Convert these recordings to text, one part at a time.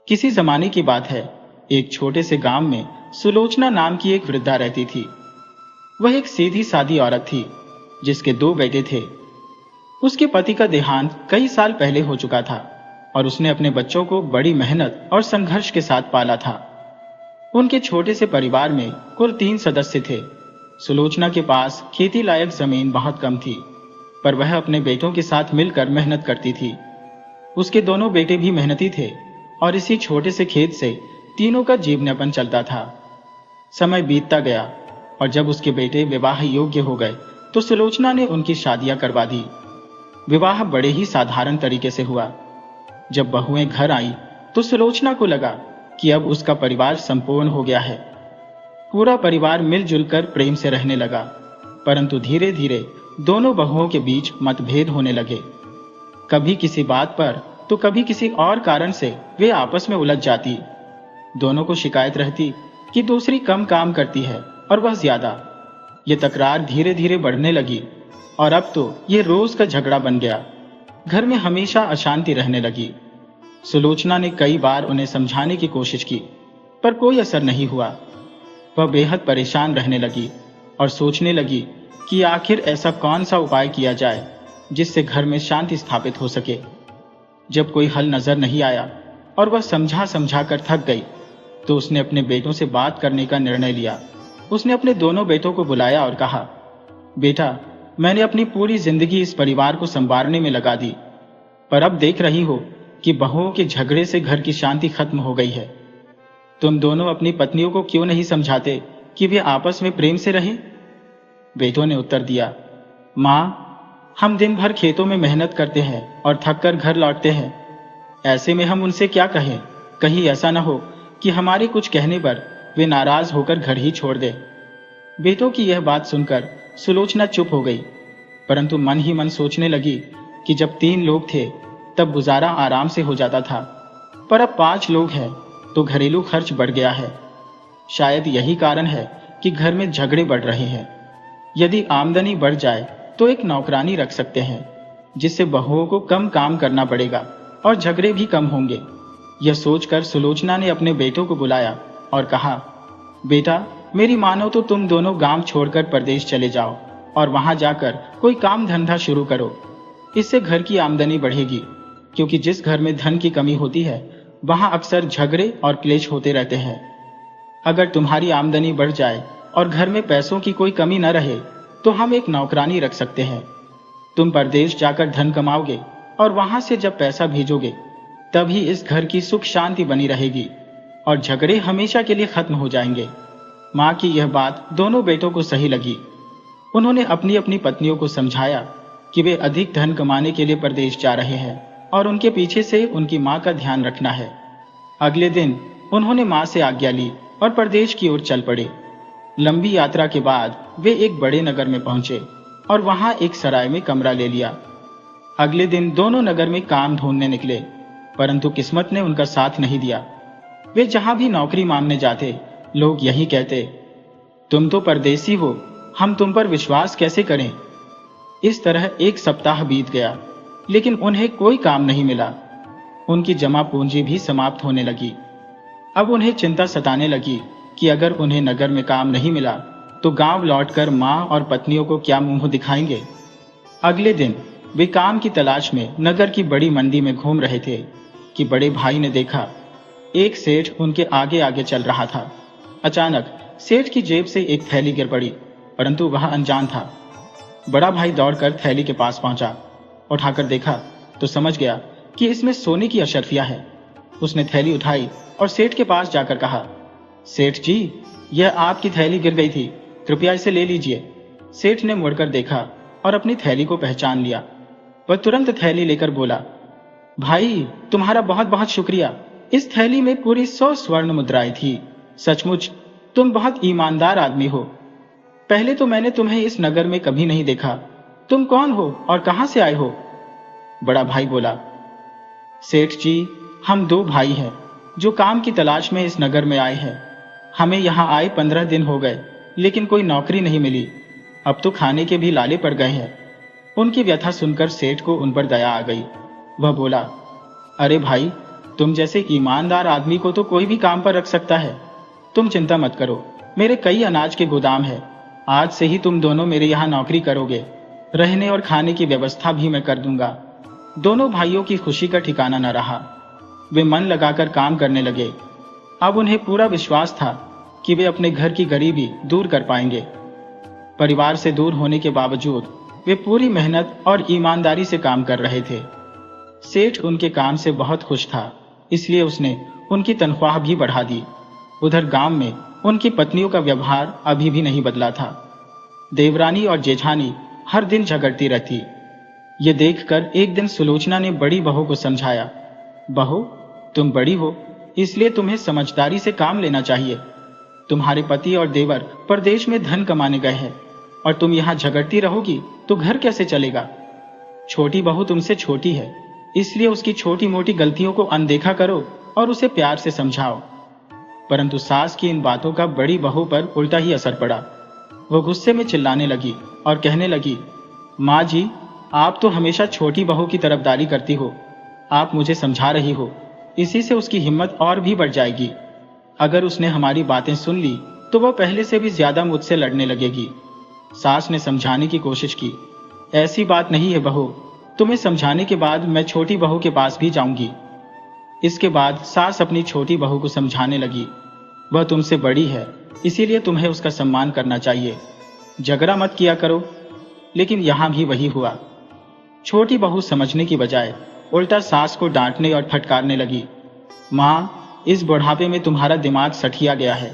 किसी जमाने की बात है। एक छोटे से गांव में सुलोचना नाम की एक वृद्धा रहती थी। वह एक सीधी सादी औरत थी जिसके 2 बेटे थे। उसके पति का देहांत कई साल पहले हो चुका था और उसने अपने बच्चों को बड़ी मेहनत और संघर्ष के साथ पाला था। उनके छोटे से परिवार में कुल 3 सदस्य थे। सुलोचना के पास खेती लायक जमीन बहुत कम थी, पर वह अपने बेटों के साथ मिलकर मेहनत करती थी। उसके दोनों बेटे भी मेहनती थे और इसी छोटे से खेत से तीनों का जीवनयापन चलता था। समय बीतता गया और जब उसके बेटे विवाह योग्य हो गए तो सुलोचना ने उनकी शादियां करवा दी। विवाह बड़े ही साधारण तरीके से हुआ। जब बहुएं घर आई तो सुलोचना को लगा कि अब उसका परिवार संपूर्ण हो गया है। पूरा परिवार मिलजुल कर प्रेम से रहने लगा, परंतु धीरे धीरे दोनों बहुओं के बीच मतभेद होने लगे। कभी किसी बात पर तो कभी किसी और कारण से वे आपस में उलझ जाती। दोनों को शिकायत रहती कि दूसरी कम काम करती है और वह ज्यादा। ये तकरार धीरे धीरे बढ़ने लगी और अब तो ये रोज का झगड़ा बन गया। घर में हमेशा अशांति रहने लगी। सुलोचना ने कई बार उन्हें समझाने की कोशिश की, पर कोई असर नहीं हुआ। वह बेहद परेशान रहने लगी और सोचने लगी कि आखिर ऐसा कौन सा उपाय किया जाए जिससे घर में शांति स्थापित हो सके। जब कोई हल नजर नहीं आया और वह समझा समझा कर थक गई तो उसने अपने बेटों से बात करने का निर्णय लिया। उसने अपने दोनों बेटों को बुलाया और कहा, बेटा, मैंने अपनी पूरी जिंदगी इस परिवार को संवारने में लगा दी, पर अब देख रही हो कि बहुओं के झगड़े से घर की शांति खत्म हो गई है। तुम दोनों अपनी पत्नियों को क्यों नहीं समझाते कि वे आपस में प्रेम से रहें? बेटों ने उत्तर दिया, माँ, हम दिन भर खेतों में मेहनत करते हैं और थक कर घर लौटते हैं। ऐसे में हम उनसे क्या कहें? कहीं ऐसा न हो कि हमारे कुछ कहने पर वे नाराज होकर घर ही छोड़ दे। बेटों की यह बात सुनकर सुलोचना चुप हो गई, परंतु मन ही मन सोचने लगी कि जब 3 लोग थे तब गुजारा आराम से हो जाता था, पर अब 5 लोग हैं तो घरेलू खर्च बढ़ गया है। शायद यही कारण है कि घर में झगड़े बढ़ रहे हैं। यदि आमदनी बढ़ जाए तो एक नौकरानी रख सकते हैं, जिससे बहुओं को कम काम करना पड़ेगा और झगड़े भी कम होंगे। यह सोचकर सुलोचना ने अपने बेटों को बुलाया और कहा, बेटा, मेरी मानो तो तुम दोनों गांव छोड़कर परदेश चले जाओ और वहां जाकर कोई काम धंधा शुरू करो। इससे घर की आमदनी बढ़ेगी, क्योंकि जिस घर में धन की कमी होती है वहां अक्सर झगड़े और क्लेश होते रहते हैं। अगर तुम्हारी आमदनी बढ़ जाए और घर में पैसों की कोई कमी न रहे तो हम एक नौकरानी रख सकते हैं। तुम परदेश जाकर धन कमाओगे और वहां से जब पैसा भेजोगे तभी इस घर की सुख शांति बनी रहेगी और झगड़े हमेशा के लिए खत्म हो जाएंगे। माँ की यह बात दोनों बेटों को सही लगी। उन्होंने अपनी अपनी पत्नियों को समझाया कि वे अधिक धन कमाने के लिए परदेश जा रहे हैं और उनके पीछे से उनकी माँ का ध्यान रखना है। अगले दिन उन्होंने माँ से आज्ञा ली और परदेश की ओर चल पड़े। लंबी यात्रा के बाद वे एक बड़े नगर में पहुंचे और वहां एक सराय में कमरा ले लिया। अगले दिन दोनों नगर में काम ढूंढने निकले, परंतु किस्मत ने उनका साथ नहीं दिया। वे जहां भी नौकरी मांगने जाते, लोग यही कहते, तुम तो परदेसी हो, हम तुम पर विश्वास कैसे करें? इस तरह 1 सप्ताह बीत गया, लेकिन उन्हें कोई काम नहीं मिला। उनकी जमा पूंजी भी समाप्त होने लगी। अब उन्हें चिंता सताने लगी कि अगर उन्हें नगर में काम नहीं मिला तो गांव लौटकर मां और पत्नियों को क्या मुंह दिखाएंगे। अगले दिन वे काम की तलाश में नगर की बड़ी मंडी में घूम रहे थे कि बड़े भाई ने देखा एक सेठ उनके आगे आगे चल रहा था। अचानक सेठ की जेब से एक थैली गिर पड़ी, परंतु वह अनजान था। बड़ा भाई दौड़कर थैली के पास पहुंचा। उठाकर देखा तो समझ गया कि इसमें सोने की अशर्फियां है। उसने थैली उठाई और सेठ के पास जाकर कहा, सेठ जी, यह आपकी थैली गिर गई थी, कृपया इसे ले लीजिए। सेठ ने मुड़कर देखा और अपनी थैली को पहचान लिया। वह तुरंत थैली लेकर बोला, भाई, तुम्हारा बहुत बहुत शुक्रिया। इस थैली में पूरी 100 स्वर्ण मुद्राएं थी। सचमुच तुम बहुत ईमानदार आदमी हो। पहले तो मैंने तुम्हें इस नगर में कभी नहीं देखा। तुम कौन हो और कहां से आए हो? बड़ा भाई बोला, सेठ जी, हम 2 भाई हैं जो काम की तलाश में इस नगर में आए हैं। हमें यहाँ आए 15 दिन हो गए, लेकिन कोई नौकरी नहीं मिली। अब तो खाने के भी लाले पड़ गए हैं। उनकी व्यथा सुनकर सेठ को उन पर दया आ गई। वह बोला, अरे भाई, तुम जैसे ईमानदार आदमी को तो कोई भी काम पर रख सकता है। तुम चिंता मत करो, मेरे कई अनाज के गोदाम है। आज से ही तुम दोनों मेरे यहाँ नौकरी करोगे। रहने और खाने की व्यवस्था भी मैं कर दूंगा। दोनों भाइयों की खुशी का ठिकाना न रहा। वे मन लगाकर काम करने लगे। अब उन्हें पूरा विश्वास था कि वे अपने घर की गरीबी दूर कर पाएंगे। परिवार से दूर होने के बावजूद वे पूरी मेहनत और ईमानदारी से काम कर रहे थे। सेठ उनके काम से बहुत खुश था, इसलिए उसने उनकी तनख्वाह भी बढ़ा दी। उधर गांव में उनकी पत्नियों का व्यवहार अभी भी नहीं बदला था। देवरानी और जेठानी हर दिन झगड़ती रहती। ये देखकर एक दिन सुलोचना ने बड़ी बहू को समझाया, बहू, तुम बड़ी हो, इसलिए तुम्हें समझदारी से काम लेना चाहिए। तुम्हारे पति और देवर परदेश में धन कमाने गए हैं और तुम यहाँ झगड़ती रहोगी तो घर कैसे चलेगा। छोटी बहू तुमसे छोटी है, इसलिए उसकी छोटी मोटी गलतियों को अनदेखा करो और उसे प्यार से समझाओ। परंतु सास की इन बातों का बड़ी बहू पर उल्टा ही असर पड़ा। वो गुस्से में चिल्लाने लगी और कहने लगी, माँ जी, आप तो हमेशा छोटी बहू की तरफदारी करती हो। आप मुझे समझा रही हो, इसी से उसकी हिम्मत और भी बढ़ जाएगी। अगर उसने हमारी बातें सुन ली तो वह पहले से भी ज्यादा मुझसे लड़ने लगेगी। सास ने समझाने की कोशिश की, ऐसी बात नहीं है बहू, तुम्हें समझाने के बाद मैं छोटी बहू के पास भी जाऊंगी। इसके बाद सास अपनी छोटी बहू को समझाने लगी, वह तुमसे बड़ी है, इसीलिए तुम्हें उसका सम्मान करना चाहिए। झगड़ा मत किया करो। लेकिन यहां भी वही हुआ। छोटी बहू समझने की बजाय उल्टा सास को डांटने और फटकारने लगी। माँ, इस बुढ़ापे में तुम्हारा दिमाग सठिया गया है।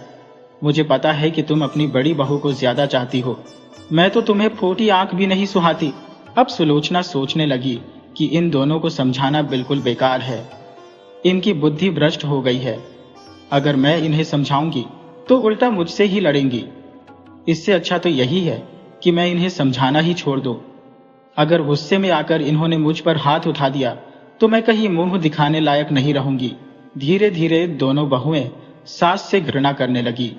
मुझे पता है कि तुम अपनी बड़ी बहू को ज्यादा चाहती हो। मैं तो तुम्हें फोटी आंख भी नहीं सुहाती। अब सुलोचना सोचने लगी कि इन दोनों को समझाना बिल्कुल बेकार है। इनकी बुद्धि भ्रष्ट हो गई है। अगर मैं इन्हें समझाऊंगी तो उल्टा मुझसे ही लड़ेंगी। इससे अच्छा तो यही है कि मैं इन्हें समझाना ही छोड़ दूं। अगर गुस्से में आकर इन्होंने मुझ पर हाथ उठा दिया तो मैं कहीं मुंह दिखाने लायक नहीं रहूंगी। धीरे धीरे दोनों बहुएं सास से घृणा करने लगी।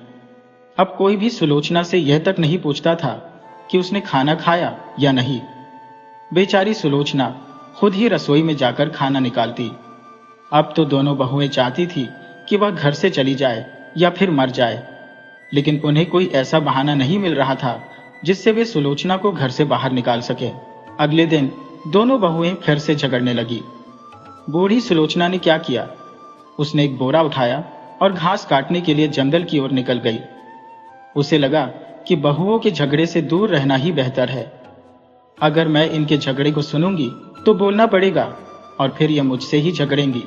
अब कोई भी सुलोचना से यह तक नहीं पूछता था कि उसने खाना खाया या नहीं। बेचारी सुलोचना खुद ही रसोई में जाकर खाना निकालती। अब तो दोनों बहुएं चाहती थी कि वह घर से चली जाए या फिर मर जाए, लेकिन उन्हें कोई ऐसा बहाना नहीं मिल रहा था जिससे वे सुलोचना को घर से बाहर निकाल सके। अगले दिन दोनों बहुएं फिर से झगड़ने लगी। बूढ़ी सुलोचना ने क्या किया, उसने एक बोरा उठाया और घास काटने के लिए जंगल की ओर निकल गई। उसे लगा कि बहुओं के झगड़े से दूर रहना ही बेहतर है। अगर मैं इनके झगड़े को सुनूंगी तो बोलना पड़ेगा और फिर ये मुझसे ही झगड़ेंगी।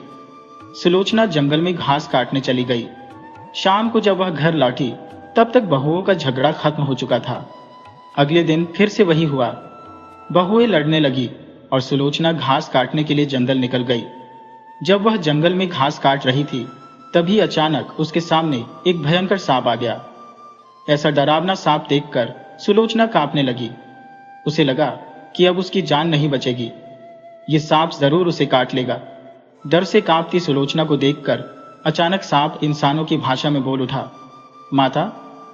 सुलोचना जंगल में घास काटने चली गई। शाम को जब वह घर लौटी तब तक बहुओं का झगड़ा खत्म हो चुका था। अगले दिन फिर से वही हुआ। बहुएं लड़ने लगी और सुलोचना घास काटने के लिए जंगल निकल गई। जब वह जंगल में घास काट रही थी तभी अचानक उसके सामने एक भयंकर सांप आ गया। ऐसा डरावना सांप देखकर सुलोचना कांपने लगी। उसे लगा कि अब उसकी जान नहीं बचेगी, ये सांप जरूर उसे काट लेगा। डर से कांपती सुलोचना को देखकर अचानक सांप इंसानों की भाषा में बोल उठा, माता,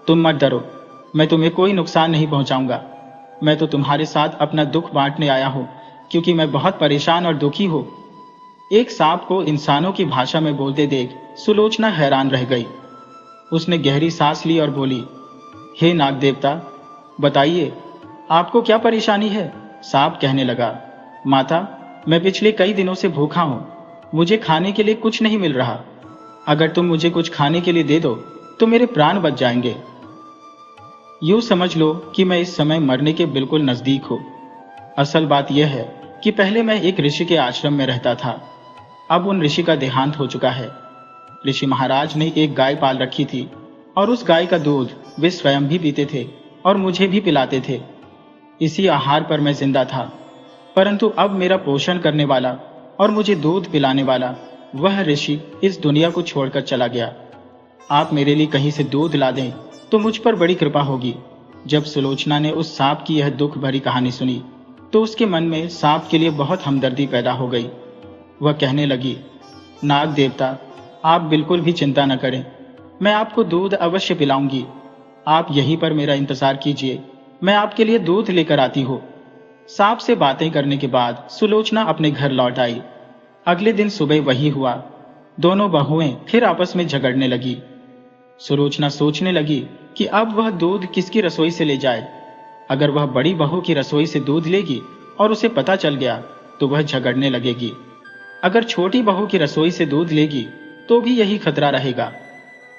तुम मत डरो, मैं तुम्हें कोई नुकसान नहीं पहुंचाऊंगा। मैं तो तुम्हारे साथ अपना दुख बांटने आया हूं, क्योंकि मैं बहुत परेशान और दुखी हूं। एक सांप को इंसानों की भाषा में बोलते देख सुलोचना हैरान रह गई। उसने गहरी सांस ली और बोली, हे नाग देवता, बताइए आपको क्या परेशानी है। सांप कहने लगा, माता, मैं पिछले कई दिनों से भूखा हूं, मुझे खाने के लिए कुछ नहीं मिल रहा। अगर तुम मुझे कुछ खाने के लिए दे दो तो मेरे प्राण बच जाएंगे। यूं समझ लो कि मैं इस समय मरने के बिल्कुल नजदीक हूं। असल बात यह है कि पहले मैं एक ऋषि के आश्रम में रहता था। अब उन ऋषि का देहांत हो चुका है। ऋषि महाराज ने एक गाय पाल रखी थी और उस गाय का दूध वे स्वयं भी पीते थे और मुझे भी पिलाते थे। इसी आहार पर मैं जिंदा था, परंतु अब मेरा पोषण करने वाला और मुझे दूध पिलाने वाला वह ऋषि इस दुनिया को छोड़कर चला गया। आप मेरे लिए कहीं से दूध ला दें तो मुझ पर बड़ी कृपा होगी। जब सुलोचना ने उस सांप की यह दुख भरी कहानी सुनी तो उसके मन में सांप के लिए बहुत हमदर्दी पैदा हो गई। वह कहने लगी, नाग देवता, आप बिल्कुल भी चिंता न करें, मैं आपको दूध अवश्य पिलाऊंगी। आप यहीं पर मेरा इंतजार कीजिए, मैं आपके लिए दूध लेकर आती हूँ। सांप से बातें करने के बाद सुलोचना अपने घर लौट आई। अगले दिन सुबह वही हुआ। दोनों बहुएं फिर आपस में झगड़ने लगी। सुलोचना सोचने लगी कि अब वह दूध किसकी रसोई से ले जाए। अगर वह बड़ी बहू की रसोई से दूध लेगी और उसे पता चल गया तो वह झगड़ने लगेगी। अगर छोटी बहू की रसोई से दूध लेगी तो भी यही खतरा रहेगा।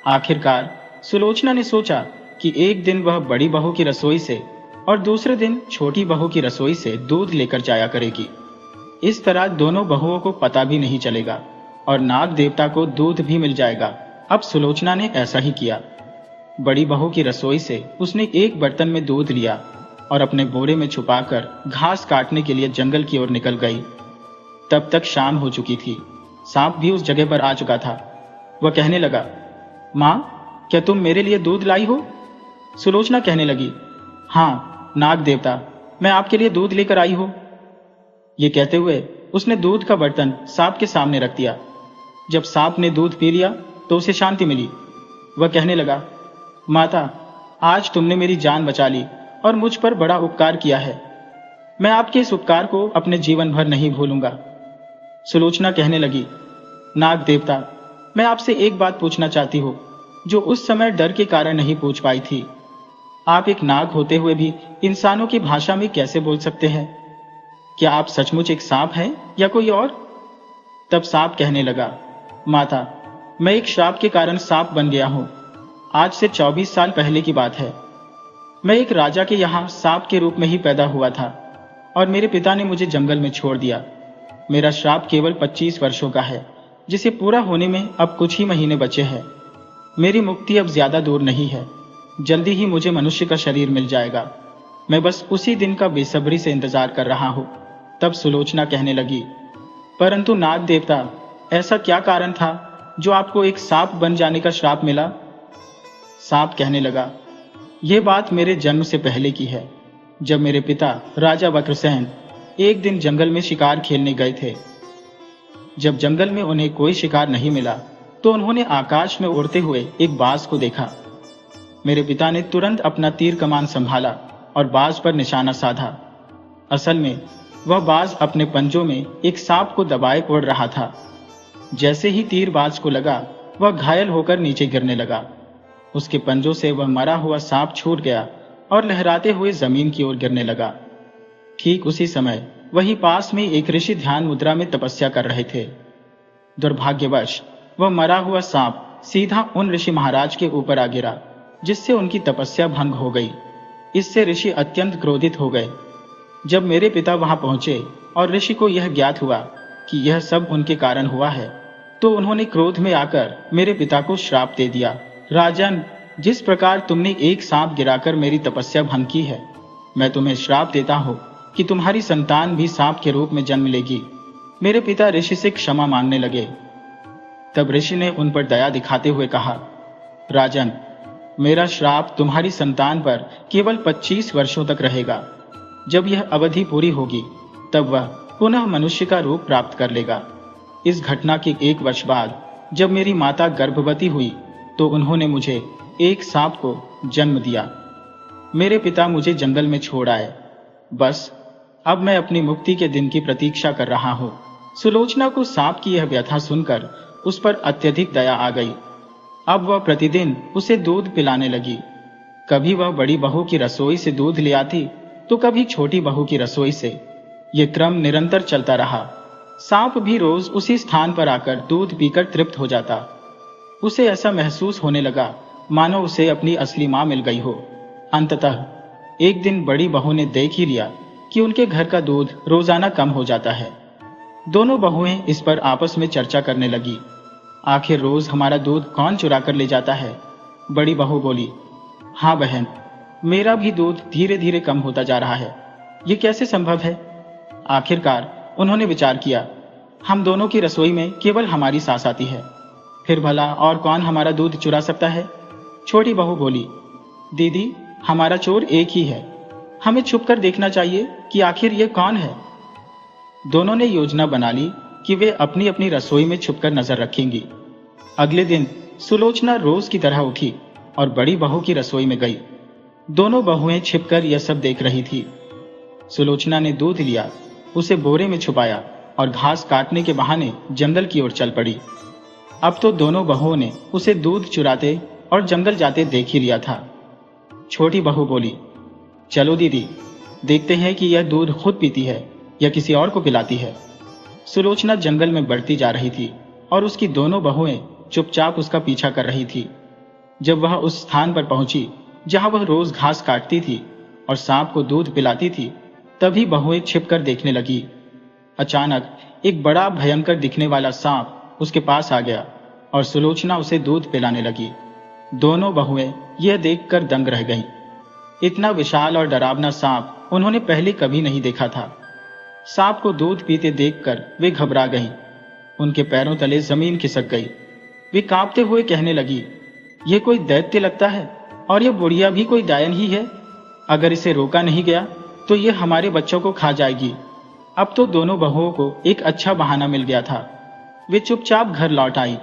आखिरकार सुलोचना ने सोचा कि एक दिन वह बड़ी बहू की रसोई से और दूसरे दिन छोटी बहू की रसोई से दूध लेकर जाया करेगी। इस तरह दोनों बहुओं को पता भी नहीं चलेगा और नाग देवता को दूध भी मिल जाएगा। अब सुलोचना ने ऐसा ही किया। बड़ी बहू की रसोई से उसने एक बर्तन में दूध लिया और अपने बोरे में छुपाकर घास काटने के लिए जंगल की ओर निकल गई। तब तक शाम हो चुकी थी। सांप भी उस जगह पर आ चुका था। वह कहने लगा, माँ, क्या तुम मेरे लिए दूध लाई हो? सुलोचना कहने लगी, हाँ नाग देवता, मैं आपके लिए दूध लेकर आई हूं। ये कहते हुए उसने दूध का बर्तन सांप के सामने रख दिया। जब सांप ने दूध पी लिया तो उसे शांति मिली। वह कहने लगा, माता, आज तुमने मेरी जान बचा ली और मुझ पर बड़ा उपकार किया है। मैं आपके इस उपकार को अपने जीवन भर नहीं भूलूंगा। सुलोचना कहने लगी, नाग देवता, मैं आपसे एक बात पूछना चाहती हूँ जो उस समय डर के कारण नहीं पूछ पाई थी। आप एक नाग होते हुए भी इंसानों की भाषा में कैसे बोल सकते हैं? क्या आप सचमुच एक सांप हैं या कोई और? तब सांप कहने लगा, माता, मैं एक श्राप के कारण सांप बन गया हूं। आज से 24 साल पहले की बात है। मैं एक राजा के यहां सांप के रूप में ही पैदा हुआ था और मेरे पिता ने मुझे जंगल में छोड़ दिया। मेरा श्राप केवल 25 वर्षों का है, जिसे पूरा होने में अब कुछ ही महीने बचे हैं। मेरी मुक्ति अब ज्यादा दूर नहीं है। जल्दी ही मुझे मनुष्य का शरीर मिल जाएगा। मैं बस उसी दिन का बेसब्री से इंतजार कर रहा हूं। तब सुलोचना कहने लगी, परंतु नाग देवता, ऐसा क्या कारण था जो आपको एक सांप बन जाने का श्राप मिला? सांप कहने लगा, यह बात मेरे जन्म से पहले की है, जब मेरे पिता राजा वक्रसेन एक दिन जंगल में शिकार खेलने गए थे। जब जंगल में उन्हें कोई शिकार नहीं मिला तो उन्होंने आकाश में उड़ते हुए एक बाज को देखा। मेरे पिता ने तुरंत अपना तीर कमान संभाला और बाज पर निशाना साधा। असल में वह बाज अपने पंजों में एक सांप को दबाए उड़ रहा था। जैसे ही तीर बाज को लगा, वह घायल होकर नीचे गिरने लगा। उसके पंजों से वह मरा हुआ सांप छूट गया और लहराते हुए जमीन की ओर गिरने लगा। ठीक उसी समय वहीं पास में एक ऋषि ध्यान मुद्रा में तपस्या कर रहे थे। दुर्भाग्यवश वह मरा हुआ सांप सीधा उन ऋषि महाराज के ऊपर आ गिरा, जिससे उनकी तपस्या भंग हो गई। इससे ऋषि अत्यंत क्रोधित हो गए। जब मेरे पिता वहां पहुंचे और ऋषि को यह ज्ञात हुआ कि यह सब उनके कारण हुआ है, तो उन्होंने क्रोध में आकर मेरे पिता को श्राप दे दिया। राजन, जिस प्रकार तुमने एक सांप गिराकर मेरी तपस्या भंग की है, मैं तुम्हें श्राप देता हूं कि तुम्हारी संतान भी सांप के रूप में जन्म लेगी। मेरे पिता ऋषि से क्षमा मांगने लगे। तब ऋषि ने उन पर दया दिखाते हुए कहा, राजन, मेरा श्राप तुम्हारी संतान पर केवल 25 वर्षों तक रहेगा। जब यह अवधि पूरी होगी तब वह पुनः मनुष्य का रूप प्राप्त कर लेगा। इस घटना के 1 वर्ष बाद जब मेरी माता गर्भवती हुई तो उन्होंने मुझे एक सांप को जन्म दिया। मेरे पिता मुझे जंगल में छोड़ आए। बस अब मैं अपनी मुक्ति के दिन की प्रतीक्षा कर रहा हूँ। सुलोचना को सांप की यह व्यथा सुनकर उस पर अत्यधिक दया आ गई। अब वह प्रतिदिन उसे दूध पिलाने लगी। कभी वह बड़ी बहू की रसोई से दूध ले आती तो कभी छोटी बहू की रसोई से। ये क्रम निरंतर चलता रहा। सांप भी रोज उसी स्थान पर आकर दूध पीकर तृप्त हो जाता। उसे ऐसा महसूस होने लगा मानो उसे अपनी असली मां मिल गई हो। अंततः एक दिन बड़ी बहू ने देख ही लिया कि उनके घर का दूध रोजाना कम हो जाता है। दोनों बहुएं इस पर आपस में चर्चा करने लगी। आखिर रोज हमारा दूध कौन चुरा कर ले जाता है? बड़ी बहू बोली, हाँ बहन, मेरा भी दूध धीरे धीरे कम होता जा रहा है। ये कैसे संभव है? आखिरकार उन्होंने विचार किया, हम दोनों की रसोई में केवल हमारी सास आती है, फिर भला और कौन हमारा दूध चुरा सकता है? छोटी बहू बोली, दीदी, हमारा चोर एक ही है, हमें छुपकर देखना चाहिए कि आखिर ये कौन है। दोनों ने योजना बना ली कि वे अपनी अपनी रसोई में छुपकर नजर रखेंगी। अगले दिन सुलोचना रोज की तरह उठी और बड़ी बहू की रसोई में गई। दोनों बहुएं छिपकर यह सब देख रही थी। सुलोचना ने दूध लिया, उसे बोरे में छुपाया और घास काटने के बहाने जंगल की ओर चल पड़ी। अब तो दोनों बहुओं ने उसे दूध चुराते और जंगल जाते देख ही लिया था। छोटी बहू बोली, चलो दीदी, देखते हैं कि यह दूध खुद पीती है या किसी और को पिलाती है। सुलोचना जंगल में बढ़ती जा रही थी और उसकी दोनों बहुएं चुपचाप उसका पीछा कर रही थी। जब वह उस स्थान पर पहुंची जहां वह रोज घास काटती थी और सांप को दूध पिलाती थी, तभी बहुएं छिपकर देखने लगी। अचानक एक बड़ा भयंकर दिखने वाला सांप उसके पास आ गया और सुलोचना उसे दूध पिलाने लगी। दोनों बहुएं यह देखकर दंग रह गईं। इतना विशाल और डरावना सांप उन्होंने पहले कभी नहीं देखा था। सांप को दूध पीते देखकर वे घबरा गईं। उनके पैरों तले जमीन खिसक गई। वे कांपते हुए कहने लगी, ये कोई दैत्य लगता है और यह बुढ़िया भी कोई डायन ही है। अगर इसे रोका नहीं गया तो यह हमारे बच्चों को खा जाएगी। अब तो दोनों बहुओं को एक अच्छा बहाना मिल गया था। वे चुपचाप घर लौट आई।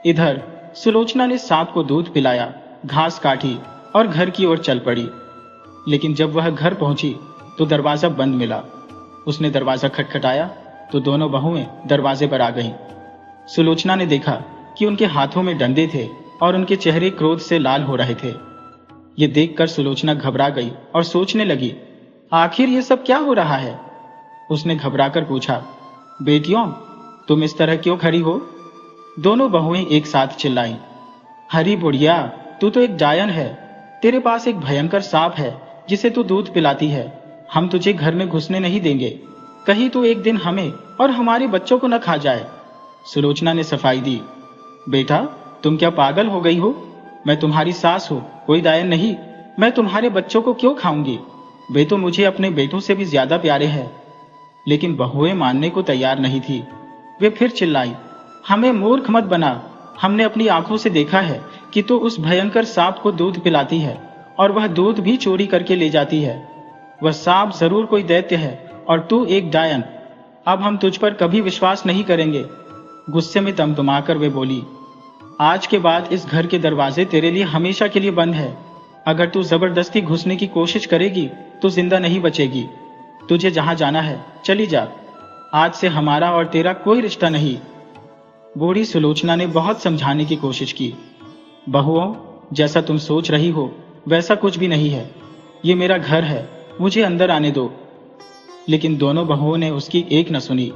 इधर सुलोचना ने सांप को दूध पिलाया, घास काटी और घर की ओर चल पड़ी। लेकिन जब वह घर पहुंची तो दरवाजा बंद मिला। उसने दरवाजा खटखटाया तो दोनों बहुएं दरवाजे पर आ गईं। सुलोचना ने देखा कि उनके हाथों में डंडे थे और उनके चेहरे क्रोध से लाल हो रहे थे। ये देखकर सुलोचना घबरा गई और सोचने लगी, आखिर ये सब क्या हो रहा है। उसने घबराकर पूछा, बेटियों, तुम इस तरह क्यों खड़ी हो? दोनों बहुएं एक साथ चिल्लाईं, हरी बुढ़िया, तू तो एक डायन है। तेरे पास एक भयंकर सांप है जिसे तू दूध पिलाती है। हम तुझे घर में घुसने नहीं देंगे, कहीं तू एक दिन हमें और हमारे बच्चों को न खा जाए। सुलोचना ने सफाई दी, बेटा, तुम क्या पागल हो गई हो? मैं तुम्हारी सास हूं, कोई डायन नहीं। मैं तुम्हारे बच्चों को क्यों खाऊंगी? वे तो मुझे अपने बेटों से भी ज्यादा प्यारे हैं। लेकिन बहुएं मानने को तैयार नहीं थी। वे फिर चिल्लाई, हमें मूर्ख मत बना। हमने अपनी आंखों से देखा है कि तू उस भयंकर सांप को दूध पिलाती है और वह दूध भी चोरी करके ले जाती है। वह सांप जरूर कोई दैत्य है और तू एक डायन। अब हम तुझ पर कभी विश्वास नहीं करेंगे। गुस्से में तमतमाकर वे बोली, आज के बाद इस घर के दरवाजे तेरे लिए हमेशा के लिए बंद है। अगर तू जबरदस्ती घुसने की कोशिश करेगी तो जिंदा नहीं बचेगी। तुझे जहां जाना है चली जा। आज से हमारा और तेरा कोई रिश्ता नहीं। बूढ़ी सुलोचना ने बहुत समझाने की कोशिश की, बहुओं, जैसा तुम सोच रही हो वैसा कुछ भी नहीं है। ये मेरा घर है, मुझे अंदर आने दो। लेकिन दोनों बहुओं ने उसकी एक न सुनी।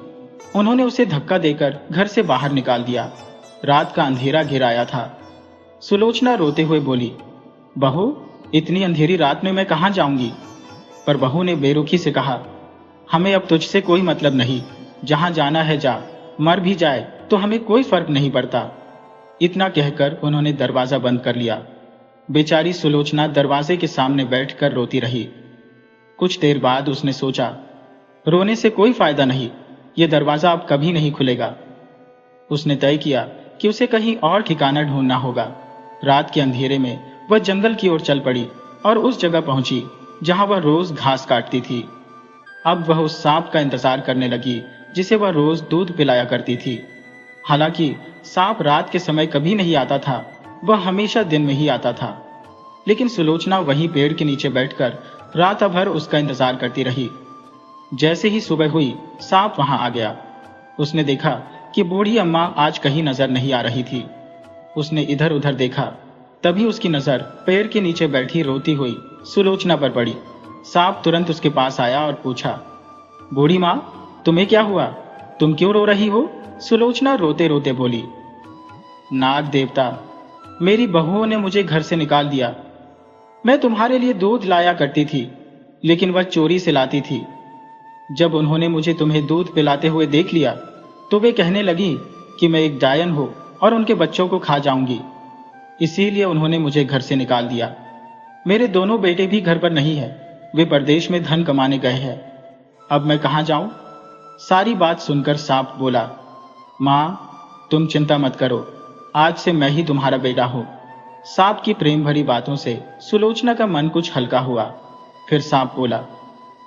उन्होंने उसे धक्का देकर घर से बाहर निकाल दिया। रात का अंधेरा घिर आया था। सुलोचना रोते हुए बोली, बहू, इतनी अंधेरी रात में मैं कहां जाऊंगी? पर बहू ने बेरुखी से कहा, हमें अब तुझसे कोई मतलब नहीं। जहां जाना है जा, मर भी जाए तो हमें कोई फर्क नहीं पड़ता। इतना कहकर उन्होंने दरवाजा बंद कर लिया। बेचारी सुलोचना दरवाजे के सामने बैठकर रोती रही। कुछ देर बाद उसने सोचा, रोने से कोई फायदा नहीं, यह दरवाजा अब कभी नहीं खुलेगा। उसने तय किया कि उसे कहीं और ठिकाना ढूंढना होगा। रात के अंधेरे में वह जंगल की ओर चल पड़ी और उस जगह पहुंची जहां वह रोज घास काटती थी। अब वह उस सांप का इंतजार करने लगी जिसे वह रोज दूध पिलाया करती थी। हालांकि सांप रात के समय कभी नहीं आता था, वह हमेशा दिन में ही आता था। लेकिन सुलोचना वहीं पेड़ के नीचे बैठकर रात भर उसका इंतजार करती रही। जैसे ही सुबह हुई, सांप वहां आ गया। उसने देखा कि बूढ़ी अम्मा आज कहीं नजर नहीं आ रही थी। उसने इधर उधर देखा, तभी उसकी नजर पेड़ के नीचे बैठी रोती हुई सुलोचना पर पड़ी। सांप तुरंत उसके पास आया और पूछा, बूढ़ी माँ, तुम्हें क्या हुआ? तुम क्यों रो रही हो? सुलोचना रोते रोते बोली, नाग देवता, मेरी बहुओं ने मुझे घर से निकाल दिया। मैं तुम्हारे लिए दूध लाया करती थी, लेकिन वह चोरी से लाती थी। जब उन्होंने मुझे तुम्हें दूध पिलाते हुए देख लिया तो वे कहने लगी कि मैं एक डायन हूं और उनके बच्चों को खा जाऊंगी। इसीलिए उन्होंने मुझे घर से निकाल दिया। मेरे दोनों बेटे भी घर पर नहीं है, वे परदेश में धन कमाने गए हैं। अब मैं कहां जाऊं? सारी बात सुनकर सांप बोला, माँ, तुम चिंता मत करो, आज से मैं ही तुम्हारा बेटा हूं। सांप की प्रेम भरी बातों से सुलोचना का मन कुछ हल्का हुआ। फिर सांप बोला,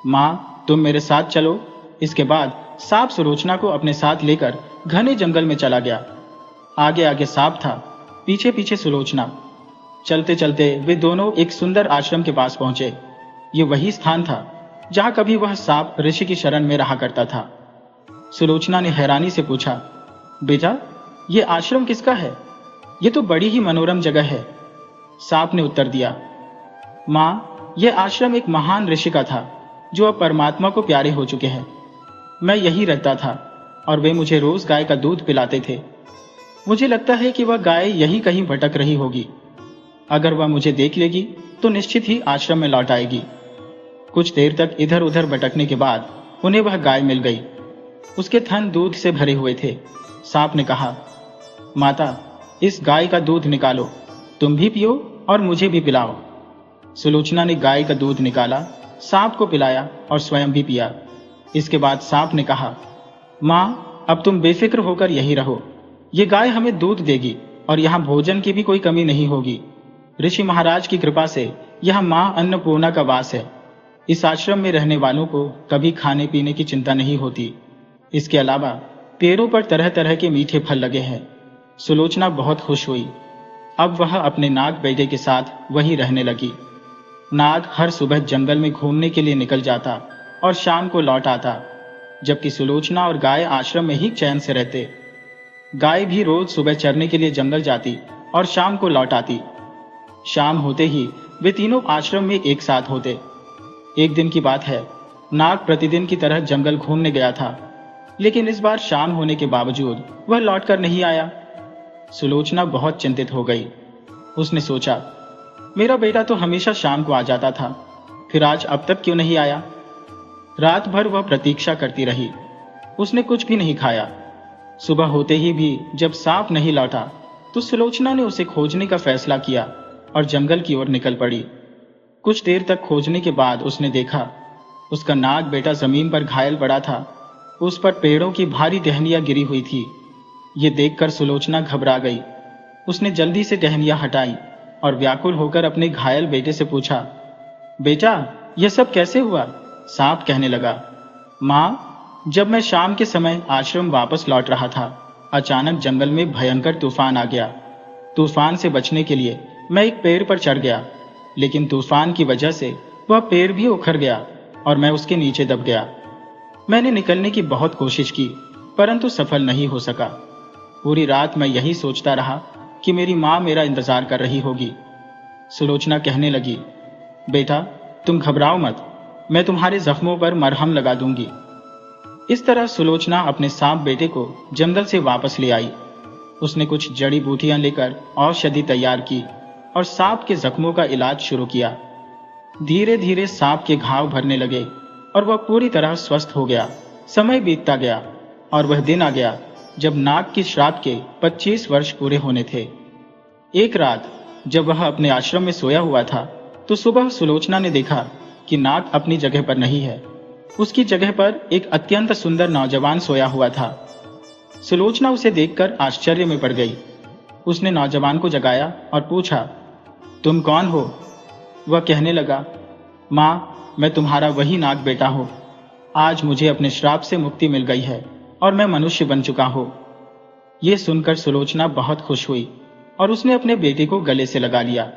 माँ, तुम मेरे साथ चलो। इसके बाद सांप सुलोचना को अपने साथ लेकर घने जंगल में चला गया। आगे आगे सांप था, पीछे पीछे सुलोचना। चलते चलते वे दोनों एक सुंदर आश्रम के पास पहुंचे। ये वही स्थान था जहां कभी वह सांप ऋषि की शरण में रहा करता था। सुलोचना ने हैरानी से पूछा, बेटा, ये आश्रम किसका है? ये तो बड़ी ही मनोरम जगह है। सांप ने उत्तर दिया, माँ, यह आश्रम एक महान ऋषि का था जो अब परमात्मा को प्यारे हो चुके हैं। मैं यही रहता था और वे मुझे रोज गाय का दूध पिलाते थे। मुझे लगता है कि वह गाय यही कहीं भटक रही होगी। अगर वह मुझे देख लेगी तो निश्चित ही आश्रम में लौट आएगी। कुछ देर तक इधर उधर भटकने के बाद उन्हें वह गाय मिल गई। उसके थन दूध से भरे हुए थे। सांप ने कहा, माता, इस गाय का दूध निकालो, तुम भी पियो और मुझे भी पिलाओ। सुलोचना ने गाय का दूध निकाला, सांप को पिलाया और स्वयं भी पिया। इसके बाद सांप ने कहा, माँ, अब तुम बेफिक्र होकर यही रहो। ये गाय हमें दूध देगी और यहाँ भोजन की भी कोई कमी नहीं होगी। ऋषि महाराज की कृपा से यहाँ माँ अन्नपूर्णा का वास है। इस आश्रम में रहने वालों को कभी खाने पीने की चिंता नहीं होती। इसके अलावा पेड़ों पर तरह तरह के मीठे फल लगे हैं। सुलोचना बहुत खुश हुई। अब वह अपने नाग बेटे के साथ वहीं रहने लगी। नाग हर सुबह जंगल में घूमने के लिए निकल जाता और शाम को लौट आता, जबकि सुलोचना और गाय आश्रम में ही चैन से रहते। गाय भी रोज सुबह चरने के लिए जंगल जाती और शाम को लौट आती। शाम होते ही वे तीनों आश्रम में एक साथ होते। एक दिन की बात है, नाग प्रतिदिन की तरह जंगल घूमने गया था, लेकिन इस बार शाम होने के बावजूद वह लौटकर नहीं आया। सुलोचना बहुत चिंतित हो गई। उसने सोचा, मेरा बेटा तो हमेशा शाम को आ जाता था, फिर आज अब तक क्यों नहीं आया? रात भर वह प्रतीक्षा करती रही। उसने कुछ भी नहीं खाया। सुबह होते ही भी जब सांप नहीं लौटा तो सुलोचना ने उसे खोजने का फैसला किया और जंगल की ओर निकल पड़ी। कुछ देर तक खोजने के बाद उसने देखा, उसका नाग बेटा जमीन पर घायल पड़ा था। उस पर पेड़ों की भारी टहनियां गिरी हुई थी। ये देखकर सुलोचना घबरा गई। उसने जल्दी से टहनियां हटाई और व्याकुल होकर अपने घायल बेटे से पूछा, बेटा, यह सब कैसे हुआ? सांप कहने लगा, माँ, जब मैं शाम के समय आश्रम वापस लौट रहा था, अचानक जंगल में भयंकर तूफान आ गया। तूफान से बचने के लिए मैं एक पेड़ पर चढ़ गया, लेकिन तूफान की वजह से वह पेड़ भी उखड़ गया और मैं उसके नीचे दब गया। मैंने निकलने की बहुत कोशिश की, परंतु सफल नहीं हो सका। पूरी रात मैं यही सोचता रहा कि मेरी माँ मेरा इंतजार कर रही होगी। सुलोचना कहने लगी, बेटा, तुम घबराओ मत, मैं तुम्हारे जख्मों पर मरहम लगा दूंगी। इस तरह सुलोचना अपने सांप बेटे को जंगल से वापस ले आई। उसने कुछ जड़ी बूटियां लेकर औषधि तैयार की और सांप के जख्मों का इलाज शुरू किया। धीरे धीरे सांप के घाव भरने लगे और वह पूरी तरह स्वस्थ हो गया। समय बीतता गया और वह दिन आ गया जब नाग के श्राप के 25 वर्ष पूरे होने थे। एक रात जब वह अपने आश्रम में सोया हुआ था तो सुबह सुलोचना ने देखा कि नाग अपनी जगह पर नहीं है। उसकी जगह पर एक अत्यंत सुंदर नौजवान सोया हुआ था। सुलोचना उसे देखकर आश्चर्य में पड़ गई। उसने नौजवान को जगाया और पूछा, तुम कौन हो? वह कहने लगा, माँ, मैं तुम्हारा वही नाग बेटा हूँ। आज मुझे अपने श्राप से मुक्ति मिल गई है और मैं मनुष्य बन चुका हूँ। ये सुनकर सुलोचना बहुत खुश हुई और उसने अपने बेटे को गले से लगा लिया।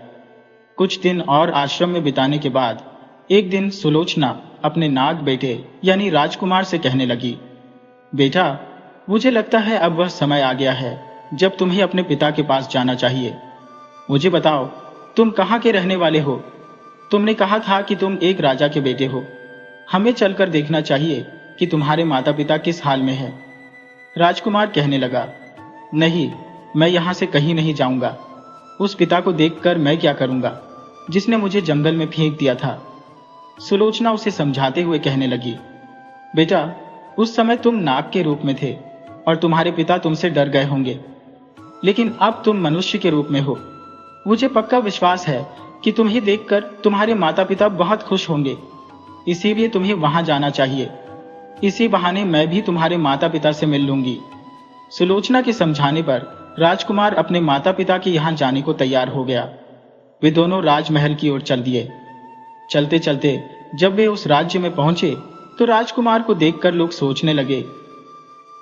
कुछ दिन और आश्रम में बिताने के बाद एक दिन सुलोचना अपने नाग बेटे यानी राजकुमार से कहने लगी, बेटा, मुझे लगता है अब वह समय आ गया है जब तुम्हें अपने पिता के पास जाना चाहिए। मुझे बताओ, तुम कहाँ के रहने वाले हो? तुमने कहा था कि तुम एक राजा के बेटे हो। हमें चलकर देखना चाहिए कि तुम्हारे माता पिता किस हाल में हैं। राजकुमार कहने लगा, नहीं, मैं यहाँ से कहीं नहीं जाऊंगा। उस पिता को देखकर मैं क्या करूंगा जिसने मुझे जंगल में फेंक दिया था। सुलोचना उसे समझाते हुए कहने लगी, बेटा, उस समय तुम नाग के रूप में थे और तुम्हारे पिता तुमसे डर गए होंगे, लेकिन अब तुम मनुष्य के रूप में हो। मुझे पक्का विश्वास है कि तुम्हें देखकर तुम्हारे माता पिता बहुत खुश होंगे, इसीलिए तुम्हें वहां जाना चाहिए। इसी बहाने मैं भी तुम्हारे माता पिता से मिल लूंगी। सुलोचना के समझाने पर राजकुमार अपने माता पिता के यहाँ जाने को तैयार हो गया। वे दोनों राजमहल की ओर चल दिए। चलते चलते जब वे उस राज्य में पहुंचे तो राजकुमार को देखकर लोग सोचने लगे,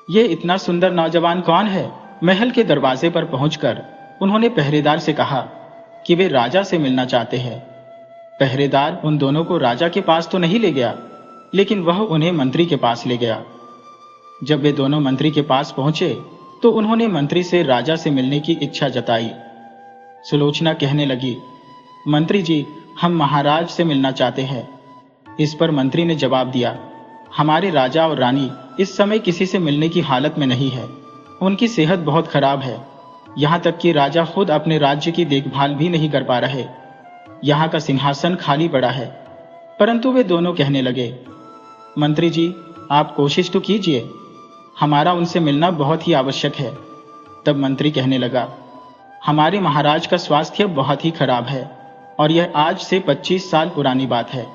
ये इतना सुंदर नौजवान कौन है? महल के दरवाजे पर पहुंचकर उन्होंने पहरेदार से कहा कि वे राजा से मिलना चाहते हैं। पहरेदार उन दोनों को राजा के पास तो नहीं ले गया, लेकिन वह उन्हें मंत्री के पास ले गया। जब वे दोनों मंत्री के पास पहुंचे तो उन्होंने मंत्री से राजा से मिलने की इच्छा जताई। सुलोचना कहने लगी, मंत्री जी, हम महाराज से मिलना चाहते हैं। इस पर मंत्री ने जवाब दिया, हमारे राजा और रानी इस समय किसी से मिलने की हालत में नहीं है। उनकी सेहत बहुत खराब है। यहाँ तक कि राजा खुद अपने राज्य की देखभाल भी नहीं कर पा रहे। यहाँ का सिंहासन खाली पड़ा है। परंतु वे दोनों कहने लगे, मंत्री जी, आप कोशिश तो कीजिए, हमारा उनसे मिलना बहुत ही आवश्यक है। तब मंत्री कहने लगा, हमारे महाराज का स्वास्थ्य बहुत ही खराब है और यह आज से 25 साल पुरानी बात है।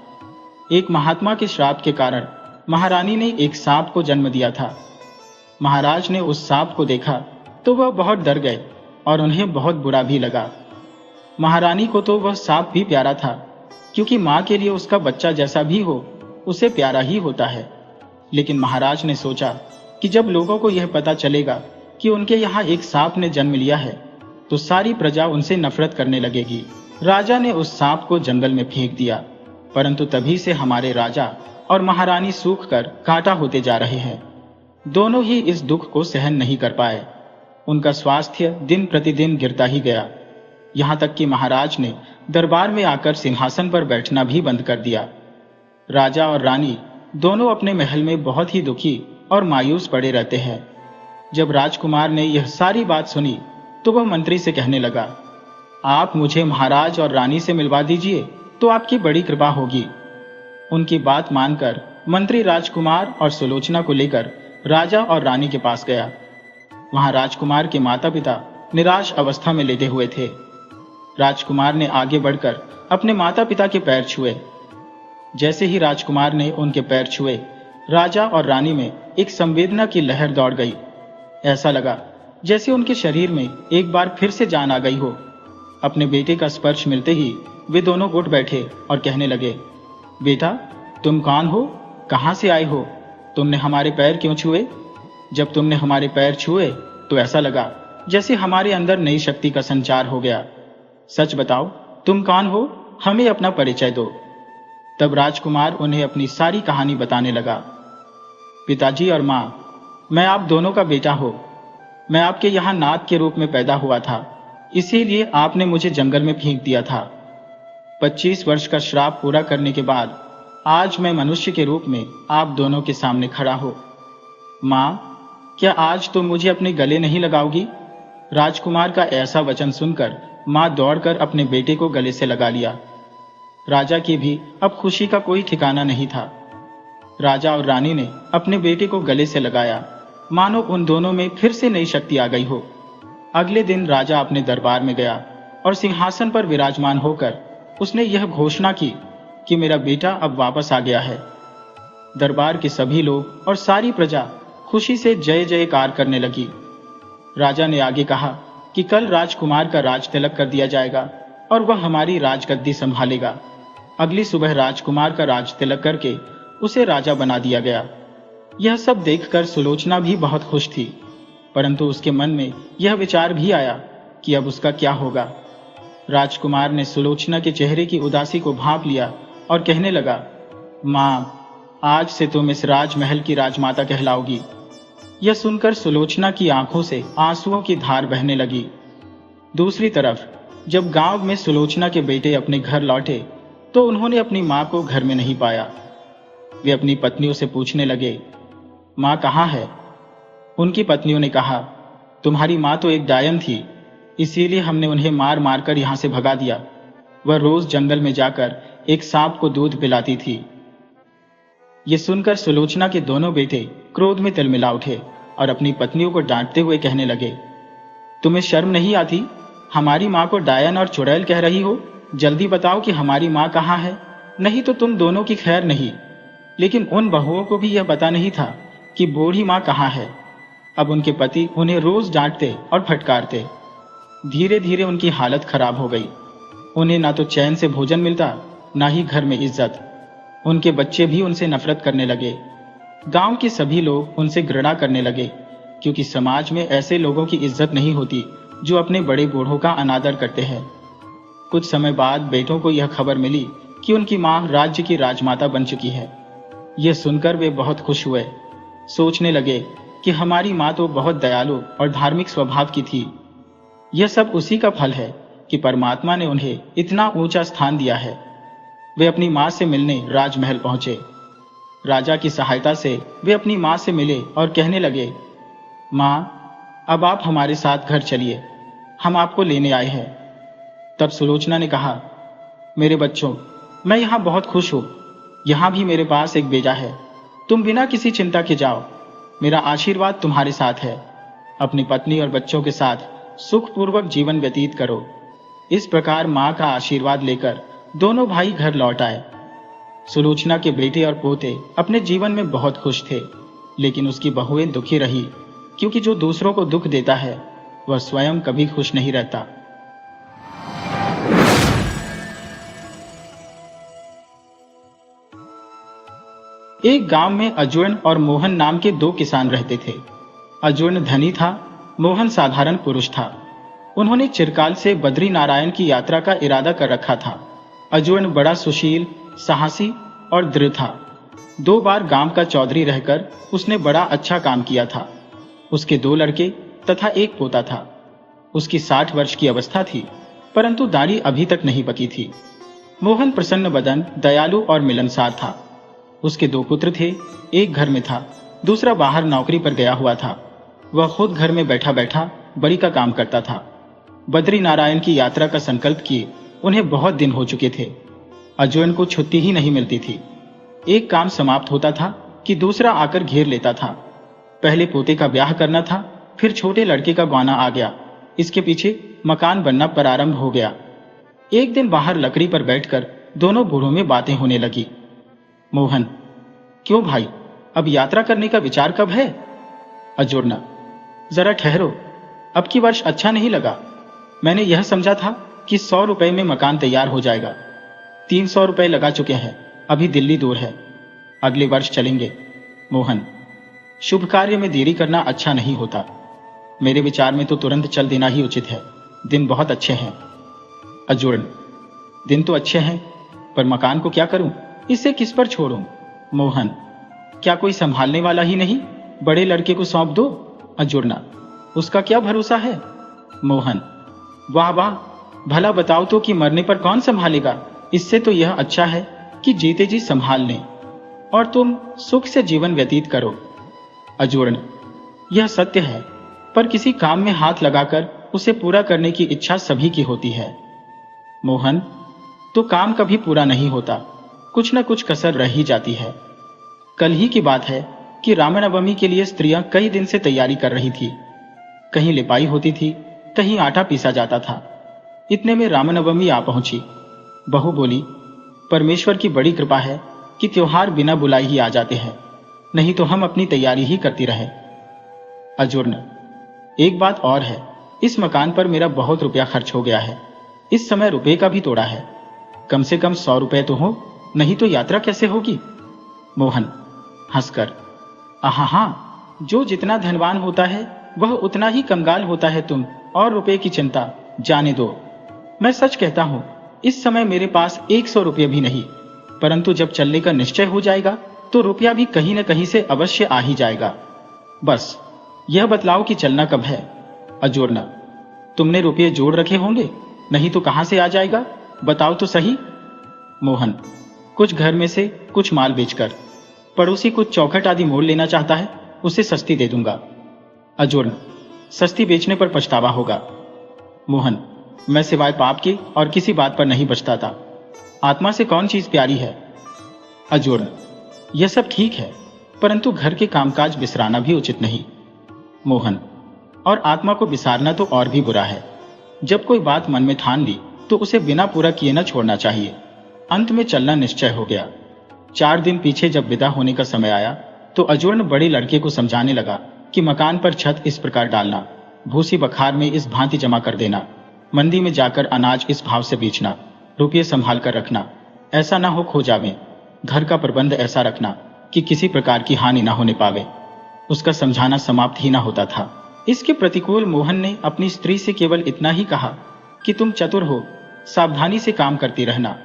एक महात्मा के श्राप के कारण महारानी ने एक सांप को जन्म दिया था। महाराज ने उस सांप को देखा तो वह बहुत डर गए और उन्हें बहुत बुरा भी लगा। महारानी को तो वह सांप भी प्यारा था, क्योंकि मां के लिए उसका बच्चा जैसा भी हो उसे प्यारा ही होता है। लेकिन महाराज ने सोचा कि जब लोगों को यह पता चलेगा कि उनके यहाँ एक सांप ने जन्म लिया है तो सारी प्रजा उनसे नफरत करने लगेगी। राजा ने उस सांप को जंगल में फेंक दिया, परंतु तभी से हमारे राजा और महारानी सूख कर कांटा होते जा रहे हैं। दोनों ही इस दुख को सहन नहीं कर पाए। उनका स्वास्थ्य दिन प्रतिदिन गिरता ही गया। यहाँ तक कि महाराज ने दरबार में आकर सिंहासन पर बैठना भी बंद कर दिया। राजा और रानी दोनों अपने महल में बहुत ही दुखी और मायूस पड़े रहते हैं। जब राजकुमार ने यह सारी बात सुनी तो वह मंत्री से कहने लगा, आप मुझे महाराज और रानी से मिलवा दीजिए तो आपकी बड़ी कृपा होगी। उनकी बात मानकर मंत्री राजकुमार और सुलोचना को लेकर राजा और रानी के पास गया। वहां राजकुमार के माता पिता निराश अवस्था में लेटे हुए थे। राजकुमार ने आगे बढ़कर अपने माता पिता के पैर छुए। जैसे ही राजकुमार ने उनके पैर छुए, राजा और रानी में एक संवेदना की लहर दौड़ गई। ऐसा लगा जैसे उनके शरीर में एक बार फिर से जान आ गई हो। अपने बेटे का स्पर्श मिलते ही वे दोनों उठ बैठे और कहने लगे, बेटा, तुम कौन हो? कहां से आए हो? तुमने हमारे पैर क्यों छुए? जब तुमने हमारे पैर छुए तो ऐसा लगा जैसे हमारे अंदर नई शक्ति का संचार हो गया। सच बताओ, तुम कौन हो? हमें अपना परिचय दो। तब राजकुमार उन्हें अपनी सारी कहानी बताने लगा। पिताजी और माँ, मैं आप दोनों का बेटा हूं। मैं आपके यहाँ नाथ के रूप में पैदा हुआ था, इसीलिए आपने मुझे जंगल में फेंक दिया था। 25 वर्ष का श्राप पूरा करने के बाद आज मैं मनुष्य के रूप में आप दोनों के सामने खड़ा हूं। माँ, क्या आज तुम मुझे अपने गले नहीं लगाओगी? राजकुमार का ऐसा वचन सुनकर माँ दौड़कर अपने बेटे को गले से लगा लिया। राजा की भी अब खुशी का कोई ठिकाना नहीं था। राजा और रानी ने अपने बेटे को गले से लगाया, मानो उन दोनों में फिर से नई शक्ति आ गई हो। अगले दिन राजा अपने दरबार में गया और सिंहासन पर विराजमान होकर उसने यह घोषणा की कि मेरा बेटा अब वापस आ गया है। दरबार के सभी लोग और सारी प्रजा खुशी से जय जयकार करने लगी। राजा ने आगे कहा कि कल राजकुमार का राज तिलक कर दिया जाएगा और वह हमारी राजगद्दी संभालेगा। अगली सुबह राजकुमार का राज तिलक करके उसे राजा बना दिया गया। यह सब देखकर सुलोचना भी बहुत खुश थी, परंतु उसके मन में यह विचार भी आया कि अब उसका क्या होगा। राजकुमार ने सुलोचना के चेहरे की उदासी को भांप लिया और कहने लगा, माँ, आज से तुम इस राजमहल की राजमाता कहलाओगी। यह सुनकर सुलोचना की आंखों से आंसुओं की धार बहने लगी। दूसरी तरफ जब गांव में सुलोचना के बेटे अपने घर लौटे तो उन्होंने अपनी माँ को घर में नहीं पाया। वे अपनी पत्नियों से पूछने लगे, माँ कहाँ है? उनकी पत्नियों ने कहा, तुम्हारी माँ तो एक डायन थी, इसीलिए हमने उन्हें मार मार कर यहाँ से भगा दिया। वह रोज जंगल में जाकर एक सांप को दूध पिलाती थी। ये सुनकर सुलोचना के दोनों बेटे क्रोध में तिलमिला उठे और अपनी पत्नियों को डांटते हुए कहने लगे, तुम्हें शर्म नहीं आती? हमारी माँ को डायन और चुड़ैल कह रही हो? जल्दी बताओ कि हमारी माँ कहाँ है, नहीं तो तुम दोनों की खैर नहीं। लेकिन उन बहुओं को भी यह पता नहीं था कि बूढ़ी माँ कहाँ है। अब उनके पति उन्हें रोज डांटते और फटकारते। धीरे धीरे उनकी हालत खराब हो गई। उन्हें ना तो चैन से भोजन मिलता, ना ही घर में इज्जत। उनके बच्चे भी उनसे नफरत करने लगे। गांव के सभी लोग उनसे घृणा करने लगे, क्योंकि समाज में ऐसे लोगों की इज्जत नहीं होती जो अपने बड़े बूढ़ों का अनादर करते हैं। कुछ समय बाद बेटों को यह खबर मिली कि उनकी मां राज्य की राजमाता बन चुकी है। यह सुनकर वे बहुत खुश हुए। सोचने लगे कि हमारी माँ तो बहुत दयालु और धार्मिक स्वभाव की थी। यह सब उसी का फल है कि परमात्मा ने उन्हें इतना ऊंचा स्थान दिया है। वे अपनी माँ से मिलने राजमहल पहुंचे। राजा की सहायता से वे अपनी माँ से मिले और कहने लगे, माँ, अब आप हमारे साथ घर चलिए, हम आपको लेने आए हैं। तब सुलोचना ने कहा, मेरे बच्चों, मैं यहाँ बहुत खुश हूँ। यहाँ भी मेरे पास एक बेटा है। तुम बिना किसी चिंता के जाओ, मेरा आशीर्वाद तुम्हारे साथ है। अपनी पत्नी और बच्चों के साथ सुखपूर्वक जीवन व्यतीत करो। इस प्रकार माँ का आशीर्वाद लेकर दोनों भाई घर लौट आए। सुलोचना के बेटे और पोते अपने जीवन में बहुत खुश थे, लेकिन उसकी बहुएं दुखी रही, क्योंकि जो दूसरों को दुख देता है वह स्वयं कभी खुश नहीं रहता। एक गांव में अजूर्ण और मोहन नाम के दो किसान रहते थे। अजूर्ण धनी था, मोहन साधारण पुरुष था। उन्होंने चिरकाल से बद्री नारायण की यात्रा का इरादा कर रखा था। अजूर्ण बड़ा सुशील, साहसी और दृढ़ था। 2 बार गांव का चौधरी रहकर उसने बड़ा अच्छा काम किया था। उसके 2 लड़के तथा एक पोता था। उसकी 60 वर्ष की अवस्था थी, परंतु दाढ़ी अभी तक नहीं पकी थी। मोहन प्रसन्न बदन, दयालु और मिलनसार था। उसके 2 पुत्र थे, एक घर में था, दूसरा बाहर नौकरी पर गया हुआ था। वह खुद घर में बैठा बैठा बड़ी का काम करता था। बद्री नारायण की यात्रा का संकल्प किए उन्हें बहुत दिन हो चुके थे। अजूर्ण को छुट्टी ही नहीं मिलती थी। एक काम समाप्त होता था कि दूसरा आकर घेर लेता था। पहले पोते का ब्याह करना था, फिर छोटे लड़के का गौना आ गया। इसके पीछे मकान बनना प्रारंभ हो गया। एक दिन बाहर लकड़ी पर बैठकर दोनों बूढ़ों में बातें होने लगी। मोहन, क्यों भाई, अब यात्रा करने का विचार कब है? अजूर्ण, जरा ठहरो, अब की वर्ष अच्छा नहीं लगा। मैंने यह समझा था कि 100 रुपए में मकान तैयार हो जाएगा। 300 रुपए लगा चुके हैं, अभी दिल्ली दूर है, अगले वर्ष चलेंगे। मोहन, शुभ कार्य में देरी करना अच्छा नहीं होता। मेरे विचार में तो तुरंत चल देना ही उचित है। दिन बहुत अच्छे हैं। अजूर्ण, दिन तो अच्छे हैं, पर मकान को क्या करूं? इसे किस पर छोड़ूं? मोहन, क्या कोई संभालने वाला ही नहीं? बड़े लड़के को सौंप दो। अजूर्ण, उसका क्या भरोसा है? मोहन, वाह वाह, भला बताओ तो कि मरने पर कौन संभालेगा? इससे तो यह अच्छा है कि जीते जी संभाल लें और तुम सुख से जीवन व्यतीत करो। अजूर्ण, यह सत्य है, पर किसी काम में हाथ लगाकर उसे पूरा करने की इच्छा सभी की होती है। मोहन, तो काम कभी पूरा नहीं होता, कुछ न कुछ कसर रह ही जाती है। कल ही की बात है कि रामनवमी के लिए स्त्रियां कई दिन से तैयारी कर रही थी। कहीं लिपाई होती थी, कहीं आटा पीसा जाता था। इतने में रामनवमी आ पहुंची। बहू बोली, परमेश्वर की बड़ी कृपा है कि त्योहार बिना बुलाए ही आ जाते हैं, नहीं तो हम अपनी तैयारी ही करती रहे। अजूर्ण, एक बात और है, इस मकान पर मेरा बहुत रुपया खर्च हो गया है। इस समय रुपए का भी तोड़ा है। कम से कम 100 रुपए तो हो, नहीं तो यात्रा कैसे होगी? मोहन हंसकर, हाँ, जो जितना धनवान होता है वह उतना ही कंगाल होता है। तुम और रुपए की चिंता जाने दो। मैं सच कहता हूं, इस समय मेरे पास 100 रुपये भी नहीं, परंतु जब चलने का निश्चय हो जाएगा तो रुपया भी कहीं न कहीं से अवश्य आ ही जाएगा। बस यह बतलाओ कि चलना कब है? अजूर्ण, तुमने रुपये जोड़ रखे होंगे, नहीं तो कहां से आ जाएगा? बताओ तो सही। मोहन, कुछ घर में से कुछ माल बेचकर। पड़ोसी कुछ चौखट आदि मोल लेना चाहता है, उसे सस्ती दे दूंगा। अजूर्ण, सस्ती बेचने पर पछतावा होगा। मोहन, मैं सिवाय पाप के और किसी बात पर नहीं बचता। आत्मा से कौन चीज प्यारी है? अजूर्ण, यह सब ठीक है, परंतु घर के कामकाज बिसराना भी उचित नहीं। मोहन, और आत्मा को बिसारना तो और भी बुरा है। जब कोई बात मन में ठान ली तो उसे बिना पूरा किए न छोड़ना चाहिए। अंत में चलना निश्चय हो गया। 4 दिन पीछे जब विदा होने का समय आया तो अजूर्ण बड़े लड़के को समझाने लगा कि मकान पर छत इस प्रकार डालना, भूसी बखार में इस भांति जमा कर देना, मंडी में जाकर अनाज इस भाव से बेचना, रुपये संभाल कर रखना, ऐसा ना हो खो जावे। घर का प्रबंध ऐसा रखना कि किसी प्रकार की हानि ना होने पावे। उसका समझाना समाप्त ही ना होता था। इसके प्रतिकूल मोहन ने अपनी स्त्री से केवल इतना ही कहा कि तुम चतुर हो, सावधानी से काम करती रहना।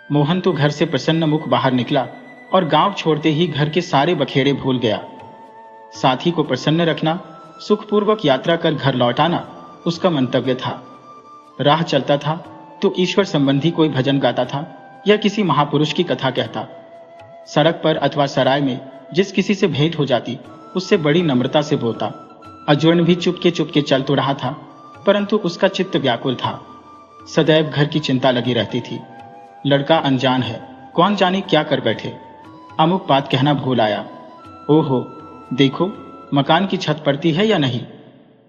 मोहन तो घर से प्रसन्न मुख बाहर निकला और गांव छोड़ते ही घर के सारे बखेड़े भूल गया। साथी को प्रसन्न रखना, सुखपूर्वक यात्रा कर घर लौट आना उसका मंतव्य था। राह चलता था तो ईश्वर संबंधी कोई भजन गाता था या किसी महापुरुष की कथा कहता। सड़क पर अथवा सराय में जिस किसी से भेंट हो जाती उससे बड़ी नम्रता से बोलता। अर्जुन भी चुपके चुपके चल तो रहा था, परंतु उसका चित्त व्याकुल था। सदैव घर की चिंता लगी रहती थी। लड़का अनजान है, कौन जाने क्या कर बैठे। अमुक बात कहना भूल आया। ओहो, देखो मकान की छत पड़ती है या नहीं।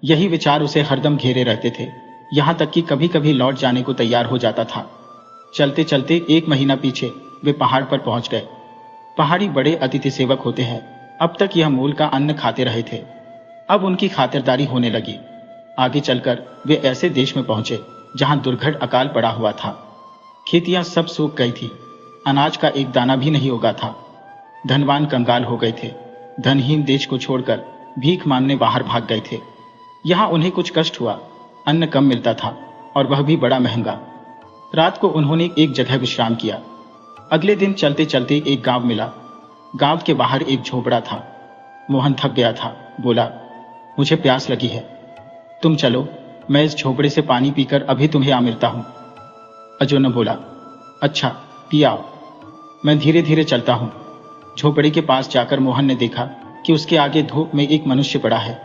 यही विचार उसे हरदम घेरे रहते थे, यहां तक कि कभी कभी लौट जाने को तैयार हो जाता था। चलते चलते 1 महीना पीछे वे पहाड़ पर पहुंच गए। पहाड़ी बड़े अतिथि सेवक होते हैं। अब तक यह मूल का अन्न खाते रहे थे, अब उनकी खातिरदारी होने लगी। आगे चलकर वे ऐसे देश में पहुंचे जहां दुर्घट अकाल पड़ा हुआ था। खेतियां सब सूख गई थी, अनाज का एक दाना भी नहीं उगा था। धनवान कंगाल हो गए थे, धनहीन देश को छोड़कर भीख मांगने बाहर भाग गए थे। यहां उन्हें कुछ कष्ट हुआ, अन्न कम मिलता था और वह भी बड़ा महंगा। रात को उन्होंने एक जगह विश्राम किया। अगले दिन चलते चलते एक गांव मिला। गांव के बाहर एक झोपड़ा था। मोहन थक गया था, बोला, मुझे प्यास लगी है, तुम चलो, मैं इस झोपड़े से पानी पीकर अभी तुम्हें आ मिलता हूं। अर्जुन ने बोला, अच्छा पी आओ, मैं धीरे धीरे चलता हूं। झोपड़े के पास जाकर मोहन ने देखा कि उसके आगे धूप में एक मनुष्य पड़ा है।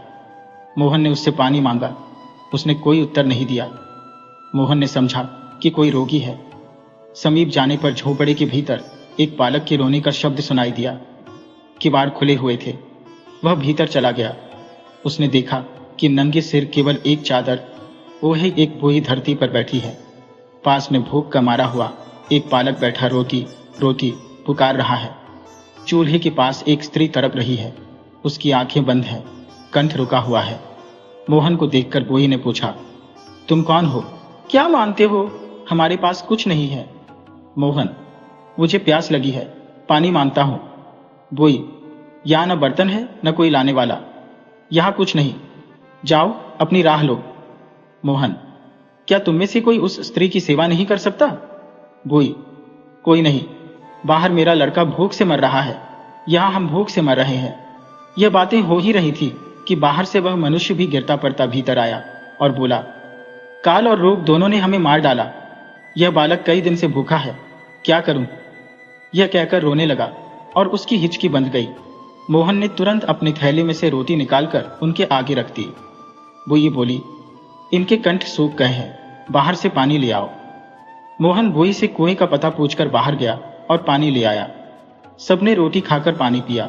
मोहन ने उससे पानी मांगा, उसने कोई उत्तर नहीं दिया। मोहन ने समझा कि कोई रोगी है। समीप जाने पर झोपड़े के भीतर एक बालक के रोने का शब्द सुनाई दिया। किवाड़ खुले हुए थे। वह भीतर चला गया। उसने देखा कि नंगे सिर केवल एक चादर ओढ़े एक बूढ़ी धरती पर बैठी है। पास में भूख का मारा हुआ एक बालक बैठा रोती रोती पुकार रहा है। चूल्हे के पास एक स्त्री तड़प रही है, उसकी आंखें बंद हैं, कंठ रुका हुआ है। मोहन को देखकर बूढ़ी ने पूछा, तुम कौन हो, क्या मांगते हो? हमारे पास कुछ नहीं है। मोहन, मुझे प्यास लगी है, पानी मांगता हूं। बूढ़ी, यहाँ न बर्तन है न कोई लाने वाला, यहाँ कुछ नहीं, जाओ अपनी राह लो। मोहन, क्या तुम में से कोई उस स्त्री की सेवा नहीं कर सकता? बूढ़ी, कोई नहीं, बाहर मेरा लड़का भूख से मर रहा है, यहां हम भूख से मर रहे हैं। यह बातें हो ही रही थी कि बाहर से वह मनुष्य भी गिरता पड़ता भीतर आया और बोला, काल और रोग दोनों ने हमें मार डाला। यह बालक कई दिन से भूखा है, क्या करूं? यह कहकर रोने लगा और उसकी हिचकी बंध गई। मोहन ने तुरंत अपने थैले में से रोटी निकालकर उनके आगे रख दी। वो ये बोली, इनके कंठ सूख गए हैं, बाहर से पानी ले आओ। मोहन बुई से कुएं का पता पूछकर बाहर गया और पानी ले आया। सबने रोटी खाकर पानी पिया,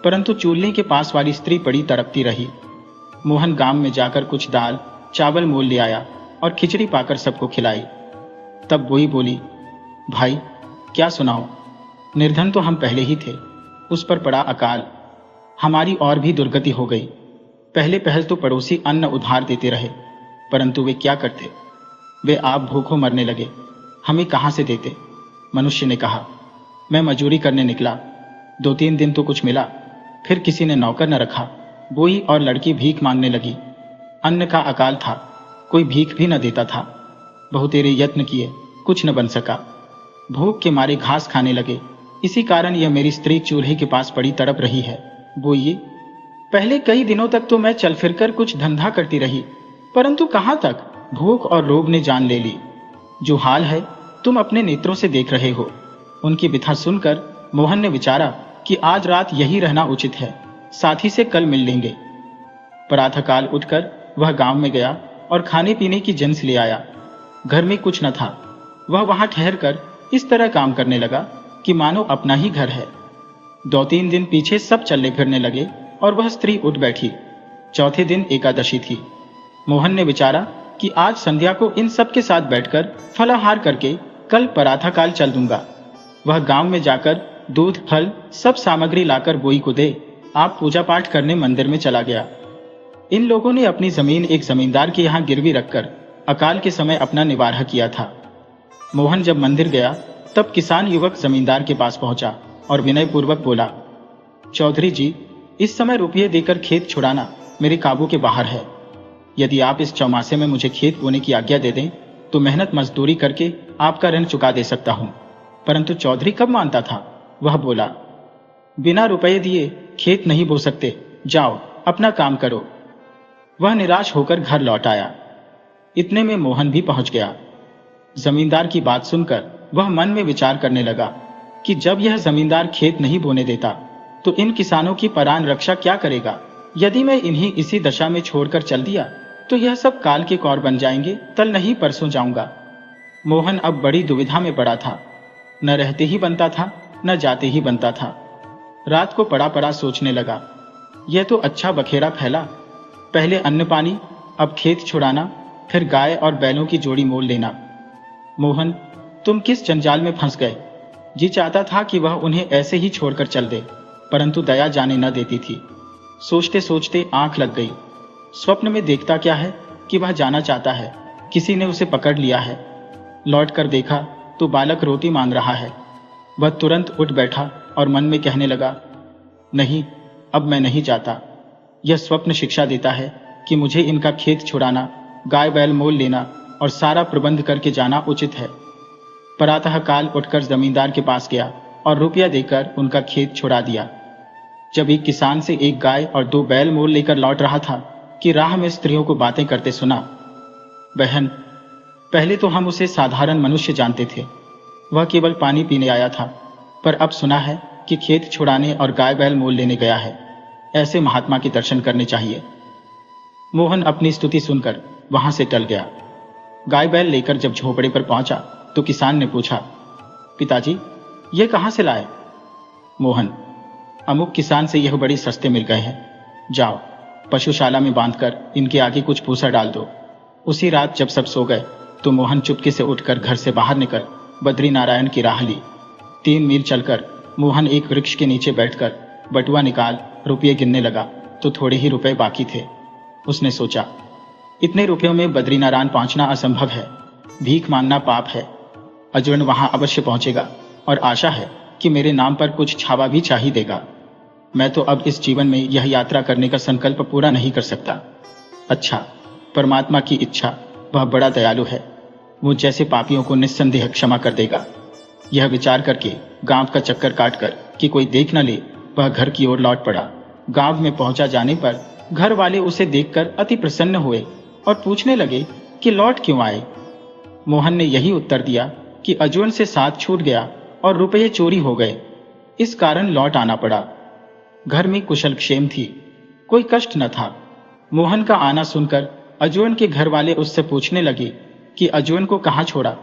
परंतु चूल्हे के पास वाली स्त्री पड़ी तड़पती रही। मोहन गांव में जाकर कुछ दाल चावल मोल ले आया और खिचड़ी पाकर सबको खिलाई। तब बुई बोली, भाई क्या सुनाओ, निर्धन तो हम पहले ही थे, उस पर पड़ा अकाल, हमारी और भी दुर्गति हो गई। पहले पहल तो पड़ोसी अन्न उधार देते रहे, परंतु वे क्या करते, वे आप भूखों मरने लगे, हमें कहां से देते? मनुष्य ने कहा, मैं मजूरी करने निकला, 2-3 दिन तो कुछ मिला, फिर किसी ने नौकर न रखा। बूढ़ी और लड़की भीख मांगने लगी। अन्न का अकाल था, कोई भीख भी न देता था। बहुतेरे यत्न किए, कुछ न बन सका। भूख के मारे घास खाने लगे, इसी कारण यह मेरी स्त्री चूल्हे के पास पड़ी तड़प रही है। बूढ़ी, पहले कई दिनों तक तो मैं चल फिरकर कुछ धंधा करती रही, परंतु कहां तक, भूख और रोग ने जान ले ली। जो हाल है तुम अपने नेत्रों से देख रहे हो। उनकी बिथा सुनकर मोहन ने विचारा कि आज रात यही रहना उचित है, साथी से कल मिल लेंगे। प्रातःकाल उठकर वह गांव में गया और खाने पीने की जिन्स ले आया। घर में कुछ न था। वह वहां ठहरकर इस तरह काम करने लगा कि मानो अपना ही घर है। 2-3 दिन पीछे सब चलने फिरने लगे और वह स्त्री उठ बैठी। चौथे दिन एकादशी थी। मोहन ने विचारा कि आज संध्या को इन सब के साथ बैठकर फलाहार करके कल प्रातःकाल चल दूंगा। वह गांव में जाकर दूध फल सब सामग्री लाकर बोई को दे आप पूजा पाठ करने मंदिर में चला गया। इन लोगों ने अपनी जमीन एक जमींदार के यहाँ गिरवी रखकर अकाल के समय अपना निवारह किया था। मोहन जब मंदिर गया तब किसान युवक जमींदार के पास पहुंचा और विनय पूर्वक बोला, चौधरी जी, इस समय रुपये देकर खेत छुड़ाना मेरे काबू के बाहर है। यदि आप इस चौमासे में मुझे खेत बोने की आज्ञा दे दें तो मेहनत मजदूरी करके आपका ऋण चुका दे सकता हूं। परंतु चौधरी कब मानता था। वह बोला, बिना रुपये दिए खेत नहीं बो सकते, जाओ अपना काम करो। वह निराश होकर घर लौट आया। इतने में मोहन भी पहुंच गया। जमींदार की बात सुनकर वह मन में विचार करने लगा कि जब यह जमींदार खेत नहीं बोने देता तो इन किसानों की प्राण रक्षा क्या करेगा। यदि मैं इन्हीं इसी दशा में छोड़कर चल दिया तो यह सब काल के कौर बन जाएंगे, कल नहीं परसों जाऊंगा। मोहन अब बड़ी दुविधा में पड़ा था। न रहते ही बनता था, न जाते ही बनता था। रात को पड़ा पड़ा सोचने लगा, यह तो अच्छा बखेड़ा फैला। पहले अन्न पानी, अब खेत छुड़ाना, फिर गाय और बैलों की जोड़ी मोल लेना। मोहन, तुम किस जंजाल में फंस गए। जी चाहता था कि वह उन्हें ऐसे ही छोड़कर चल दे, परंतु दया जाने न देती थी। सोचते सोचते आंख लग गई। स्वप्न में देखता क्या है कि वह जाना चाहता है, किसी ने उसे पकड़ लिया है। लौट कर देखा तो बालक रोटी मांग रहा है। वह तुरंत उठ बैठा और मन में कहने लगा, नहीं, अब मैं नहीं जाता। यह स्वप्न शिक्षा देता है कि मुझे इनका खेत छुड़ाना, गाय बैल मोल लेना और सारा प्रबंध करके जाना उचित है। प्रातः काल उठकर जमींदार के पास गया और रुपया देकर उनका खेत छुड़ा दिया। जब एक किसान से एक गाय और 2 बैल मोल लेकर लौट रहा था कि राह में स्त्रियों को बातें करते सुना। बहन, पहले तो हम उसे साधारण मनुष्य जानते थे, वह केवल पानी पीने आया था, पर अब सुना है कि खेत छुड़ाने और गाय बैल मोल लेने गया है। ऐसे महात्मा के दर्शन करने चाहिए। मोहन अपनी स्तुति सुनकर वहां से टल गया। गाय बैल लेकर जब झोपड़े पर पहुंचा तो किसान ने पूछा, पिताजी, ये कहां से लाए। मोहन, अमुक किसान से यह बड़ी सस्ते मिल गए हैं। जाओ पशुशाला में बांधकर इनके आगे कुछ भूसा डाल दो। उसी रात जब सब सो गए तो मोहन चुपके से उठकर घर से बाहर निकल बद्रीनारायण की राह ली। 3 मील चलकर मोहन एक वृक्ष के नीचे बैठकर बटुआ निकाल रुपये गिनने लगा तो थोड़े ही रुपए बाकी थे। उसने सोचा, इतने रुपयों में बद्रीनारायण पहुंचना असंभव है, भीख मांगना पाप है। अजूर्ण वहां अवश्य पहुंचेगा और आशा है कि मेरे नाम पर कुछ छावा भी चाहिए देगा। मैं तो अब इस जीवन में यह यात्रा करने का संकल्प पूरा नहीं कर सकता। अच्छा, परमात्मा की इच्छा, वह बड़ा दयालु है, मुझ जैसे पापियों को निस्संदेह क्षमा कर देगा। यह विचार करके गांव का चक्कर काटकर कि कोई देख न ले, वह घर की ओर लौट पड़ा। गांव में पहुंचा जाने पर घर वाले उसे देखकर अति प्रसन्न हुए और पूछने लगे कि लौट क्यों आए। मोहन ने यही उत्तर दिया कि अजूर्ण से साथ छूट गया और रुपये चोरी हो गए, इस कारण लौट आना पड़ा। घर में कुशल क्षेम थी, कोई कष्ट न था। मोहन का आना सुनकर अजूर्ण के घर वाले उससे पूछने लगे कि अजूर्ण को कहाँ छोड़ा।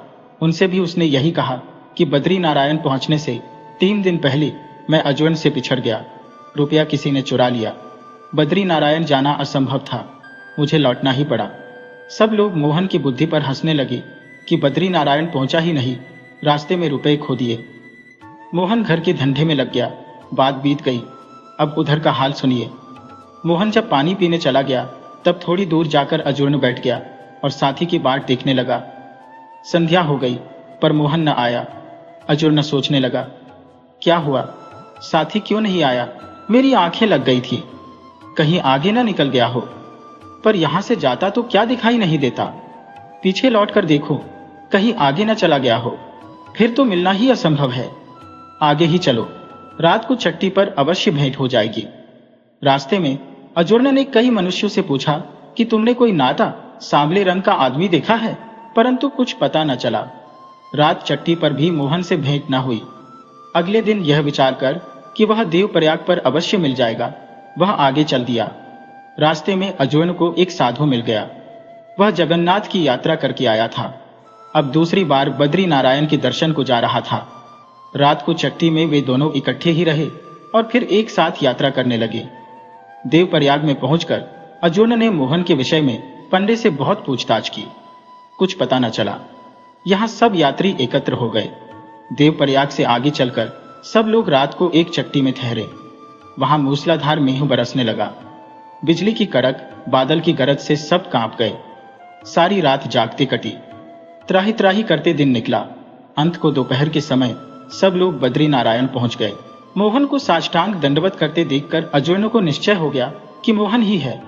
उनसे भी उसने यही कहा कि बद्रीनारायण पहुंचने से 3 दिन पहले मैं अजूर्ण से बिछड़ गया, रुपया किसी ने चुरा लिया। बद्रीनारायण जाना असंभव था, मुझे लौटना ही पड़ा। सब लोग मोहन की बुद्धि पर हंसने लगे कि बद्रीनारायण पहुंचा ही नहीं, रास्ते में रुपए खो दिए। मोहन घर के धंधे में लग गया। बात बीत गई, अब उधर का हाल सुनिए। मोहन जब पानी पीने चला गया तब थोड़ी दूर जाकर अजूर्ण बैठ गया और साथी की बाट देखने लगा। संध्या हो गई पर मोहन न आया। अजूर्ण सोचने लगा, क्या हुआ, साथी क्यों नहीं आया। मेरी आंखें लग गई थी, कहीं आगे ना निकल गया हो। पर यहां से जाता तो क्या दिखाई नहीं देता, पीछे लौटकर देखो कहीं आगे न चला गया हो, फिर तो मिलना ही असंभव है। आगे ही चलो, रात को चट्टी पर अवश्य भेंट हो जाएगी। रास्ते में अजूर्ण ने कई मनुष्यों से पूछा कि तुमने कोई नाता सांवले रंग का आदमी देखा है, परंतु कुछ पता न चला। रात चट्टी पर भी मोहन से भेंट न हुई। अगले दिन यह विचार कर कि वह देवप्रयाग पर अवश्य मिल जाएगा, वह आगे चल दिया। रास्ते में अजूर्ण को एक साधु मिल गया। वह जगन्नाथ की यात्रा करके आया था, अब दूसरी बार बद्रीनारायण के दर्शन को जा रहा था। रात को चट्टी में वे दोनों इकट्ठे ही रहे और फिर एक साथ यात्रा करने लगे। देवप्रयाग में पहुंचकर अजूर्ण ने मोहन के विषय में पंडे से बहुत पूछताछ की, कुछ पता न चला। यहां सब यात्री एकत्र हो गए। देवप्रयाग से आगे चलकर सब लोग रात को एक चट्टी में ठहरे। वहां मूसलाधार मेघ बरसने लगा। बिजली की कड़क, बादल की गरज से सब कांप गए। सारी रात जागते कटी। त्राही त्राही करते दिन निकला। अंत को दोपहर के समय सब लोग बद्रीनारायण पहुंच गए। मोहन को साष्टांग दंडवत करते देखकर अजूर्ण को निश्चय हो गया कि मोहन ही है,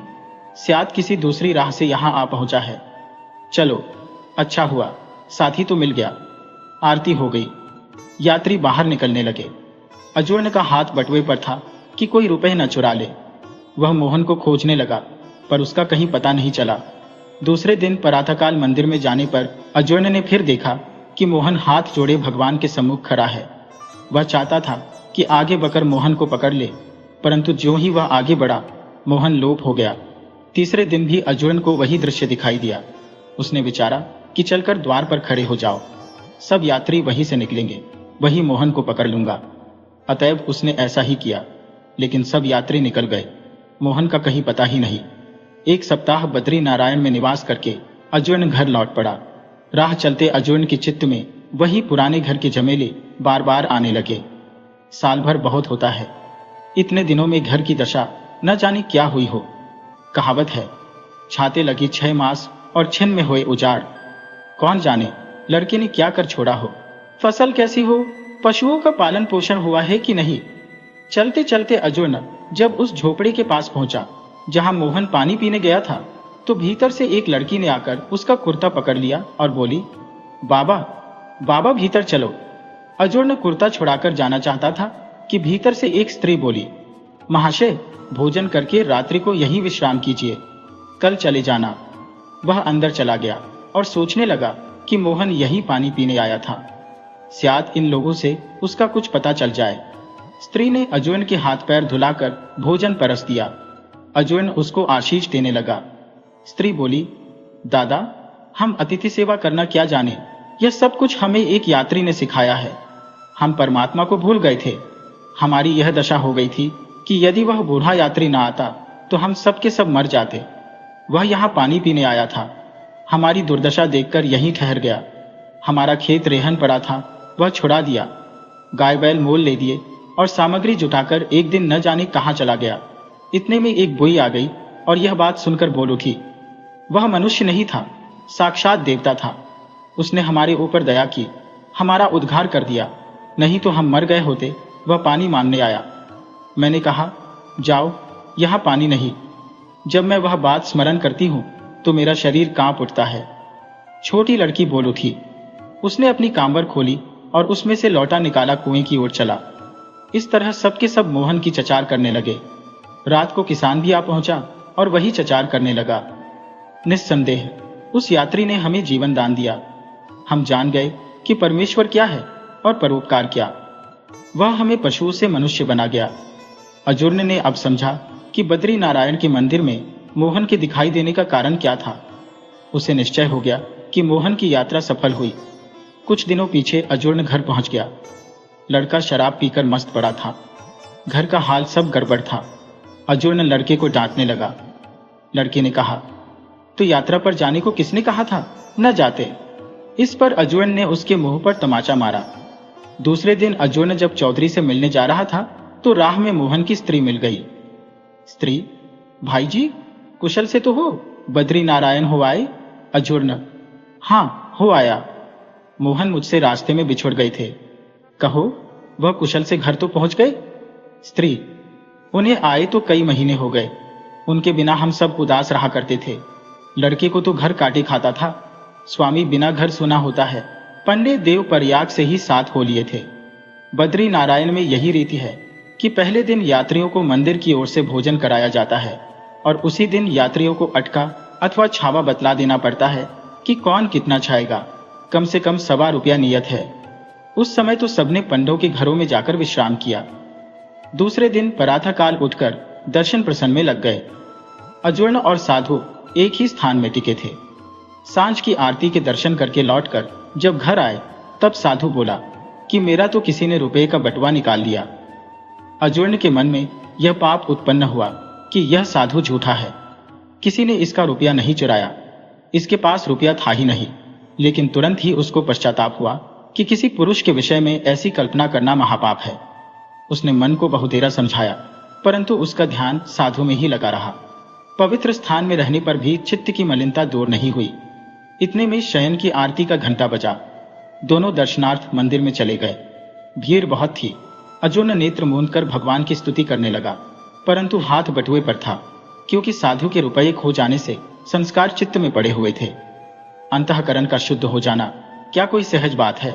शायद किसी दूसरी राह से यहां आ पहुंचा है। चलो, अच्छा हुआ, साथी तो मिल गया। आरती हो गई, यात्री बाहर निकलने लगे। अजूर्ण का हाथ बटुए पर था कि कोई रुपए न चुरा ले। वह मोहन को खोजने लगा, पर उसका कहीं पता नहीं चला। दूसरे दिन प्रातःकाल मंदिर में जाने पर अर्जुन ने फिर देखा कि मोहन हाथ जोड़े भगवान के सम्मुख खड़ा है। वह चाहता था कि आगे बढ़कर मोहन को पकड़ ले, परंतु ज्यों ही वह आगे बढ़ा, मोहन लोप हो गया। तीसरे दिन भी अर्जुन को वही दृश्य दिखाई दिया। उसने विचारा कि चलकर द्वार पर खड़े हो जाओ, सब यात्री वहीं से निकलेंगे, वही मोहन को पकड़ लूंगा। अतएव उसने ऐसा ही किया, लेकिन सब यात्री निकल गए, मोहन का कहीं पता ही नहीं। एक सप्ताह बद्री नारायण में निवास करके अर्जुन घर लौट पड़ा। राह चलते अर्जुन के चित्त में वही पुराने घर के झमेले बार बार आने लगे। साल भर बहुत होता है, इतने दिनों में घर की दशा न जाने क्या हुई हो। कहावत है, छाते लगी 6 मास और छिन में हुए उजाड़। कौन जाने लड़के ने क्या कर छोड़ा हो, फसल कैसी हो, पशुओं का पालन पोषण हुआ है कि नहीं। चलते चलते अर्जुन जब उस झोपड़े के पास पहुंचा जहां मोहन पानी पीने गया था, तो भीतर से एक लड़की ने आकर उसका कुर्ता पकड़ लिया और बोली, बाबा बाबा भीतर चलो। अर्जुन कुर्ता छुड़ाकर जाना चाहता था कि भीतर से एक स्त्री बोली, महाशय भोजन करके रात्रि को यहीं विश्राम कीजिए, कल चले जाना। वह अंदर चला गया और सोचने लगा कि मोहन यही पानी पीने आया था, शायद इन लोगों से उसका कुछ पता चल जाए। स्त्री ने अर्जुन के हाथ पैर धुलाकर भोजन परस दिया। अर्जुन उसको आशीष देने लगा। स्त्री बोली, दादा हम अतिथि सेवा करना क्या जाने, यह सब कुछ हमें एक यात्री ने सिखाया है। हम परमात्मा को भूल गए थे। हमारी यह दशा हो गई थी कि यदि वह बूढ़ा यात्री ना आता तो हम सब के सब मर जाते। वह यहाँ पानी पीने आया था, हमारी दुर्दशा देखकर यहीं ठहर गया। हमारा खेत रेहन पड़ा था, वह छुड़ा दिया, गाय बैल मोल ले दिए और सामग्री जुटाकर एक दिन न जाने कहाँ चला गया। इतने में एक बुई आ गई और यह बात सुनकर बोल उठी, वह मनुष्य नहीं था, साक्षात देवता था। उसने हमारे ऊपर दया की, हमारा उद्धार कर दिया, नहीं तो हम मर गए होते। वह पानी मांगने आया। मैंने कहा, जाओ, यहाँ पानी नहीं। जब मैं वह बात स्मरण करती हूँ तो मेरा शरीर कांप उठता है। छोटी लड़की बोल उठी। उसने अपनी कांबर खोली और उसमें से लौटा निकाला कुएं की ओर चला। इस तरह सबके सब मोहन की चचार करने लगे। रात को किसान भी आ पहुंचा और वही चचार करने लगा। निस्संदेह उस यात्री ने हमें जीवन दान दिया। हम जान गए कि परमेश्वर क्या है और परोपकार क्या। वह हमें पशुओं से मनुष्य बना गया। अर्जुन ने अब समझा कि बद्री नारायण के मंदिर में मोहन के दिखाई देने का कारण क्या था। उसे निश्चय हो गया कि मोहन की यात्रा सफल हुई। कुछ दिनों पीछे अर्जुन घर पहुंच गया। लड़का शराब पीकर मस्त पड़ा था। घर का हाल सब गड़बड़ था। अर्जुन लड़के को डांटने लगा। लड़के ने कहा, तो यात्रा पर जाने को किसने कहा था, न जाते। इस पर अर्जुन ने उसके मुंह पर तमाचा मारा। दूसरे दिन अर्जुन जब चौधरी से मिलने जा रहा था तो राह में मोहन की स्त्री मिल गई। स्त्री, भाई जी कुशल से तो हो, बद्री नारायण हो आए। अर्जुन, हाँ हो आया। मोहन मुझसे रास्ते में बिछुड़ गए थे। कहो, वह कुशल से घर तो पहुंच गए। स्त्री, उन्हें आए तो कई महीने हो गए, उनके बिना हम सब उदास रहा करते थे। लड़के को तो घर काटे खाता था। स्वामी बिना घर सुना होता है। पंडित देव प्रयाग से ही साथ हो लिए थे। बद्री नारायण में यही रीति है कि पहले दिन यात्रियों को मंदिर की ओर से भोजन कराया जाता है और उसी दिन यात्रियों को अटका अथवा छावा बतला देना पड़ता है कि कौन कितना छाएगा। कम से कम 1.25 रुपया नियत है। उस समय तो सबने पंडों के घरों में जाकर विश्राम किया। दूसरे दिन प्रातःकाल उठकर दर्शन प्रसन्न में लग गए। अर्जुन और साधु एक ही स्थान में टिके थे। सांझ की आरती के दर्शन करके लौटकर जब घर आए तब साधु बोला कि मेरा तो किसी ने रुपये का बटुआ निकाल लिया। अर्जुन के मन में यह पाप उत्पन्न हुआ कि यह साधु झूठा है, किसी ने इसका रुपया नहीं चुराया, इसके पास रुपया था ही नहीं। लेकिन तुरंत ही उसको पश्चाताप हुआ कि किसी पुरुष के विषय में ऐसी कल्पना करना महापाप है। उसने मन को बहुतेरा समझाया, परंतु उसका ध्यान साधु में ही लगा रहा। पवित्र स्थान में रहने पर भी चित्त की मलिनता दूर नहीं हुई। इतने में शयन की आरती का घंटा बजा। दोनों दर्शनार्थ मंदिर में चले गए। भीड़ बहुत थी। अर्जुन नेत्र मूंद कर भगवान की स्तुति करने लगा, परंतु हाथ बटुए पर था, क्योंकि साधु के रुपये खो जाने से संस्कार चित्त में पड़े हुए थे। अंतःकरण का शुद्ध हो जाना क्या कोई सहज बात है।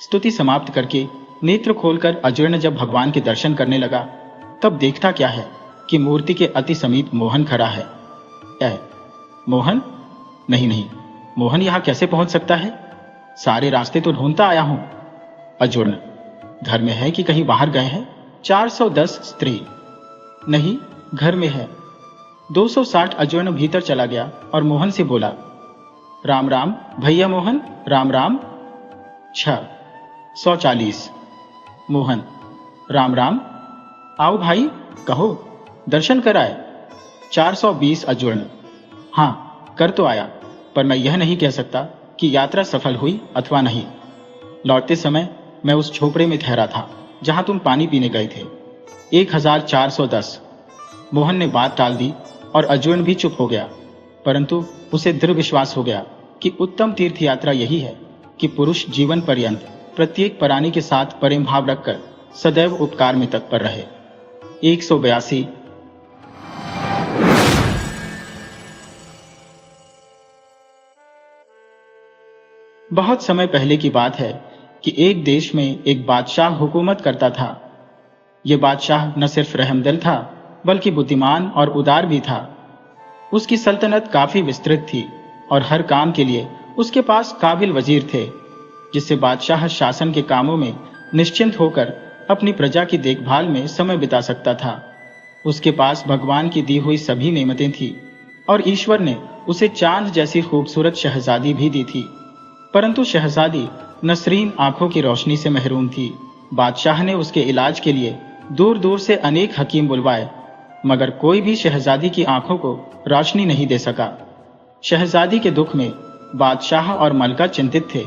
स्तुति समाप्त करके नेत्र खोलकर अर्जुन जब भगवान के दर्शन करने लगा तब देखता क्या है कि मूर्ति के अति समीप मोहन खड़ा है। मोहन? नहीं नहीं, मोहन यहां कैसे पहुंच सकता है? सारे रास्ते तो ढूंढता आया हूं। अजूर्ण घर में है कि कहीं बाहर गए हैं? 410 स्त्री नहीं, घर में है। 260 अजूर्ण भीतर चला गया और मोहन से बोला, राम राम भैया मोहन, राम राम। 140 मोहन, राम राम, आओ भाई, कहो, दर्शन कराए। 420 अजूर्ण, हाँ कर तो आया, पर मैं यह नहीं कह सकता कि यात्रा सफल हुई अथवा नहीं। लौटते समय मैं उस झोपड़े में ठहरा था जहां तुम पानी पीने गए थे। 1410। मोहन ने बात टाल दी और अजूर्ण भी चुप हो गया, परंतु उसे दृढ़ विश्वास हो गया कि उत्तम तीर्थ यात्रा यही है कि पुरुष जीवन पर्यंत प्रत्येक प्राणी के साथ प्रेम भाव रखकर सदैव उपकार में तत्पर रहे। 182। बहुत समय पहले की बात है कि एक देश में एक बादशाह हुकूमत करता था। यह बादशाह न सिर्फ रहमदिल था बल्कि बुद्धिमान और उदार भी था। उसकी सल्तनत काफी विस्तृत थी और हर काम के लिए उसके पास काबिल वजीर थे, जिससे बादशाह शासन के कामों में निश्चिंत होकर अपनी प्रजा की देखभाल में समय बिता सकता था। उसके पास भगवान की दी हुई सभी नेमतें थी और ईश्वर ने उसे चांद जैसी खूबसूरत शहजादी भी दी थी, परंतु शहजादी नसरीन आंखों की रोशनी से महरूम थी। बादशाह ने उसके इलाज के लिए दूर दूर से अनेक हकीम बुलवाए, मगर कोई भी शहजादी की आंखों को रोशनी नहीं दे सका। शहजादी के दुख में बादशाह और मलका चिंतित थे।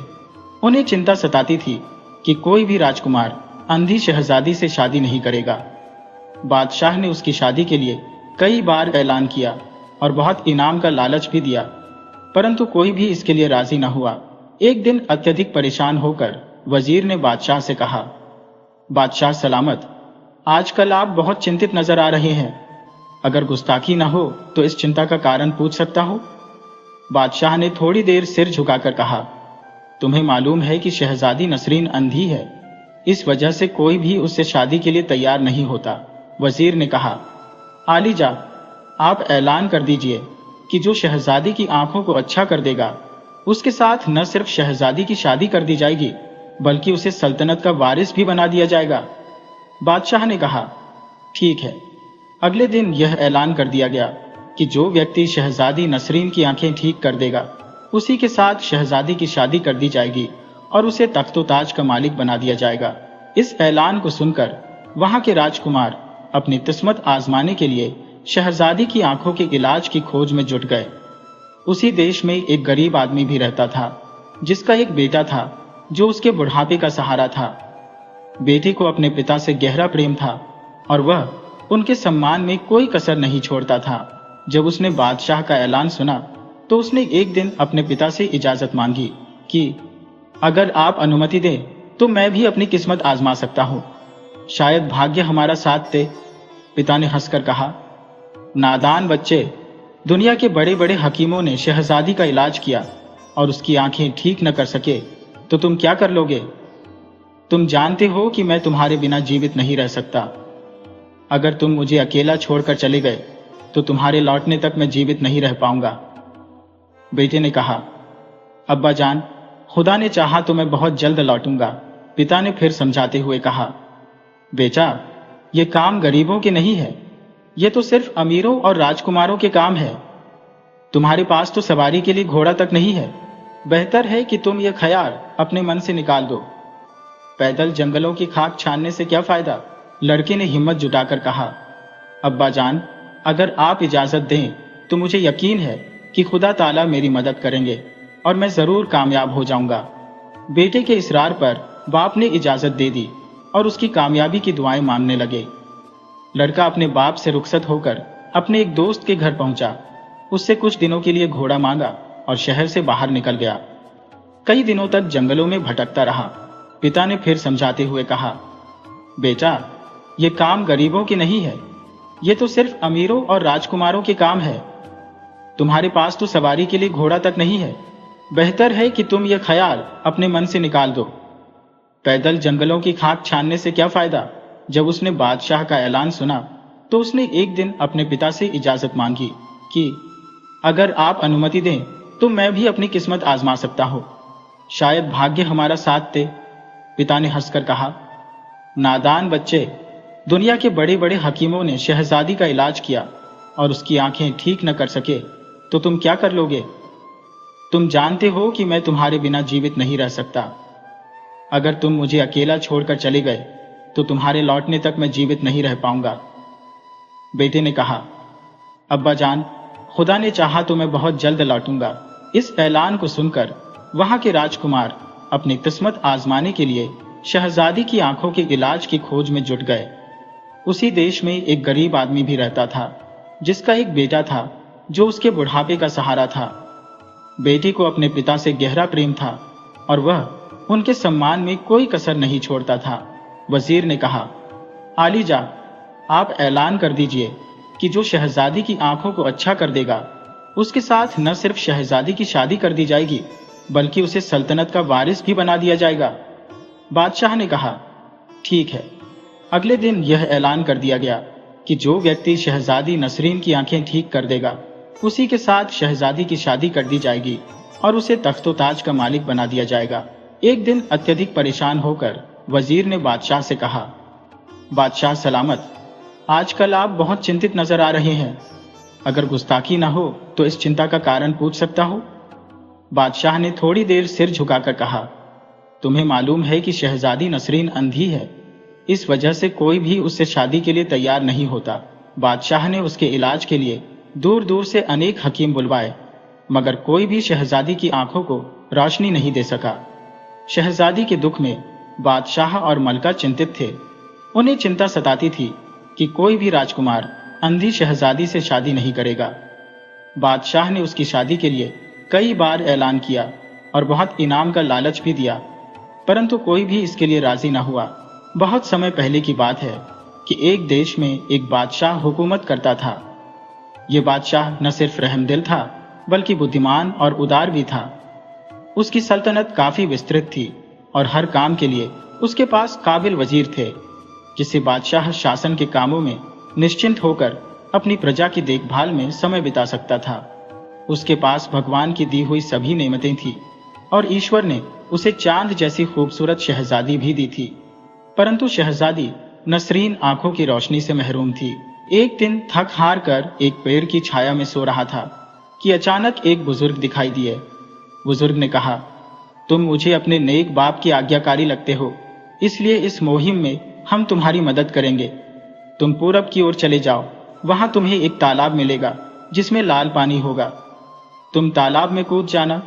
उन्हें चिंता सताती थी कि कोई भी राजकुमार अंधी शहजादी से शादी नहीं करेगा। बादशाह ने उसकी शादी के लिए कई बार ऐलान किया और बहुत इनाम का लालच भी दिया, परंतु कोई भी इसके लिए राजी न हुआ। एक दिन अत्यधिक परेशान होकर वजीर ने बादशाह से कहा, बादशाह सलामत, आजकल आप बहुत चिंतित नजर आ रहे हैं। अगर गुस्ताखी न हो तो इस चिंता का कारण पूछ सकता हूं? बादशाह ने थोड़ी देर सिर झुकाकर कहा, तुम्हें मालूम है कि शहजादी नसरीन अंधी है, इस वजह से कोई भी उससे शादी के लिए तैयार नहीं होता। वजीर ने कहा, आलीजा, आप ऐलान कर दीजिए कि जो शहजादी की आंखों को अच्छा कर देगा उसके साथ न सिर्फ शहजादी की शादी कर दी जाएगी बल्कि उसे सल्तनत का वारिस भी बना दिया जाएगा। बादशाह ने कहा, ठीक है। अगले दिन यह ऐलान कर दिया गया कि जो व्यक्ति शहजादी नसरीन की आंखें ठीक कर देगा उसी के साथ शहजादी की शादी कर दी जाएगी और उसे तख्तो ताज का मालिक बना दिया जाएगा। इस ऐलान को सुनकर वहां के राजकुमार अपनी किस्मत आजमाने के लिए शहजादी की आंखों के इलाज की खोज में जुट गए। उसी देश में एक गरीब आदमी भी रहता था जिसका एक बेटा था जो उसके बुढ़ापे का सहारा था। बेटे को अपने पिता से गहरा प्रेम था और वह उनके सम्मान में कोई कसर नहीं छोड़ता था। जब उसने बादशाह का ऐलान सुना तो उसने एक दिन अपने पिता से इजाजत मांगी कि अगर आप अनुमति दें तो मैं भी अपनी किस्मत आजमा सकता हूं, शायद भाग्य हमारा साथ दे। पिता ने हंसकर कहा, नादान बच्चे, दुनिया के बड़े बड़े हकीमों ने शहजादी का इलाज किया और उसकी आंखें ठीक न कर सके तो तुम क्या कर लोगे? तुम जानते हो कि मैं तुम्हारे बिना जीवित नहीं रह सकता। अगर तुम मुझे अकेला छोड़कर चले गए तो तुम्हारे लौटने तक मैं जीवित नहीं रह पाऊंगा। बेटे ने कहा, अब्बा जान, खुदा ने चाहा तो मैं बहुत जल्द लौटूंगा। पिता ने फिर समझाते हुए कहा, बेटा, ये काम गरीबों के नहीं है, ये तो सिर्फ अमीरों और राजकुमारों के काम है। तुम्हारे पास तो सवारी के लिए घोड़ा तक नहीं है। बेहतर है कि तुम ये ख्याल अपने मन से निकाल दो। पैदल जंगलों की खाक छानने से क्या फायदा? लड़के ने हिम्मत जुटाकर कहा, अब्बा जान, अगर आप इजाजत दें तो मुझे यकीन है कि खुदा ताला मेरी मदद करेंगे और मैं जरूर कामयाब हो जाऊंगा। बेटे के इसरार पर बाप ने इजाजत दे दी और उसकी कामयाबी की दुआएं मांगने लगे। लड़का अपने बाप से रुखसत होकर अपने एक दोस्त के घर पहुंचा। उससे कुछ दिनों के लिए घोड़ा मांगा और शहर से बाहर निकल गया। कई दिनों तक जंगलों में भटकता रहा। पिता ने फिर समझाते हुए कहा, बेटा, ये काम गरीबों के नहीं है, ये तो सिर्फ अमीरों और राजकुमारों के काम है। तुम्हारे पास तो सवारी के लिए घोड़ा तक नहीं है। बेहतर है कि तुम ये ख्याल अपने मन से निकाल दो। पैदल जंगलों की खाक छानने से क्या फायदा? जब उसने बादशाह का ऐलान सुना तो उसने एक दिन अपने पिता से इजाजत मांगी कि अगर आप अनुमति दें तो मैं भी अपनी किस्मत आजमा सकता हूं, शायद भाग्य हमारा साथ दे। पिता ने हंसकर कहा, नादान बच्चे, दुनिया के बड़े बड़े हकीमों ने शहजादी का इलाज किया और उसकी आंखें ठीक न कर सके तो तुम क्या कर लोगे? तुम जानते हो कि मैं तुम्हारे बिना जीवित नहीं रह सकता। अगर तुम मुझे अकेला छोड़कर चले गए तो तुम्हारे लौटने तक मैं जीवित नहीं रह पाऊंगा। बेटे ने कहा, अब्बा जान, खुदा ने चाहा तो मैं बहुत जल्द लौटूंगा। इस ऐलान को सुनकर वहां के राजकुमार अपनी किस्मत आजमाने के लिए शहजादी की आंखों के इलाज की खोज में जुट गए। उसी देश में एक गरीब आदमी भी रहता था जिसका एक बेटा था जो उसके बुढ़ापे का सहारा था। बेटी को अपने पिता से गहरा प्रेम था और वह उनके सम्मान में कोई कसर नहीं छोड़ता था। वजीर ने कहा, आलीजा, आप ऐलान कर दीजिए कि जो शहजादी की आंखों को अच्छा कर देगा उसके साथ न सिर्फ शहजादी की शादी कर दी जाएगी बल्कि उसे सल्तनत का वारिस भी बना दिया जाएगा। बादशाह ने कहा, ठीक है। अगले दिन यह ऐलान कर दिया गया कि जो व्यक्ति शहजादी नसरीन की आंखें ठीक कर देगा उसी के साथ शहजादी की शादी कर दी जाएगी और उसे तख्तो ताज का मालिक बना दिया जाएगा। एक दिन अत्यधिक परेशान होकर वजीर ने बादशाह से कहा, बादशाह सलामत, आजकल आप बहुत चिंतित नजर आ रहे हैं। अगर गुस्ताखी ना हो तो इस चिंता का कारण पूछ सकता हूं? बादशाह ने थोड़ी देर सिर झुकाकर कहा, तुम्हें मालूम है कि शहजादी नसरीन अंधी है, इस वजह से कोई भी उससे शादी के लिए तैयार नहीं होता। बादशाह ने उसके इलाज के लिए दूर दूर से अनेक हकीम बुलवाए मगर कोई भी शहजादी की आंखों को रोशनी नहीं दे सका। शहजादी के दुख में बादशाह और मलका चिंतित थे। उन्हें चिंता सताती थी कि कोई भी राजकुमार अंधी शहजादी से शादी नहीं करेगा। बादशाह ने उसकी शादी के लिए कई बार ऐलान किया और बहुत इनाम का लालच भी दिया, परंतु कोई भी इसके लिए राजी न हुआ। बहुत समय पहले की बात है कि एक देश में एक बादशाह हुकूमत करता था। ये बादशाह न सिर्फ रहमदिल था बल्कि बुद्धिमान और उदार भी था। उसकी सल्तनत काफी विस्तृत थी और हर काम के लिए उसके पास काबिल वजीर थे, जिससे बादशाह शासन के कामों में निश्चिंत होकर अपनी प्रजा की देखभाल में समय बिता सकता था। उसके पास भगवान की दी हुई सभी नेमतें थी और ईश्वर ने उसे चांद जैसी खूबसूरत शहजादी भी दी थी, परंतु शहजादी नसरीन आंखों की रोशनी से महरूम थी। एक दिन थक हार कर एक पेड़ की छाया में सो रहा था कि अचानक एक बुजुर्ग दिखाई दिए। बुजुर्ग ने कहा, तुम मुझे अपने नेक बाप की आज्ञाकारी लगते हो, इसलिए इस मुहिम में हम तुम्हारी मदद करेंगे। तुम पूरब की ओर चले जाओ, वहां तुम्हें एक तालाब मिलेगा जिसमें लाल पानी होगा। तुम तालाब में कूद जाना,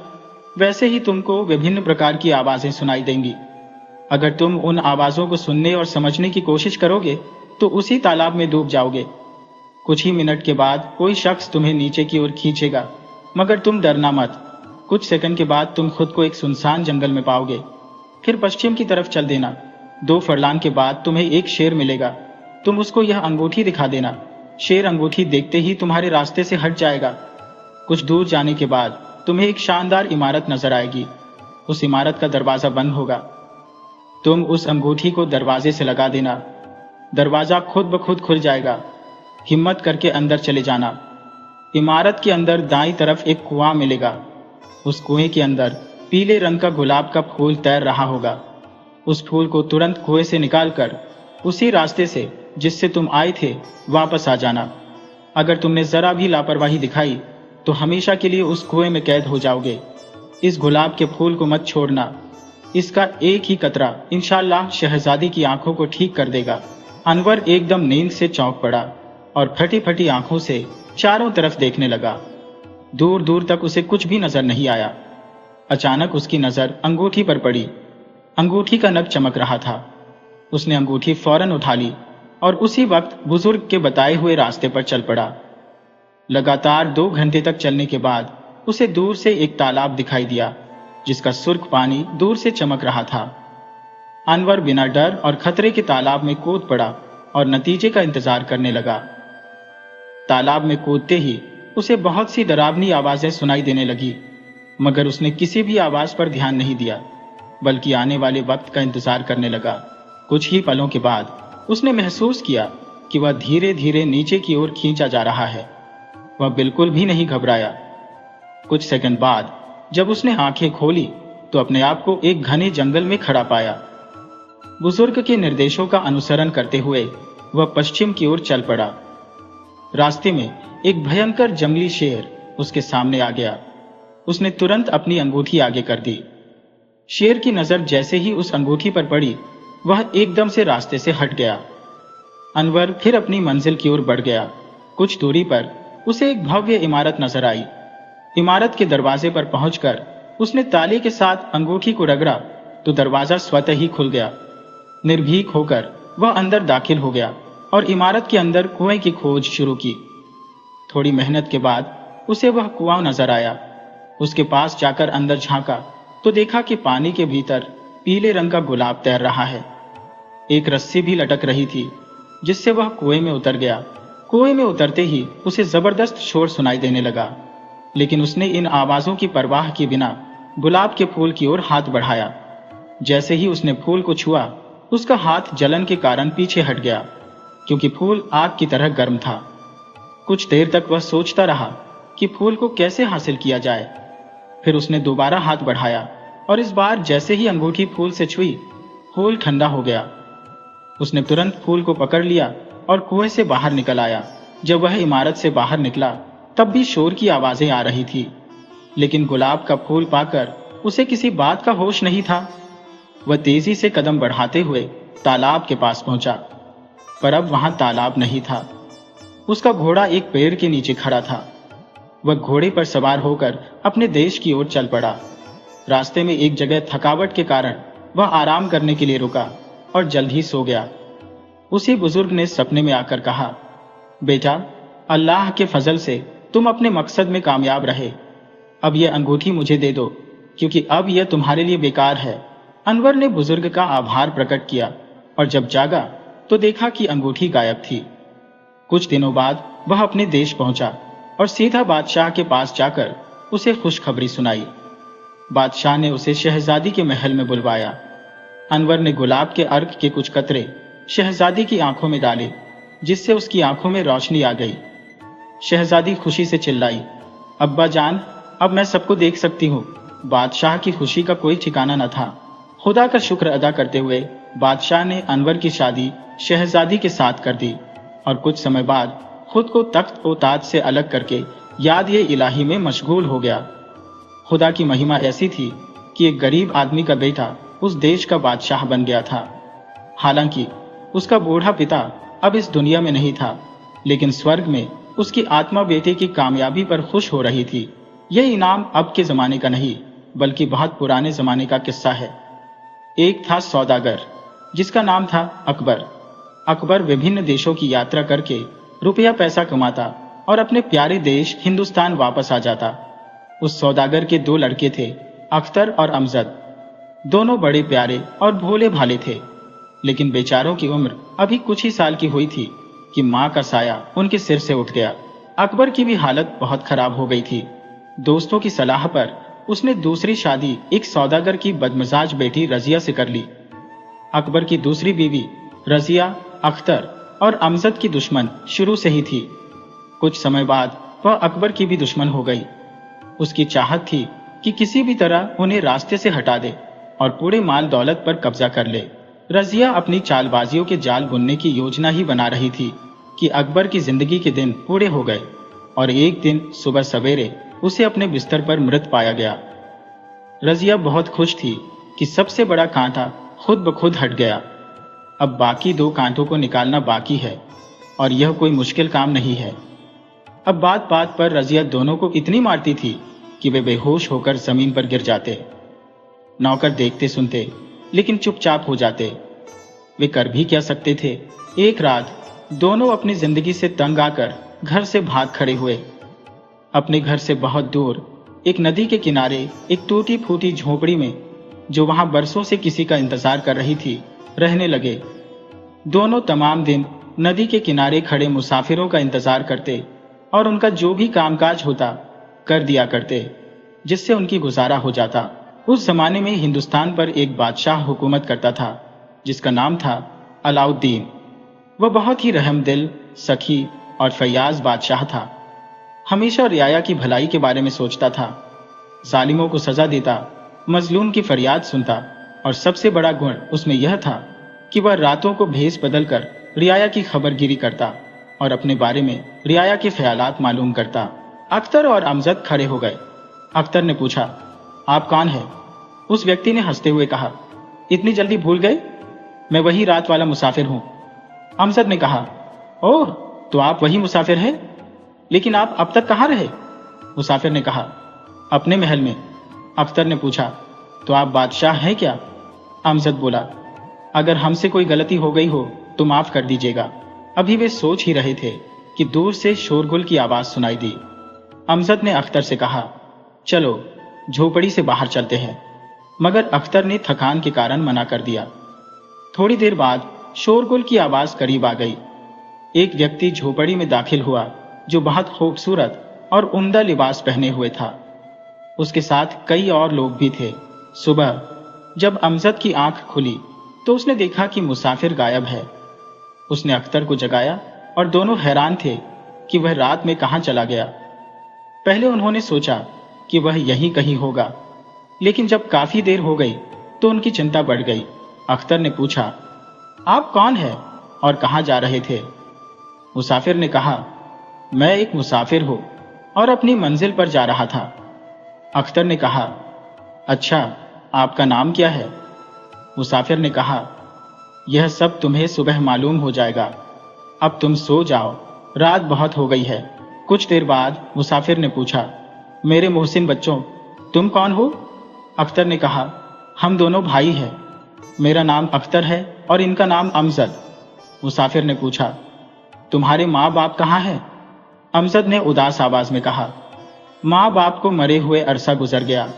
वैसे ही तुमको विभिन्न प्रकार की आवाजें सुनाई देंगी। अगर तुम उन आवाजों को सुनने और समझने की कोशिश करोगे तो उसी तालाब में डूब जाओगे। कुछ ही मिनट के बाद कोई शख्स तुम्हें नीचे की ओर खींचेगा, मगर तुम डरना मत। कुछ सेकंड के बाद तुम खुद को एक सुनसान जंगल में पाओगे। फिर पश्चिम की तरफ चल देना। 2 फरलांग के बाद तुम्हें एक शेर मिलेगा। तुम उसको यह अंगूठी दिखा देना। शेर अंगूठी देखते ही तुम्हारे रास्ते से हट जाएगा। कुछ दूर जाने के बाद तुम्हें एक शानदार इमारत नजर आएगी। उस इमारत का दरवाजा बंद होगा। तुम उस अंगूठी को दरवाजे से लगा देना। दरवाजा खुद ब खुद खुल जाएगा। हिम्मत करके अंदर चले जाना। इमारत के अंदर दाईं तरफ एक कुआं मिलेगा। उस कुएं के अंदर पीले रंग का गुलाब का फूल तैर रहा होगा। उस फूल को तुरंत कुएं से निकालकर उसी रास्ते से जिससे तुम आए थे वापस आ जाना। अगर तुमने जरा भी लापरवाही दिखाई तो हमेशा के लिए उस कुएं में कैद हो जाओगे। इस गुलाब के फूल को मत छोड़ना। इसका एक ही कतरा इंशाअल्लाह शहजादी की आंखों को ठीक कर देगा। अनवर एकदम नींद से चौंक पड़ा और फटी फटी आंखों से चारों तरफ देखने लगा। दूर दूर तक उसे कुछ भी नजर नहीं आया। अचानक उसकी नजर अंगूठी पर पड़ी। अंगूठी का नग चमक रहा था। उसने अंगूठी फौरन उठा ली और उसी वक्त बुजुर्ग के बताए हुए रास्ते पर चल पड़ा। लगातार 2 घंटे तक चलने के बाद उसे दूर से एक तालाब दिखाई दिया जिसका सुर्ख पानी दूर से चमक रहा था। अनवर बिना डर और खतरे के तालाब में कूद पड़ा और नतीजे का इंतजार करने लगा। तालाब में कूदते ही उसे बहुत सी डरावनी आवाजें सुनाई देने लगी, मगर उसने किसी भी आवाज पर ध्यान नहीं दिया बल्कि आने वाले वक्त का इंतजार करने लगा। कुछ ही पलों के बाद उसने महसूस किया कि वह धीरे धीरे नीचे की ओर खींचा जा रहा है। वह बिल्कुल भी नहीं घबराया। कुछ सेकंड बाद जब उसने आंखें खोली तो अपने आप को एक घने जंगल में खड़ा पाया। बुजुर्ग के निर्देशों का अनुसरण करते हुए वह पश्चिम की ओर चल पड़ा। रास्ते में एक भयंकर जंगली शेर उसके सामने आ गया। उसने तुरंत अपनी अंगूठी आगे कर दी। शेर की नजर जैसे ही उस अंगूठी पर पड़ी, वह एकदम से रास्ते से हट गया। अनवर फिर अपनी मंजिल की ओर बढ़ गया। कुछ दूरी पर उसे एक भव्य इमारत नजर आई। इमारत के दरवाजे पर पहुंचकर उसने ताले के साथ अंगूठी को रगड़ा तो दरवाजा स्वतः ही खुल गया। निर्भीक होकर वह अंदर दाखिल हो गया और इमारत के अंदर कुएं की खोज शुरू की। थोड़ी मेहनत के बाद उसे वह कुआं नजर आया। उसके पास जाकर अंदर झांका तो देखा कि पानी के भीतर पीले रंग का गुलाब तैर रहा है। एक रस्सी भी लटक रही थी जिससे वह कुएं में उतर गया। कुएं में उतरते ही उसे जबरदस्त शोर सुनाई देने लगा, लेकिन उसने इन आवाजों की परवाह किए बिना गुलाब के फूल की ओर हाथ बढ़ाया। जैसे ही उसने फूल को छुआ, उसका हाथ जलन के कारण पीछे हट गया, क्योंकि फूल आग की तरह गर्म था। कुछ देर तक वह सोचता रहा कि फूल को कैसे हासिल किया जाए। फिर उसने दोबारा हाथ बढ़ाया और इस बार जैसे ही अंगूठी फूल से छुई, फूल ठंडा हो गया। उसने तुरंत फूल को पकड़ लिया और कुएं से बाहर निकल आया। जब वह इमारत से बाहर निकला तब भी शोर की आवाजें आ रही थी, लेकिन गुलाब का फूल पाकर उसे किसी बात का होश नहीं था। वह तेजी से कदम बढ़ाते हुए तालाब के पास पहुंचा, पर अब वहां तालाब नहीं था। उसका घोड़ा एक पेड़ के नीचे खड़ा था। वह घोड़े पर सवार होकर अपने देश की ओर चल पड़ा। रास्ते में एक जगह थकावट के कारण वह आराम करने के लिए रुका और जल्द ही सो गया। उसी बुजुर्ग ने सपने में आकर कहा, बेटा, अल्लाह के फजल से तुम अपने मकसद में कामयाब रहे। अब यह अंगूठी मुझे दे दो, क्योंकि अब यह तुम्हारे लिए बेकार है। अनवर ने बुजुर्ग का आभार प्रकट किया और जब जागा तो देखा कि अंगूठी गायब थी। कुछ दिनों बाद वह अपने देश पहुंचा और सीधा बादशाह के पास जाकर उसे खुशखबरी सुनाई। बादशाह ने उसे शहजादी के महल में बुलवाया। अनवर ने गुलाब के अर्क के कुछ कतरे शहजादी की आंखों में डाले, जिससे उसकी आंखों में रोशनी आ गई। शहजादी खुशी से चिल्लाई, अब्बा जान, अब मैं सबको देख सकती हूँ। बादशाह की खुशी का कोई ठिकाना न था। खुदा का शुक्र अदा करते हुए बादशाह ने अनवर की शादी शहजादी के साथ कर दी और कुछ समय बाद खुद को तख्त और ताज से अलग करके याद ये इलाही में मशगूल हो गया। खुदा की महिमा ऐसी थी कि एक गरीब आदमी का बेटा उस देश का बादशाह बन गया था। हालांकि उसका बूढ़ा पिता अब इस दुनिया में नहीं था, लेकिन स्वर्ग में उसकी आत्मा बेटे की कामयाबी पर खुश हो रही थी। यह इनाम अब के जमाने का नहीं, बल्कि बहुत पुराने जमाने का किस्सा है। एक था सौदागर जिसका नाम था अकबर। अकबर विभिन्न देशों की यात्रा करके रुपया पैसा कमाता और अपने प्यारे देश हिंदुस्तान वापस आ जाता। उस सौदागर के दो लड़के थे, अख्तर और अमजद। दोनों बड़े प्यारे और भोले भाले थे, लेकिन बेचारों की उम्र अभी कुछ ही साल की हुई थी कि माँ का साया उनके सिर से उठ गया। अकबर की भी हालत बहुत खराब हो गई थी। दोस्तों की सलाह पर उसने दूसरी शादी एक सौदागर की बदमिजाज बेटी रजिया से कर ली। अकबर की दूसरी बीवी रजिया अख्तर और अमजद की दुश्मन शुरू से ही थी। कुछ समय बाद वह अकबर की भी दुश्मन हो गई। उसकी चाहत थी कि किसी भी तरह उन्हें रास्ते से हटा दे और पूरे माल दौलत पर कब्जा कर ले। रजिया अपनी चालबाजियों के जाल बुनने की योजना ही बना रही थी कि अकबर की जिंदगी के दिन पूरे हो गए और एक दिन सुबह सवेरे उसे अपने बिस्तर पर मृत पाया गया। रजिया बहुत खुश थी कि सबसे बड़ा कांटा खुद ब खुद हट गया। अब बाकी दो कांटों को निकालना बाकी है और यह कोई मुश्किल काम नहीं है। अब बात बात पर रजिया दोनों को इतनी मारती थी कि वे बेहोश होकर जमीन पर गिर जाते। नौकर देखते सुनते लेकिन चुपचाप हो जाते। वे कर भी क्या सकते थे। एक रात दोनों अपनी जिंदगी से तंग आकर घर से भाग खड़े हुए। अपने घर से बहुत दूर एक नदी के किनारे एक टूटी फूटी झोपड़ी में, जो वहां बरसों से किसी का इंतजार कर रही थी, रहने लगे। दोनों तमाम दिन नदी के किनारे खड़े मुसाफिरों का इंतजार करते और उनका जो भी कामकाज होता कर दिया करते, जिससे उनकी गुजारा हो जाता। उस जमाने में हिंदुस्तान पर एक बादशाह हुकूमत करता था जिसका नाम था अलाउद्दीन। वह बहुत ही रहमदिल, सखी और फैयाज बादशाह था। हमेशा रियाया की भलाई के बारे में सोचता था, जालिमों को सजा देता, मजलूम की फरियाद सुनता, और सबसे बड़ा गुण उसमें यह था कि वह रातों को भेस बदल कर रियाया की खबरगिरी करता और अपने बारे में रियाया के ख्यालात मालूम करता। अख्तर और अमजद खड़े हो गए। अख्तर ने पूछा, आप कौन है? उस व्यक्ति ने हंसते हुए कहा, इतनी जल्दी भूल गए? मैं वही रात वाला मुसाफिर हूं। अमजद ने कहा, ओह, तो आप वही मुसाफिर हैं? लेकिन आप अब तक कहाँ रहे? मुसाफिर ने कहा, अपने महल में। अख्तर ने पूछा, तो आप बादशाह हैं क्या? अमजद बोला, अगर हमसे कोई गलती हो गई हो तो माफ कर दीजिएगा। अभी वे सोच ही रहे थे कि दूर से शोरगुल की आवाज सुनाई दी। अमजद ने अख्तर से कहा, चलो झोपड़ी से बाहर चलते हैं, मगर अख्तर ने थकान के कारण मना कर दिया। थोड़ी देर बाद शोरगुल की आवाज करीब आ गई। एक व्यक्ति झोपड़ी में दाखिल हुआ जो बहुत खूबसूरत और उम्दा लिबास पहने हुए था। उसके साथ कई और लोग भी थे। सुबह जब अमजद की आंख खुली तो उसने देखा कि मुसाफिर गायब है। उसने अख्तर को जगाया और दोनों हैरान थे कि वह रात में कहां चला गया। पहले उन्होंने सोचा कि वह यहीं कहीं होगा, लेकिन जब काफी देर हो गई तो उनकी चिंता बढ़ गई। अख्तर ने पूछा, आप कौन हैं और कहां जा रहे थे? मुसाफिर ने कहा, मैं एक मुसाफिर हूं और अपनी मंजिल पर जा रहा था। अख्तर ने कहा, अच्छा, आपका नाम क्या है? मुसाफिर ने कहा, यह सब तुम्हें सुबह मालूम हो जाएगा। अब तुम सो जाओ, रात बहुत हो गई है। कुछ देर बाद मुसाफिर ने पूछा, मेरे मोहसिन बच्चों, तुम कौन हो? अख्तर ने कहा, हम दोनों भाई हैं। मेरा नाम अख्तर है और इनका नाम अमजद। मुसाफिर ने पूछा, तुम्हारे माँ बाप कहाँ हैं? अमजद ने उदास आवाज में कहा, माँ बाप को मरे हुए अरसा गुजर गया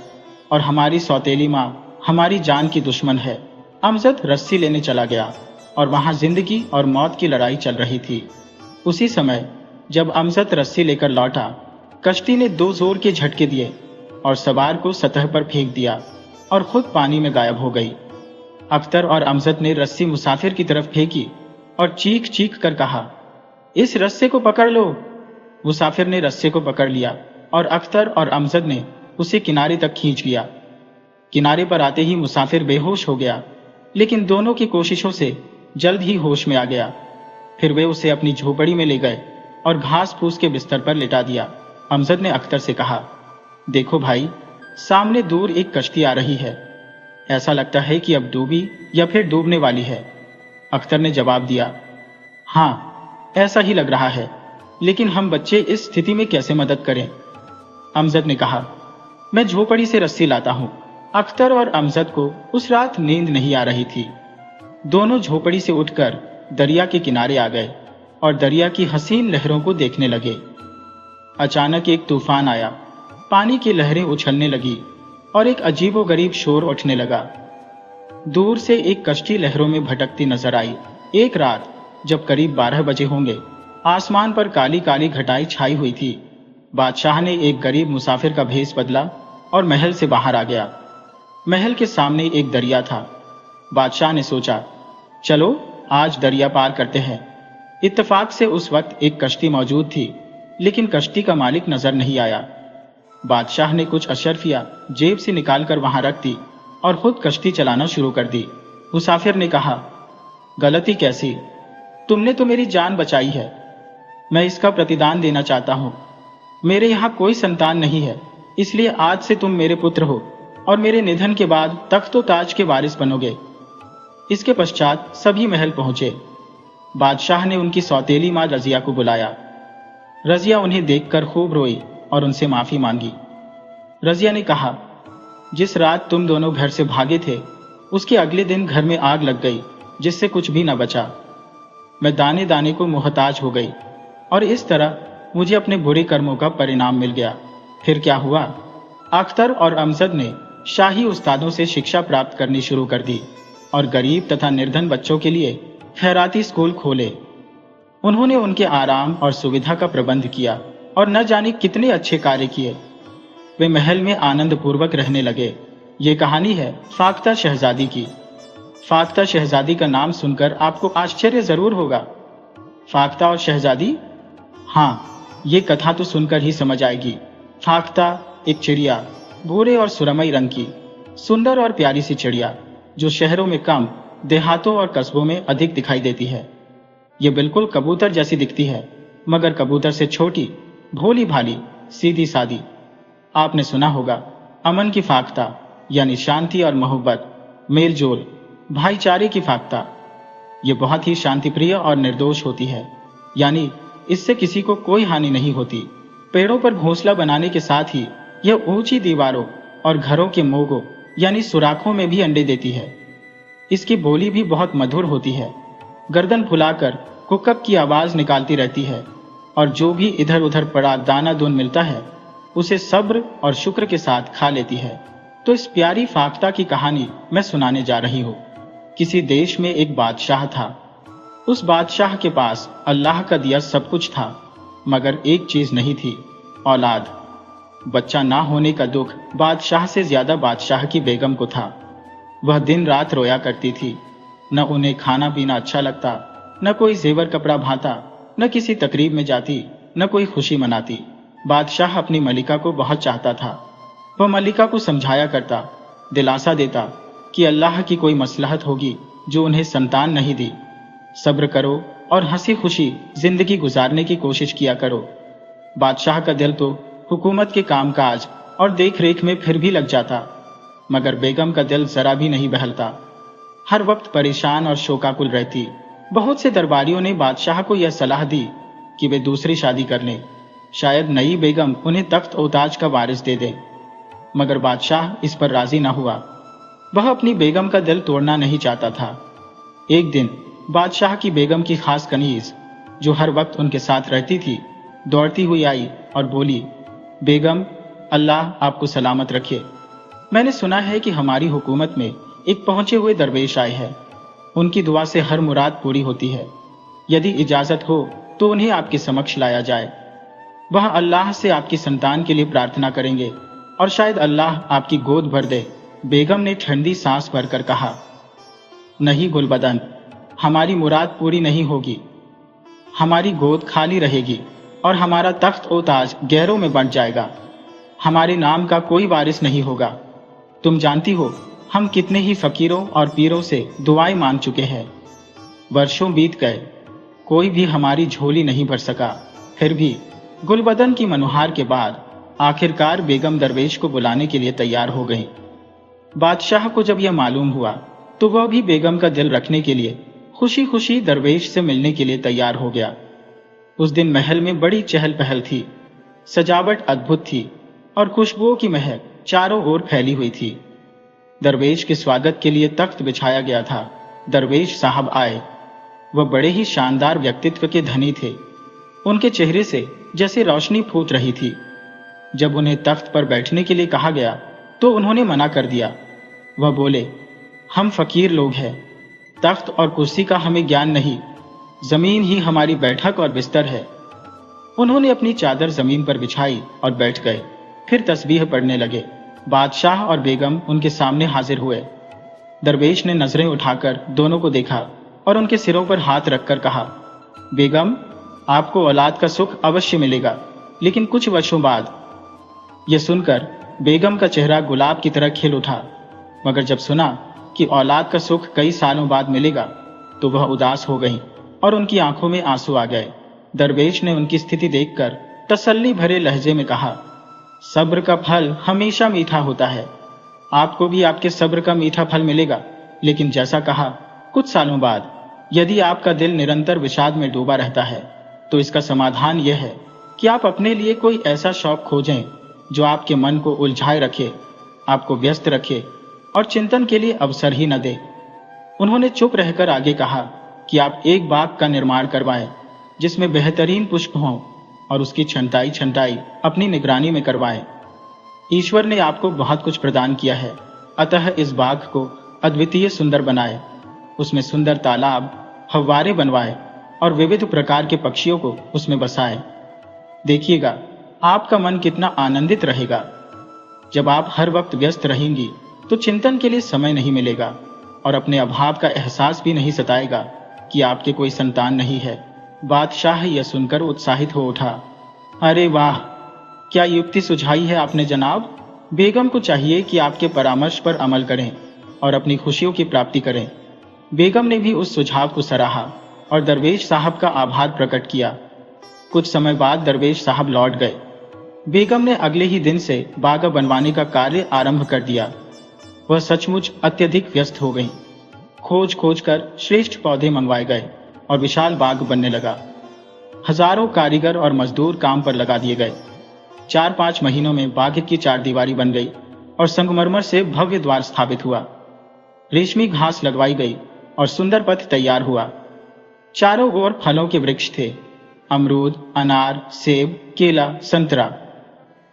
और हमारी सौतेली माँ हमारी जान की दुश्मन है। अमजद रस्सी लेने चला गया और वहां जिंदगी और मौत की लड़ाई चल रही थी। उसी समय जब अमजद रस्सी लेकर लौटा, कश्ती ने दो जोर के झटके दिए और सवार को सतह पर फेंक दिया और खुद पानी में गायब हो गई। अख्तर और अमजद ने रस्सी मुसाफिर की तरफ फेंकी और चीख चीख कर कहा, इस रस्से को पकड़ लो। मुसाफिर ने रस्से को पकड़ लिया और अख्तर और अमजद ने उसे किनारे तक खींच लिया। किनारे पर आते ही मुसाफिर बेहोश हो गया, लेकिन दोनों की कोशिशों से जल्द ही होश में आ गया। फिर वे उसे अपनी झोपड़ी में ले गए और घास फूस के बिस्तर पर लिटा दिया। अमजद ने अख्तर से कहा, देखो भाई, सामने दूर एक कश्ती आ रही है। ऐसा लगता है कि अब डूबी या फिर डूबने वाली है। अख्तर ने जवाब दिया, हाँ, ऐसा ही लग रहा है, लेकिन हम बच्चे इस स्थिति में कैसे मदद करें? अमजद ने कहा, मैं झोपड़ी से रस्सी लाता हूं। अख्तर और अमजद को उस रात नींद नहीं आ रही थी। दोनों झोपड़ी से उठकर दरिया के किनारे आ गए और दरिया की हसीन लहरों को देखने लगे। अचानक एक तूफान आया, पानी की लहरें उछलने लगी और एक अजीबोगरीब शोर उठने लगा। दूर से एक कश्ती लहरों में भटकती नजर आई। एक रात जब करीब 12 बजे होंगे, आसमान पर काली काली घटाई छाई हुई थी। बादशाह ने एक गरीब मुसाफिर का भेष बदला और महल से बाहर आ गया। महल के सामने एक दरिया था। बादशाह ने सोचा, चलो आज दरिया पार करते हैं। इत्तेफाक से उस वक्त एक कश्ती मौजूद थी, लेकिन कश्ती का मालिक नजर नहीं आया। बादशाह ने कुछ अशर्फिया जेब से निकालकर वहां रख दी और खुद कश्ती चलाना शुरू कर दी। मुसाफिर ने कहा, गलती कैसी? तुमने तो मेरी जान बचाई है। मैं इसका प्रतिदान देना चाहता हूं। मेरे यहां कोई संतान नहीं है, इसलिए आज से तुम मेरे पुत्र हो और मेरे निधन के बाद तख्त व ताज के वारिस बनोगे। इसके पश्चात सभी महल पहुंचे। बादशाह ने उनकी सौतेली मां रजिया को बुलाया। रजिया उन्हें देखकर खूब रोई और उनसे माफी मांगी। रजिया ने कहा, जिस रात तुम दोनों घर से भागे थे, उसके अगले दिन घर में आग लग गई, जिससे कुछ भी न बचा। मैं दाने दाने को मोहताज हो गई और इस तरह मुझे अपने बुरे कर्मों का परिणाम मिल गया। फिर क्या हुआ? अख्तर और अमजद ने शाही उस्तादों से शिक्षा प्राप्त करनी शुरू कर दी और गरीब तथा निर्धन बच्चों के लिए खैराती स्कूल खोले। उन्होंने उनके आराम और सुविधा का प्रबंध किया और न जाने कितने अच्छे कार्य किए। वे महल में आनंद पूर्वक रहने लगे। ये कहानी है फाख्ता शहजादी की। फाख्ता शहजादी का नाम सुनकर आपको आश्चर्य जरूर होगा, फाख्ता और शहजादी? हाँ, ये कथा तो सुनकर ही समझ आएगी। फाख्ता एक चिड़िया, भूरे और सुरमई रंग की, सुंदर और प्यारी सी चिड़िया, जो शहरों में कम, देहातों और कस्बों में अधिक दिखाई देती है। ये बिल्कुल कबूतर जैसी दिखती है, मगर कबूतर से छोटी, भोली भाली, सीधी सादी। आपने सुना होगा, अमन की फाख्ता यानी शांति और मोहब्बत, मेल जोल, भाईचारे की फाख्ता। ये बहुत ही शांतिप्रिय और निर्दोष होती है, यानी इससे किसी को कोई हानि नहीं होती। पेड़ों पर घोंसला बनाने के साथ ही यह ऊंची दीवारों और घरों के मोगों यानी सुराखों में भी अंडे देती है। इसकी बोली भी बहुत मधुर होती है। गर्दन फुलाकर कुकक की आवाज निकालती रहती है, और जो भी इधर उधर पड़ा दाना दून मिलता है उसे सब्र और शुक्र के साथ खा लेती है। तो इस प्यारी फाख्ता की कहानी मैं सुनाने जा रही हूँ। किसी देश में एक बादशाह था। उस बादशाह के पास अल्लाह का दिया सब कुछ था, मगर एक चीज नहीं थी, औलाद। बच्चा ना होने का दुख बादशाह से ज्यादा बादशाह की बेगम को था। वह दिन रात रोया करती थी। न उन्हें खाना पीना अच्छा लगता, न कोई जेवर कपड़ा भाता, न किसी तकरीब में जाती, न कोई खुशी मनाती। बादशाह अपनी मलिका को बहुत चाहता था। वह मलिका को समझाया करता, दिलासा देता कि अल्लाह की कोई मसलहत होगी जो उन्हें संतान नहीं दी। सब्र करो और हंसी खुशी जिंदगी गुजारने की कोशिश किया करो। बादशाह का दिल तो हुकूमत के कामकाज और देख रेख में फिर भी लग जाता, मगर बेगम का दिल जरा भी नहीं बहलता। हर वक्त परेशान और शोकाकुल रहती। बहुत से दरबारियों ने बादशाह को यह सलाह दी कि वे दूसरी शादी कर लें, शायद नई बेगम उन्हें तख्त और ताज का वारिस दे दे। मगर बादशाह इस पर राजी न हुआ। वह अपनी बेगम का दिल तोड़ना नहीं चाहता था। एक दिन बादशाह की बेगम की खास कनीज, जो हर वक्त उनके साथ रहती थी, दौड़ती हुई आई और बोली, बेगम, अल्लाह आपको सलामत रखे। मैंने सुना है कि हमारी हुकूमत में एक पहुंचे हुए दरवेश आए हैं। उनकी दुआ से हर मुराद पूरी होती है। यदि इजाजत हो तो उन्हें आपके समक्ष लाया जाए। वह अल्लाह से आपकी संतान के लिए प्रार्थना करेंगे और शायद अल्लाह आपकी गोद भर दे। बेगम ने ठंडी सांस भरकर कहा, नहीं गुलबदन, हमारी मुराद पूरी नहीं होगी। हमारी गोद खाली रहेगी और हमारा तख्त और ताज गहरों में बंट जाएगा। हमारे नाम का कोई वारिस नहीं होगा। तुम जानती हो हम कितने ही फकीरों और पीरों से दुआएं मांग चुके हैं। वर्षों बीत गए, कोई भी हमारी झोली नहीं भर सका। फिर भी गुलबदन की मनुहार के बाद आखिरकार बेगम दरवेश को बुलाने के लिए तैयार हो गई। बादशाह को जब यह मालूम हुआ तो वह भी बेगम का दिल रखने के लिए खुशी खुशी दरवेश से मिलने के लिए तैयार हो गया। उस दिन महल में बड़ी चहल पहल थी। सजावट अद्भुत थी और खुशबुओं की महक चारों ओर फैली हुई थी। दरवेश के स्वागत के लिए तख्त बिछाया गया था। दरवेश साहब आए। वह बड़े ही शानदार व्यक्तित्व के धनी थे। उनके चेहरे से जैसे रोशनी फूट रही थी। जब उन्हें तख्त पर बैठने के लिए कहा गया तो उन्होंने मना कर दिया। वह बोले, हम फकीर लोग हैं, तख्त और कुर्सी का हमें ज्ञान नहीं, जमीन ही हमारी बैठक और बिस्तर है। उन्होंने अपनी चादर जमीन पर बिछाई और बैठ गए। फिर तस्बीह पढ़ने लगे। बादशाह और बेगम उनके सामने हाजिर हुए। दरवेश ने नजरें उठाकर दोनों को देखा और उनके सिरों पर हाथ रखकर कहा, बेगम, आपको औलाद का सुख अवश्य मिलेगा, लेकिन कुछ वर्षों बाद। यह सुनकर बेगम का चेहरा गुलाब की तरह खिल उठा, मगर जब सुना कि औलाद का सुख कई सालों बाद मिलेगा तो वह उदास हो गई और उनकी आंखों में आंसू आ गए। दरवेश ने उनकी स्थिति देखकर तसल्ली भरे लहजे में कहा, सब्र का फल हमेशा मीठा होता है। आपको भी आपके सब्र का मीठा फल मिलेगा, लेकिन जैसा कहा, कुछ सालों बाद। यदि आपका दिल निरंतर विषाद में डूबा रहता है तो इसका समाधान यह है कि आप अपने लिए कोई ऐसा शौक खोजें जो आपके मन को उलझाए रखे, आपको व्यस्त रखे और चिंतन के लिए अवसर ही न दे। उन्होंने चुप रहकर आगे कहा कि आप एक बाग का निर्माण करवाएं जिसमें बेहतरीन पुष्प हों और उसकी छंटाई अपनी निगरानी में करवाएं। ईश्वर ने आपको बहुत कुछ प्रदान किया है, अतः इस बाग को अद्वितीय सुंदर बनाए। उसमें सुंदर तालाब, फव्वारे बनवाए और विविध प्रकार के पक्षियों को उसमें बसाएं। देखिएगा आपका मन कितना आनंदित रहेगा। जब आप हर वक्त व्यस्त रहेंगी तो चिंतन के लिए समय नहीं मिलेगा और अपने अभाव का एहसास भी नहीं सताएगा कि आपके कोई संतान नहीं है। बादशाह यह सुनकर उत्साहित हो उठा। अरे वाह, क्या युक्ति सुझाई है आपने जनाब। बेगम को चाहिए कि आपके परामर्श पर अमल करें और अपनी खुशियों की प्राप्ति करें। बेगम ने भी उस सुझाव को सराहा और दरवेश साहब का आभार प्रकट किया। कुछ समय बाद दरवेश साहब लौट गए। बेगम ने अगले ही दिन से बाग बनवाने का कार्य आरंभ कर दिया। वह सचमुच अत्यधिक व्यस्त हो गईं। खोज खोज कर श्रेष्ठ पौधे मंगवाए गए और विशाल बाग बनने लगा। हजारों कारीगर और मजदूर काम पर लगा दिए गए। 4-5 महीनों में बाग की चारदीवारी बन गई और संगमरमर से भव्य द्वार स्थापित हुआ। रेशमी घास लगवाई गई और सुंदर पथ तैयार हुआ। चारों ओर फलों के वृक्ष थे, अमरूद, अनार, सेब, केला, संतरा।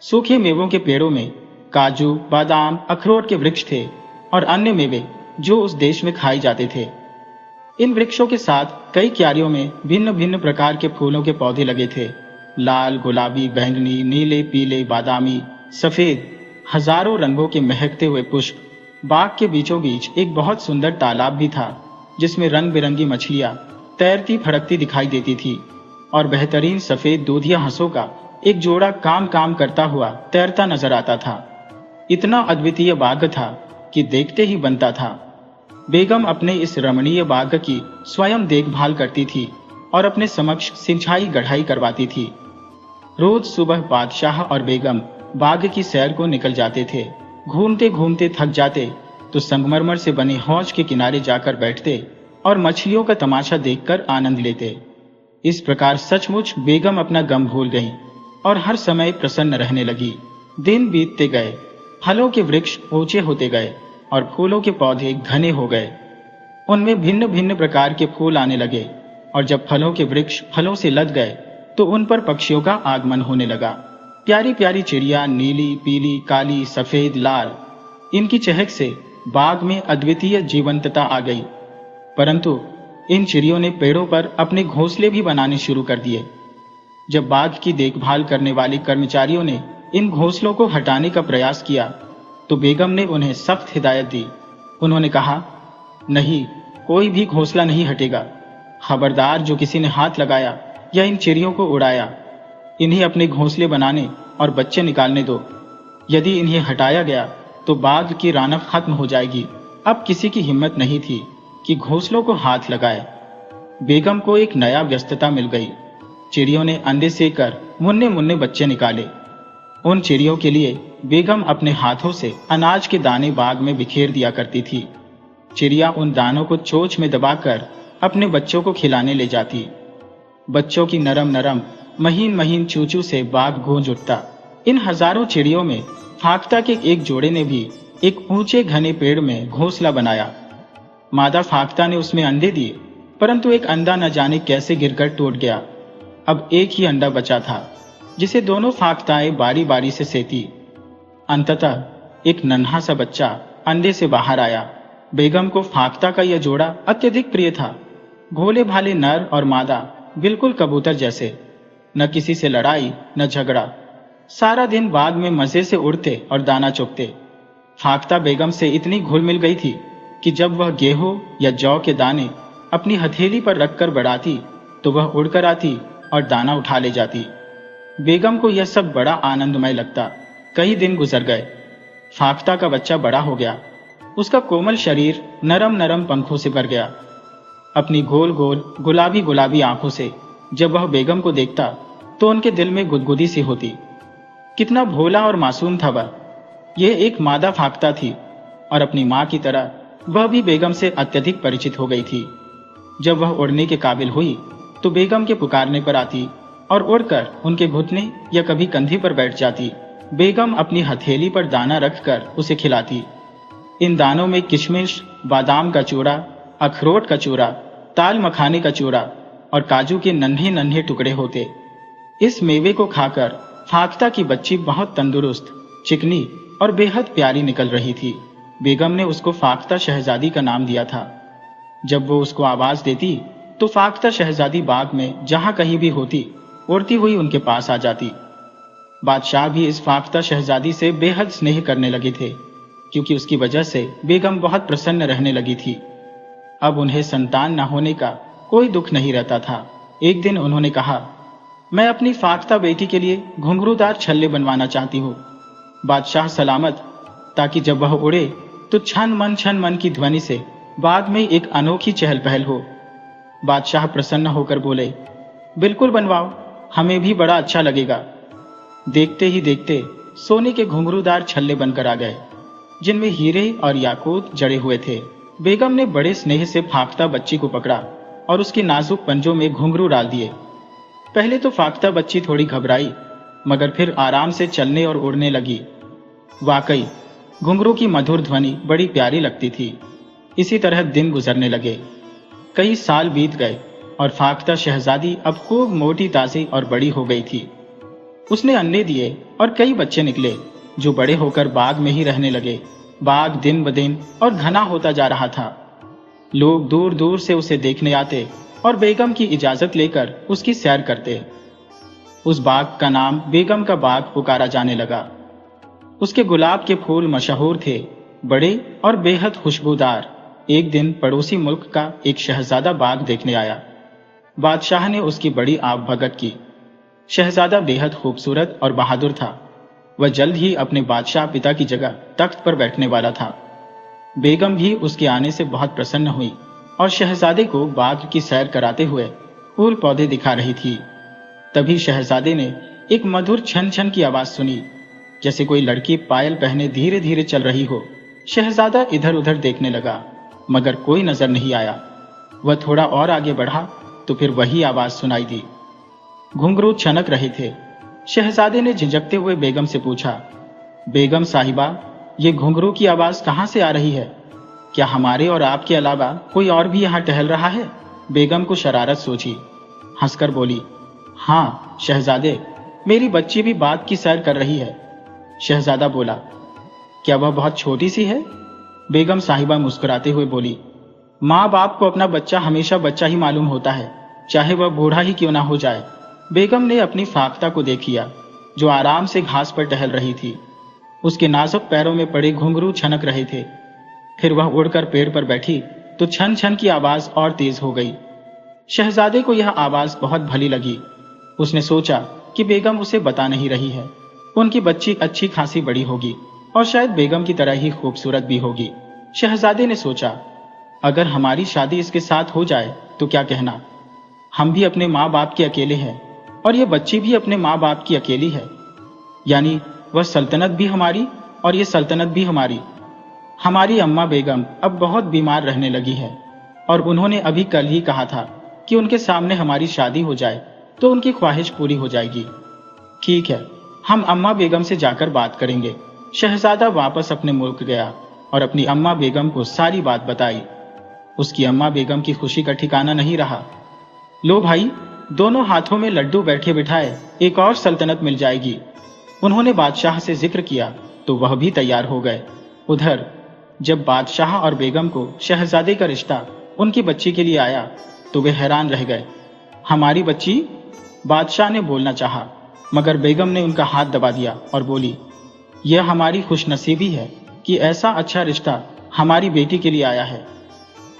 सूखे मेवों के पेड़ों में काजू, बादाम, अखरोट के वृक्ष थे और अन्य मेवे जो उस देश में खाए जाते थे। इन वृक्षों के साथ कई क्यारियों में भिन्न भिन्न प्रकार के फूलों के पौधे लगे थे। लाल, गुलाबी, बैंगनी, नीले, पीले, बादामी, सफेद, हजारों रंगों के महकते हुए पुष्प। बाग के बीचों बीच एक बहुत सुंदर तालाब भी था, जिसमें रंग बिरंगी मछलियां तैरती फड़कती दिखाई देती थी और बेहतरीन सफेद दूधिया हंसों का एक जोड़ा काम काम करता हुआ तैरता नजर आता था। इतना अद्वितीय बाग था कि देखते ही बनता था। बेगम अपने इस रमणीय बाग की स्वयं देखभाल करती थी और अपने समक्ष सिंचाई गढ़ाई करवाती थी। रोज सुबह बादशाह और बेगम बाग की सैर को निकल जाते थे। घूमते घूमते थक जाते तो संगमरमर से बने हौज के किनारे जाकर बैठते और मछलियों का तमाशा देखकर आनंद लेते। इस प्रकार सचमुच बेगम अपना गम भूल गईं और हर समय प्रसन्न रहने लगी। दिन बीतते गए, फलों के वृक्ष ऊंचे होते गए और फूलों के पौधे घने हो गए। उनमें भिन्न भिन्न प्रकार के फूल आने लगे और जब फलों के वृक्ष फलों से लद गए तो उन पर पक्षियों का आगमन होने लगा। प्यारी प्यारी चिड़िया, नीली, पीली, काली, सफेद, लाल, इनकी चहक से बाग में अद्वितीय जीवंतता आ गई। परंतु इन चिड़ियों ने पेड़ों पर अपने घोंसले भी बनाने शुरू कर दिए। जब बाग की देखभाल करने वाले कर्मचारियों ने इन घोंसलों को हटाने का प्रयास किया तो बेगम ने उन्हें सख्त हिदायत दी। उन्होंने कहा, नहीं, कोई भी घोंसला नहीं हटेगा। खबरदार, जो किसी ने हाथ लगाया या इन चिड़ियों को उड़ाया, इन्हें अपने घोंसले बनाने और बच्चे निकालने दो। यदि इन्हें हटाया गया तो बाग की रौनक खत्म हो जाएगी। अब किसी की हिम्मत नहीं थी कि घोंसलों को हाथ लगाए। बेगम को एक नया व्यस्तता मिल गई। चिड़ियों ने अंडे सेकर मुन्ने मुन्ने बच्चे निकाले। उन चिड़ियों के लिए बेगम अपने हाथों से अनाज के दाने बाग में बिखेर दिया करती थी। चिड़िया उन दानों को चोंच में दबाकर अपने बच्चों को खिलाने ले जाती। बच्चों की नरम नरम महीन महीन चूचू से बाग गूंज उठता। इन हजारों चिड़ियों में फाख्ता के एक जोड़े ने भी एक ऊंचे घने पेड़ में घोंसला बनाया। मादा फाख्ता ने उसमें अंडे दिए, परंतु एक अंडा न जाने कैसे गिरकर टूट गया। अब एक ही अंडा बचा था, जिसे दोनों फाख्ताएं बारी बारी से सेती। अंततः एक नन्हा सा बच्चा अंडे से बाहर आया। बेगम को फाख्ता का यह जोड़ा अत्यधिक प्रिय था। भोले भाले नर और मादा, बिल्कुल कबूतर जैसे। न किसी से लड़ाई न झगड़ा। सारा दिन बाग में मजे से उड़ते और दाना चुगते। फाख्ता बेगम से इतनी घुल मिल गई थी कि जब वह गेहूं या जौ के दाने अपनी हथेली पर रखकर बढ़ाती तो वह उड़कर आती और दाना उठा ले जाती। बेगम को यह सब बड़ा आनंदमय लगता। कई दिन गुजर गए। फाख्ता का बच्चा बड़ा हो गया। उसका कोमल शरीर नरम नरम पंखों से भर गया। अपनी गोल गोल गुलाबी गुलाबी आंखों से जब वह बेगम को देखता तो उनके दिल में गुदगुदी सी होती। कितना भोला और मासूम था वह। यह एक मादा फाख्ता थी और अपनी मां की तरह वह भी बेगम से अत्यधिक परिचित हो गई थी। जब वह उड़ने के काबिल हुई तो बेगम के पुकारने पर आती और उड़कर उनके घुटने या कभी कंधे पर बैठ जाती। बेगम अपनी हथेली पर दाना रखकर उसे खिलाती। इन दानों में किशमिश, बादाम का चूरा, अखरोट का चूरा, ताल मखाने का चूरा और काजू के नन्हे नन्हे टुकड़े होते। इस मेवे को खाकर फाख्ता की बच्ची बहुत तंदुरुस्त, चिकनी और बेहद प्यारी निकल रही थी। बेगम ने उसको फाख्ता शहजादी का नाम दिया था। जब वो उसको आवाज देती तो फाख्ता शहजादी बाग में जहां कहीं भी होती उड़ती हुई उनके पास आ जाती। बादशाह भी इस फाख्ता शहजादी से बेहद स्नेह करने लगे थे, क्योंकि उसकी वजह से बेगम बहुत प्रसन्न रहने लगी थी। अब उन्हें संतान न होने का कोई दुख नहीं रहता था। एक दिन उन्होंने कहा, मैं अपनी फाख्ता बेटी के लिए घुंघरूदार छल्ले बनवाना चाहती हूँ, बादशाह सलामत, ताकि जब वह उड़े तो छन मन की ध्वनि से बाग में एक अनोखी चहल पहल हो। बादशाह प्रसन्न होकर बोले, बिल्कुल बनवाओ, हमें भी बड़ा अच्छा लगेगा। देखते ही देखते सोने के घुंघरूदार छल्ले बनकर आ गए, जिनमें हीरे और याकूत जड़े हुए थे। बेगम ने बड़े स्नेह से फाख्ता बच्ची को पकड़ा और उसके नाजुक पंजों में घुंघरू डाल दिए। पहले तो फाख्ता बच्ची थोड़ी घबराई, मगर फिर आराम से चलने और उड़ने लगी। वाकई घुंघरू की मधुर ध्वनि बड़ी प्यारी लगती थी। इसी तरह दिन गुजरने लगे। कई साल बीत गए और फाख्ता शहजादी अब खूब मोटी ताजी और बड़ी हो गई थी। उसने अंडे दिए और कई बच्चे निकले, जो बड़े होकर बाग में ही रहने लगे। बाग दिन ब दिन और घना होता जा रहा था। लोग दूर दूर से उसे देखने आते और बेगम की इजाजत लेकर उसकी सैर करते। उस बाग का नाम बेगम का बाग पुकारा जाने लगा। उसके गुलाब के फूल मशहूर थे, बड़े और बेहद खुशबूदार। एक दिन पड़ोसी मुल्क का एक शहजादा बाग देखने आया। बादशाह ने उसकी बड़ी आवभगत की। शहजादा बेहद खूबसूरत और बहादुर था। वह जल्द ही अपने बादशाह पिता की जगह तख्त पर बैठने वाला था। बेगम भी उसके आने से बहुत प्रसन्न हुई और शहजादे को बाग की सैर कराते हुए फूल पौधे दिखा रही थी। तभी शहजादे ने एक मधुर छन छन की आवाज सुनी, जैसे कोई लड़की पायल पहने धीरे धीरे चल रही हो। शहजादा इधर उधर देखने लगा, मगर कोई नजर नहीं आया। वह थोड़ा और आगे बढ़ा तो फिर वही आवाज सुनाई दी। घुंघरू छनक रहे थे। शहजादे ने झिझकते हुए बेगम से पूछा, बेगम साहिबा, ये घुंघरू की आवाज कहां से आ रही है? क्या हमारे और आपके अलावा कोई और भी यहाँ टहल रहा है? बेगम को शरारत सूझी। हंसकर बोली, हाँ शहजादे, मेरी बच्ची भी बाग की सैर कर रही है। शहजादा बोला, क्या वह बहुत छोटी सी है? बेगम साहिबा मुस्कुराते हुए बोली, माँ बाप को अपना बच्चा हमेशा बच्चा ही मालूम होता है, चाहे वह बूढ़ा ही क्यों ना हो जाए। बेगम ने अपनी फाख्ता को देख लिया, जो आराम से घास पर टहल रही थी। उसके नाजुक पैरों में पड़े घुंघरू छनक रहे थे। फिर वह उड़कर पेड़ पर बैठी तो छन छन की आवाज और तेज हो गई। शहजादे को यह आवाज बहुत भली लगी। उसने सोचा कि बेगम उसे बता नहीं रही है। उनकी बच्ची अच्छी खासी बड़ी होगी और शायद बेगम की तरह ही खूबसूरत भी होगी। शहजादे ने सोचा, अगर हमारी शादी इसके साथ हो जाए तो क्या कहना। हम भी अपने माँ बाप के अकेले हैं और ये बच्ची भी अपने माँ बाप की अकेली है। यानी वह सल्तनत भी हमारी और ये सल्तनत भी हमारी। हमारी अम्मा बेगम अब बहुत बीमार रहने लगी है और उन्होंने अभी कल ही कहा था कि उनके सामने हमारी शादी हो जाए तो उनकी ख्वाहिश पूरी हो जाएगी। ठीक है, हम अम्मा बेगम से जाकर बात करेंगे। शहजादा वापस अपने मुल्क गया और अपनी अम्मा बेगम को सारी बात बताई। उसकी अम्मा बेगम की खुशी का ठिकाना नहीं रहा। लो भाई, दोनों हाथों में लड्डू बैठे बिठाए एक और सल्तनत मिल जाएगी। उन्होंने बादशाह से जिक्र किया तो वह भी तैयार हो गए। उधर जब बादशाह और बेगम को शहजादे का रिश्ता उनकी बच्ची के लिए आया तो वे हैरान रह गए। हमारी बच्ची? बादशाह ने बोलना चाहा, मगर बेगम ने उनका हाथ दबा दिया और बोली, यह हमारी खुशनसीबी है कि ऐसा अच्छा रिश्ता हमारी बेटी के लिए आया है।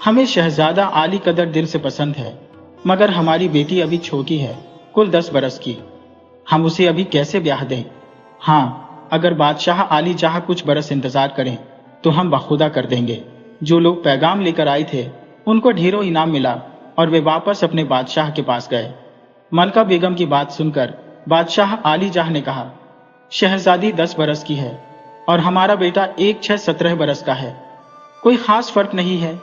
हमें शहजादा आली कदर दिल से पसंद है, मगर हमारी बेटी अभी छोटी है, कुल 10 बरस की। हम उसे अभी कैसे ब्याह दें? हाँ, अगर बादशाह आली जहाँ कुछ बरस इंतजार करें तो हम बखुदा कर देंगे। जो लोग पैगाम लेकर आए थे उनको ढेरों इनाम मिला और वे वापस अपने बादशाह के पास गए। मलका बेगम की बात सुनकर बादशाह आली जहाँ ने कहा, शहजादी 10 बरस की है और हमारा बेटा 1-6-17 बरस का है। कोई खास फर्क नहीं है।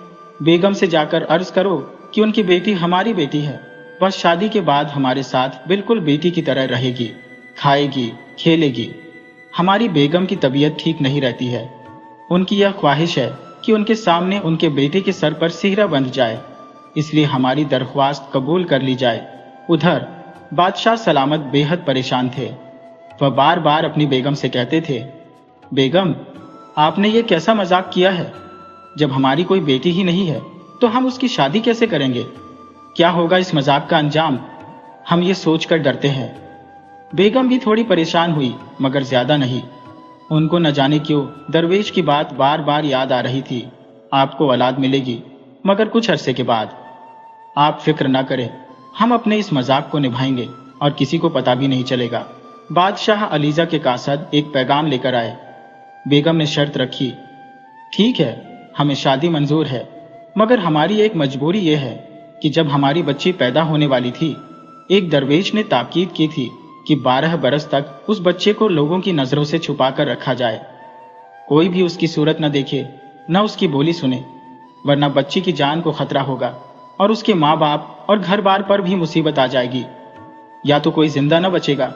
बेगम से जाकर अर्ज करो कि उनकी बेटी हमारी बेटी है। वह शादी के बाद हमारे साथ बिल्कुल बेटी की तरह रहेगी, खाएगी, खेलेगी। हमारी बेगम की तबीयत ठीक नहीं रहती है। उनकी यह ख्वाहिश है कि उनके सामने उनके बेटे के सर पर सिहरा बंध जाए, इसलिए हमारी दरख्वास्त कबूल कर ली जाए। उधर बादशाह सलामत बेहद परेशान थे। वह बार बार अपनी बेगम से कहते थे, बेगम, आपने ये कैसा मजाक किया है? जब हमारी कोई बेटी ही नहीं है तो हम उसकी शादी कैसे करेंगे? क्या होगा इस मजाक का अंजाम? हम ये सोचकर डरते हैं। बेगम भी थोड़ी परेशान हुई, मगर ज्यादा नहीं। उनको न जाने क्यों दरवेश की बात बार बार याद आ रही थी। आपको औलाद मिलेगी, मगर कुछ अरसे के बाद। आप फिक्र न करें, हम अपने इस मजाक को निभाएंगे और किसी को पता भी नहीं चलेगा। बादशाह अलीजा के कासद एक पैगाम लेकर आए। बेगम ने शर्त रखी, ठीक है, हमें शादी मंजूर है, मगर हमारी एक मजबूरी यह है कि जब हमारी बच्ची पैदा होने वाली थी, एक दरवेश ने ताकीद की थी कि 12 बरस तक उस बच्चे को लोगों की नजरों से छुपा कर रखा जाए। कोई भी उसकी सूरत न देखे, न उसकी बोली सुने, वरना बच्ची की जान को खतरा होगा और उसके माँ बाप और घर बार पर भी मुसीबत आ जाएगी। या तो कोई जिंदा न बचेगा,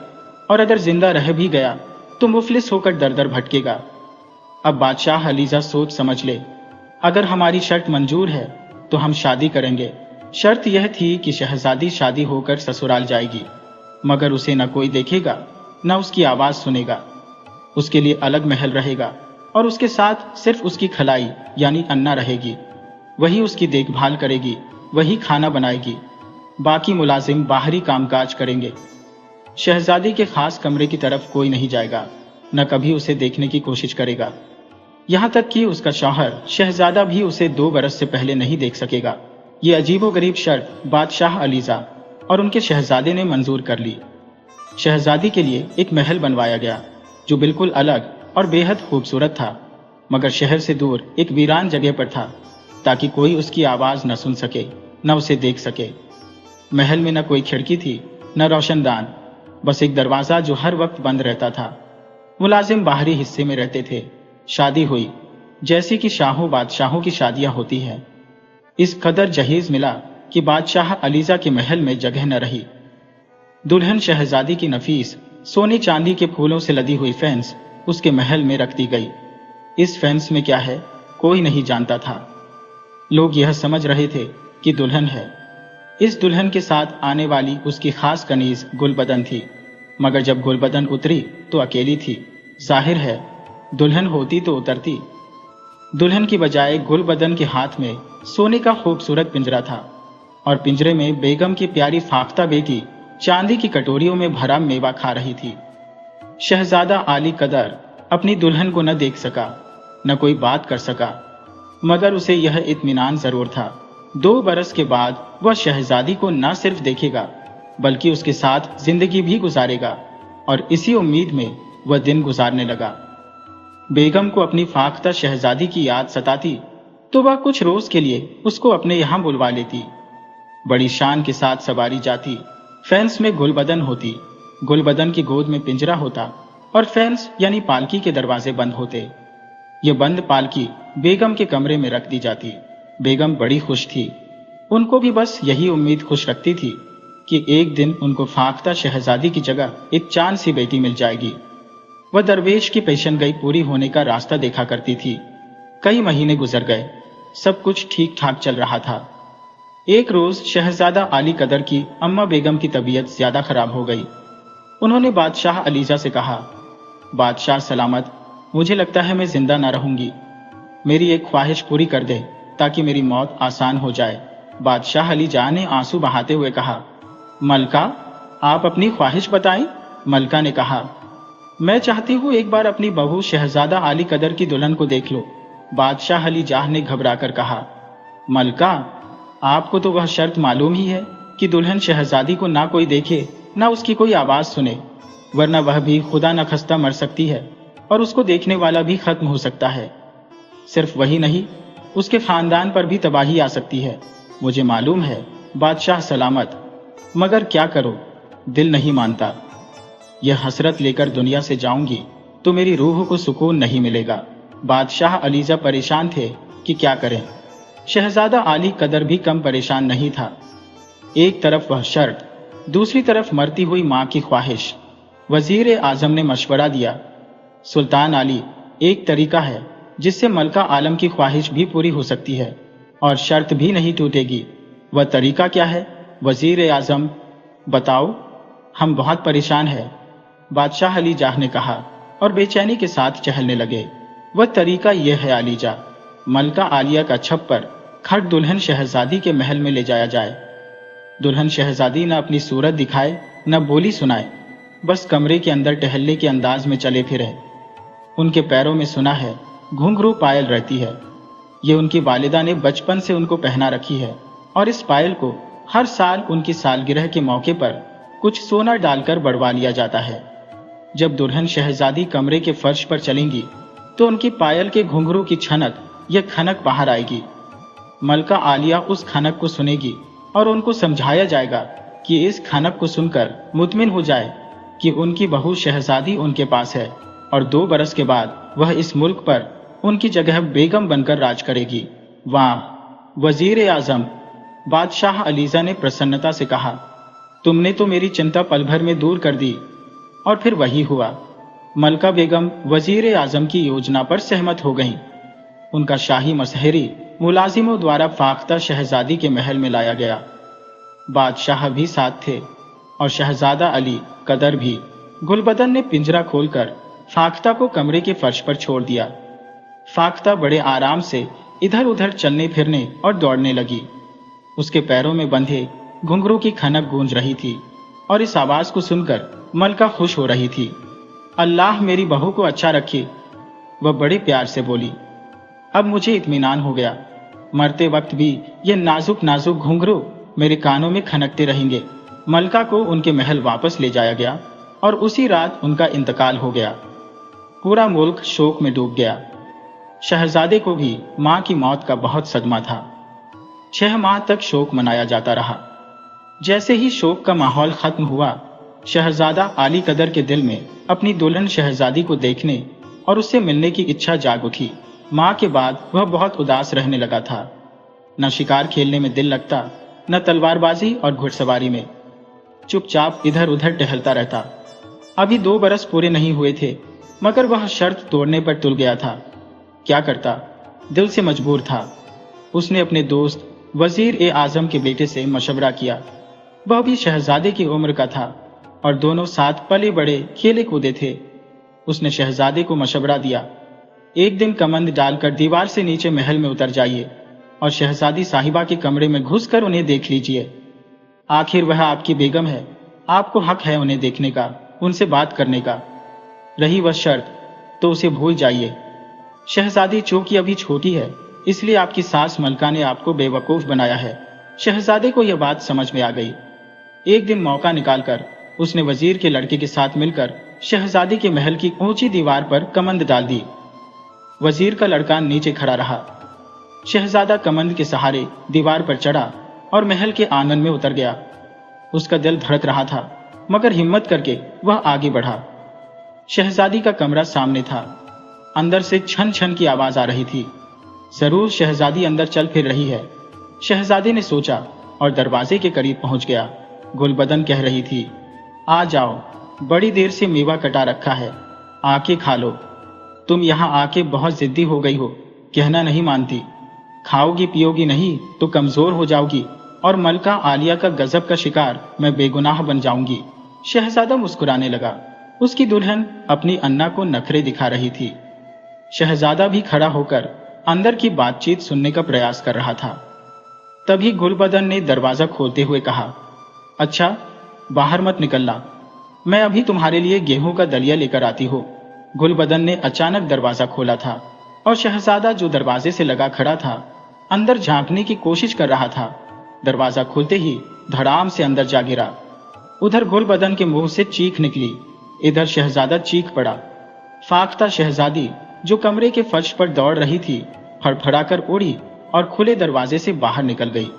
और अगर जिंदा रह भी गया तो मुफलिस होकर दर दर भटकेगा। अब बादशाह अलीजा सोच समझ ले, अगर हमारी शर्त मंजूर है तो हम शादी करेंगे। शर्त यह थी कि शहजादी शादी होकर ससुराल जाएगी, मगर उसे न कोई देखेगा, न उसकी आवाज सुनेगा। उसके लिए अलग महल रहेगा और उसके साथ सिर्फ उसकी खलाई यानी अन्ना रहेगी। वही उसकी देखभाल करेगी, वही खाना बनाएगी। बाकी मुलाजिम बाहरी कामकाज करेंगे। शहजादी के खास कमरे की तरफ कोई नहीं जाएगा, न कभी उसे देखने की कोशिश करेगा। यहां तक कि उसका शौहर शहजादा भी उसे 2 बरस से पहले नहीं देख सकेगा। ये अजीबोगरीब शर्त बादशाह अलीजा और उनके शहजादे ने मंजूर कर ली। शहजादी के लिए एक महल बनवाया गया जो बिल्कुल अलग और बेहद खूबसूरत था, मगर शहर से दूर एक वीरान जगह पर था, ताकि कोई उसकी आवाज न सुन सके, न उसे देख सके। महल में न कोई खिड़की थी, न रोशनदान, बस एक दरवाजा जो हर वक्त बंद रहता था। मुलाजिम बाहरी हिस्से में रहते थे। शादी हुई, जैसी कि शाहों बादशाहों की शादियां होती हैं। इस कदर जहेज मिला कि बादशाह अलीजा के महल में जगह न रही। दुल्हन शहजादी की नफीस सोने चांदी के फूलों से लदी हुई फेंस उसके महल में रख दी गई। इस फेंस में क्या है कोई नहीं जानता था। लोग यह समझ रहे थे कि दुल्हन है। इस दुल्हन के साथ आने वाली उसकी खास कनीज गुलबदन थी, मगर जब गुलबदन उतरी तो अकेली थी। जाहिर है दुल्हन होती तो उतरती। दुल्हन की बजाय गुलबदन के हाथ में सोने का खूबसूरत पिंजरा था, और पिंजरे में बेगम की प्यारी फाख्ता बेटी चांदी की कटोरियों में भरा मेवा खा रही थी। शहजादा आली कदर अपनी दुल्हन को न देख सका, न कोई बात कर सका, मगर उसे यह इत्मीनान जरूर था, 2 बरस के बाद वह शहजादी को न सिर्फ देखेगा बल्कि उसके साथ जिंदगी भी गुजारेगा। और इसी उम्मीद में वह दिन गुजारने लगा। बेगम को अपनी फाख्ता शहजादी की याद सताती तो वह कुछ रोज के लिए उसको अपने यहां बुलवा लेती। बड़ी शान के साथ सवारी जाती। फेंस में गुलबदन होती, गुलबदन की गोद में पिंजरा होता, और फेंस यानी पालकी के दरवाजे बंद होते। ये बंद पालकी बेगम के कमरे में रख दी जाती। बेगम बड़ी खुश थी। उनको भी बस यही उम्मीद खुश रखती थी कि एक दिन उनको फाख्ता शहजादी की जगह एक चांद सी बेटी मिल जाएगी। वह दरवेश की पेशनगोई पूरी होने का रास्ता देखा करती थी। कई महीने गुजर गए, सब कुछ ठीक ठाक चल रहा था। एक रोज शहजादा आली कदर की अम्मा बेगम की तबीयत ज्यादा खराब हो गई। उन्होंने बादशाह अलीजा से कहा, बादशाह सलामत, मुझे लगता है मैं जिंदा ना रहूंगी। मेरी एक ख्वाहिश पूरी कर दे ताकि मेरी मौत आसान हो जाए। बादशाह अलीजा ने आंसू बहाते हुए कहा, मलका, आप अपनी ख्वाहिश बताएं। मलका ने कहा, मैं चाहती हूँ एक बार अपनी बहू शहजादा आली कदर की दुल्हन को देख लो। बादशाह अलीजाह ने घबराकर कहा, मलका, आपको तो वह शर्त मालूम ही है कि दुल्हन शहजादी को ना कोई देखे, ना उसकी कोई आवाज सुने, वरना वह भी खुदा न खस्ता मर सकती है और उसको देखने वाला भी खत्म हो सकता है। सिर्फ वही नहीं, उसके खानदान पर भी तबाही आ सकती है। मुझे मालूम है बादशाह सलामत, मगर क्या करो, दिल नहीं मानता। यह हसरत लेकर दुनिया से जाऊंगी तो मेरी रूह को सुकून नहीं मिलेगा। बादशाह अलीजा परेशान थे कि क्या करें। शहजादा आली कदर भी कम परेशान नहीं था। एक तरफ वह शर्त, दूसरी तरफ मरती हुई मां की ख्वाहिश। वजीर आजम ने मशवरा दिया, सुल्तान आली, एक तरीका है जिससे मलका आलम की ख्वाहिश भी पूरी हो सकती है और शर्त भी नहीं टूटेगी। वह तरीका क्या है? वजीर आजम, बताओ, हम बहुत परेशान हैं। बादशाह अलीजाह ने कहा और बेचैनी के साथ चहलने लगे। वह तरीका यह है अलीजा, मलका आलिया का छप्पर खट दुल्हन शहजादी के महल में ले जाया जाए। दुल्हन शहजादी न अपनी सूरत दिखाए न बोली सुनाए, बस कमरे के अंदर टहलने के अंदाज में चले फिरे। उनके पैरों में सुना है घुंघरू पायल रहती है। ये उनकी वालिदा ने बचपन से उनको पहना रखी है और इस पायल को हर साल उनकी सालगिरह के मौके पर कुछ सोना डालकर बढ़वा लिया जाता है। जब दुल्हन शहजादी कमरे के फर्श पर चलेंगी तो उनकी पायल के घुंघरू की छनक या खनक बाहर आएगी। मलका आलिया उस खनक को सुनेगी और उनको समझाया जाएगा कि इस खनक को सुनकर मुतमिन हो जाए कि उनकी बहू शहजादी उनके पास है और 2 बरस के बाद वह इस मुल्क पर उनकी जगह बेगम बनकर राज करेगी। वाह वजीर आजम, बादशाह अलीजा ने प्रसन्नता से कहा, तुमने तो मेरी चिंता पल भर में दूर कर दी। और फिर वही हुआ। मलका बेगम वजीर आजम की योजना पर सहमत हो गईं। उनका शाही मसहरी मुलाजिमों द्वारा फाख्ता शहजादी के महल में लाया गया। बादशाह भी साथ थे और शहजादा अली कदर भी। गुलबदन ने पिंजरा खोलकर फाख्ता को कमरे के फर्श पर छोड़ दिया। फाख्ता बड़े आराम से इधर उधर चलने फिरने और दौड़ने लगी। उसके पैरों में बंधे घुंघरू की खनक गूंज रही थी और इस आवाज को सुनकर मलका खुश हो रही थी। अल्लाह मेरी बहू को अच्छा रखे, वह बड़े प्यार से बोली। अब मुझे इत्मीनान हो गया। मरते वक्त भी ये नाजुक नाजुक घुंघरू मेरे कानों में खनकते रहेंगे। मलका को उनके महल वापस ले जाया गया और उसी रात उनका इंतकाल हो गया। पूरा मुल्क शोक में डूब गया। शहजादे को भी मां की मौत का बहुत सदमा था। 6 माह तक शोक मनाया जाता रहा। जैसे ही शोक का माहौल खत्म हुआ, शहजादा आली कदर के दिल में अपनी दुल्हन शहजादी को देखने और उससे मिलने की इच्छा जाग उठी। मां के बाद वह बहुत उदास रहने लगा था। न शिकार खेलने में दिल लगता, न तलवारबाजी और घुड़सवारी में। चुपचाप इधर उधर टहलता रहता। अभी 2 बरस पूरे नहीं हुए थे, मगर वह शर्त तोड़ने पर तुल गया था। क्या करता, दिल से मजबूर था। उसने अपने दोस्त वजीर आजम के बेटे से मशवरा किया। वह भी शहजादे की उम्र का था और दोनों साथ पले बड़े खेले कूदे थे। उसने शहजादे को मशवरा दिया, एक दिन कमंद डालकर दीवार से नीचे महल में उतर जाइए और शहजादी साहिबा के कमरे में घुसकर उन्हें देख लीजिए। आखिर वह आपकी बेगम है, आपको हक है उन्हें देखने का, उनसे बात करने का। रही वह शर्त तो उसे भूल जाइए। शहजादी चूंकि अभी छोटी है, इसलिए आपकी सास मलका ने आपको बेवकूफ बनाया है। शहजादे को यह बात समझ में आ गई। एक दिन मौका निकालकर उसने वजीर के लड़के के साथ मिलकर शहजादी के महल की ऊंची दीवार पर कमंद डाल दी। वजीर का लड़का नीचे खड़ा रहा। शहजादा कमंद के सहारे दीवार पर चढ़ा और महल के आंगन में उतर गया। उसका दिल धड़क रहा था, मगर हिम्मत करके वह आगे बढ़ा। शहजादी का कमरा सामने था। अंदर से छन छन की आवाज आ रही थी। जरूर शहजादी अंदर चल फिर रही है, शहजादे ने सोचा और दरवाजे के करीब पहुंच गया। गुलबदन कह रही थी, आ जाओ, बड़ी देर से मेवा कटा रखा है, आके खा लो। तुम यहाँ आके बहुत जिद्दी हो गई हो, कहना नहीं मानती। खाओगी पियोगी नहीं तो कमजोर हो जाओगी और मलका आलिया का गजब का शिकार मैं बेगुनाह बन जाऊंगी। शहजादा मुस्कुराने लगा। उसकी दुल्हन अपनी अन्ना को नखरे दिखा रही थी। शहजादा भी खड़ा होकर अंदर की बातचीत सुनने का प्रयास कर रहा था। तभी गुलबदन ने दरवाजा खोलते हुए कहा, अच्छा बाहर मत निकलना, मैं अभी तुम्हारे लिए गेहूं का दलिया लेकर आती हूँ। गुलबदन ने अचानक दरवाजा खोला था और शहजादा जो दरवाजे से लगा खड़ा था अंदर झांकने की कोशिश कर रहा था। दरवाजा खुलते ही धड़ाम से अंदर जा गिरा। उधर गुलबदन के मुंह से चीख निकली, इधर शहजादा चीख पड़ा। फाख्ता शहजादी जो कमरे के फर्श पर दौड़ रही थी, फड़फड़ाकर उड़ी और खुले दरवाजे से बाहर निकल गई।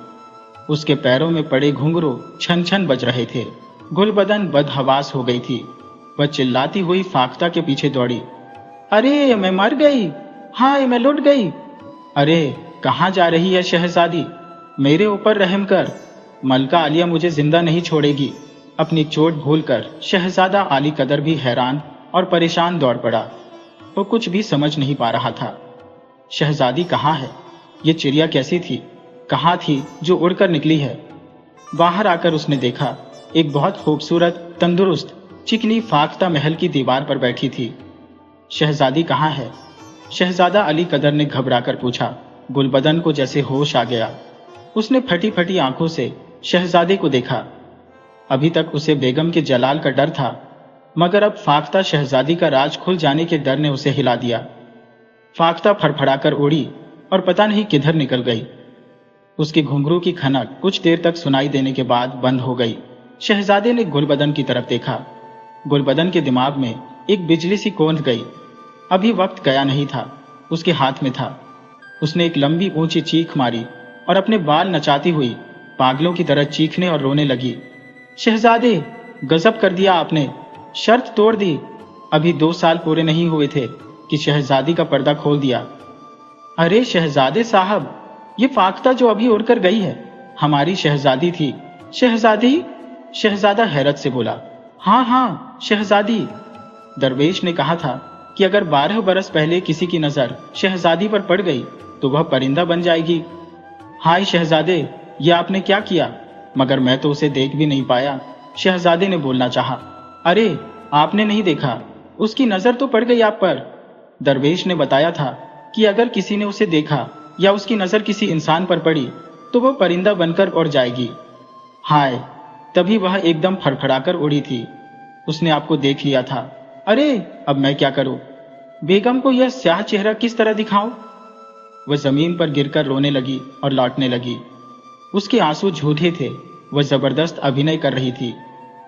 उसके पैरों में पड़े घुंघरू छन छन बज रहे थे। गुलबदन बदहवास हो गई थी। वह चिल्लाती हुई फाख्ता के पीछे दौड़ी, अरे मैं मर गई, हाय मैं लुट गई। अरे कहाँ जा रही है शहजादी, मेरे ऊपर रहम कर, मलका आलिया मुझे जिंदा नहीं छोड़ेगी। अपनी चोट भूलकर शहजादा आली कदर भी हैरान और परेशान दौड़ पड़ा। वो कुछ भी समझ नहीं पा रहा था। शहजादी कहाँ है, ये चिड़िया कैसी थी, कहाँ थी जो उड़कर निकली है। बाहर आकर उसने देखा एक बहुत खूबसूरत तंदुरुस्त चिकनी फाख्ता महल की दीवार पर बैठी थी। शहजादी कहाँ है? शहजादा अली कदर ने घबराकर पूछा। गुलबदन को जैसे होश आ गया। उसने फटी फटी आंखों से शहजादे को देखा। अभी तक उसे बेगम के जलाल का डर था, मगर अब फाख्ता शहजादी का राज खुल जाने के डर ने उसे हिला दिया। फाख्ता फड़फड़ाकर उड़ी और पता नहीं किधर निकल गई। उसके घुंघरू की खनक कुछ देर तक सुनाई देने के बाद बंद हो गई। शहजादे ने गुलबदन की तरफ देखा। गुलबदन के दिमाग में एक बिजली सी कौंध गई। अभी वक्त गया नहीं था, उसके हाथ में था। उसने एक लंबी ऊंची चीख मारी और अपने बाल नचाती हुई पागलों की तरह चीखने और रोने लगी। शहजादे, गजब कर दिया आपने, शर्त तोड़ दी। अभी 2 साल पूरे नहीं हुए थे कि शहजादी का पर्दा खोल दिया। अरे शहजादे साहब, ये फाख्ता जो अभी उड़कर गई है हमारी शहजादी थी। शहजादी? शहजादा हैरत से बोला। हाँ हाँ, शहजादी। दरवेश ने कहा था कि अगर 12 बरस पहले किसी की नजर शहजादी पर पड़ गई तो वह परिंदा बन जाएगी। हाय शहजादे, ये आपने क्या किया? मगर मैं तो उसे देख भी नहीं पाया, शहजादे ने बोलना चाहा। अरे आपने नहीं देखा, उसकी नजर तो पड़ गई आप पर। दरवेश ने बताया था कि अगर किसी ने उसे देखा या उसकी नजर किसी इंसान पर पड़ी तो वह परिंदा बनकर उड़ जाएगी। हाय, तभी वह एकदम फड़फड़ाकर उड़ी थी। उसने आपको देख लिया था। अरे अब मैं क्या करूं? बेगम को यह स्याह चेहरा किस तरह दिखाऊं? वह जमीन पर गिरकर रोने लगी और लौटने लगी। उसके आंसू झूठे थे, वह जबरदस्त अभिनय कर रही थी।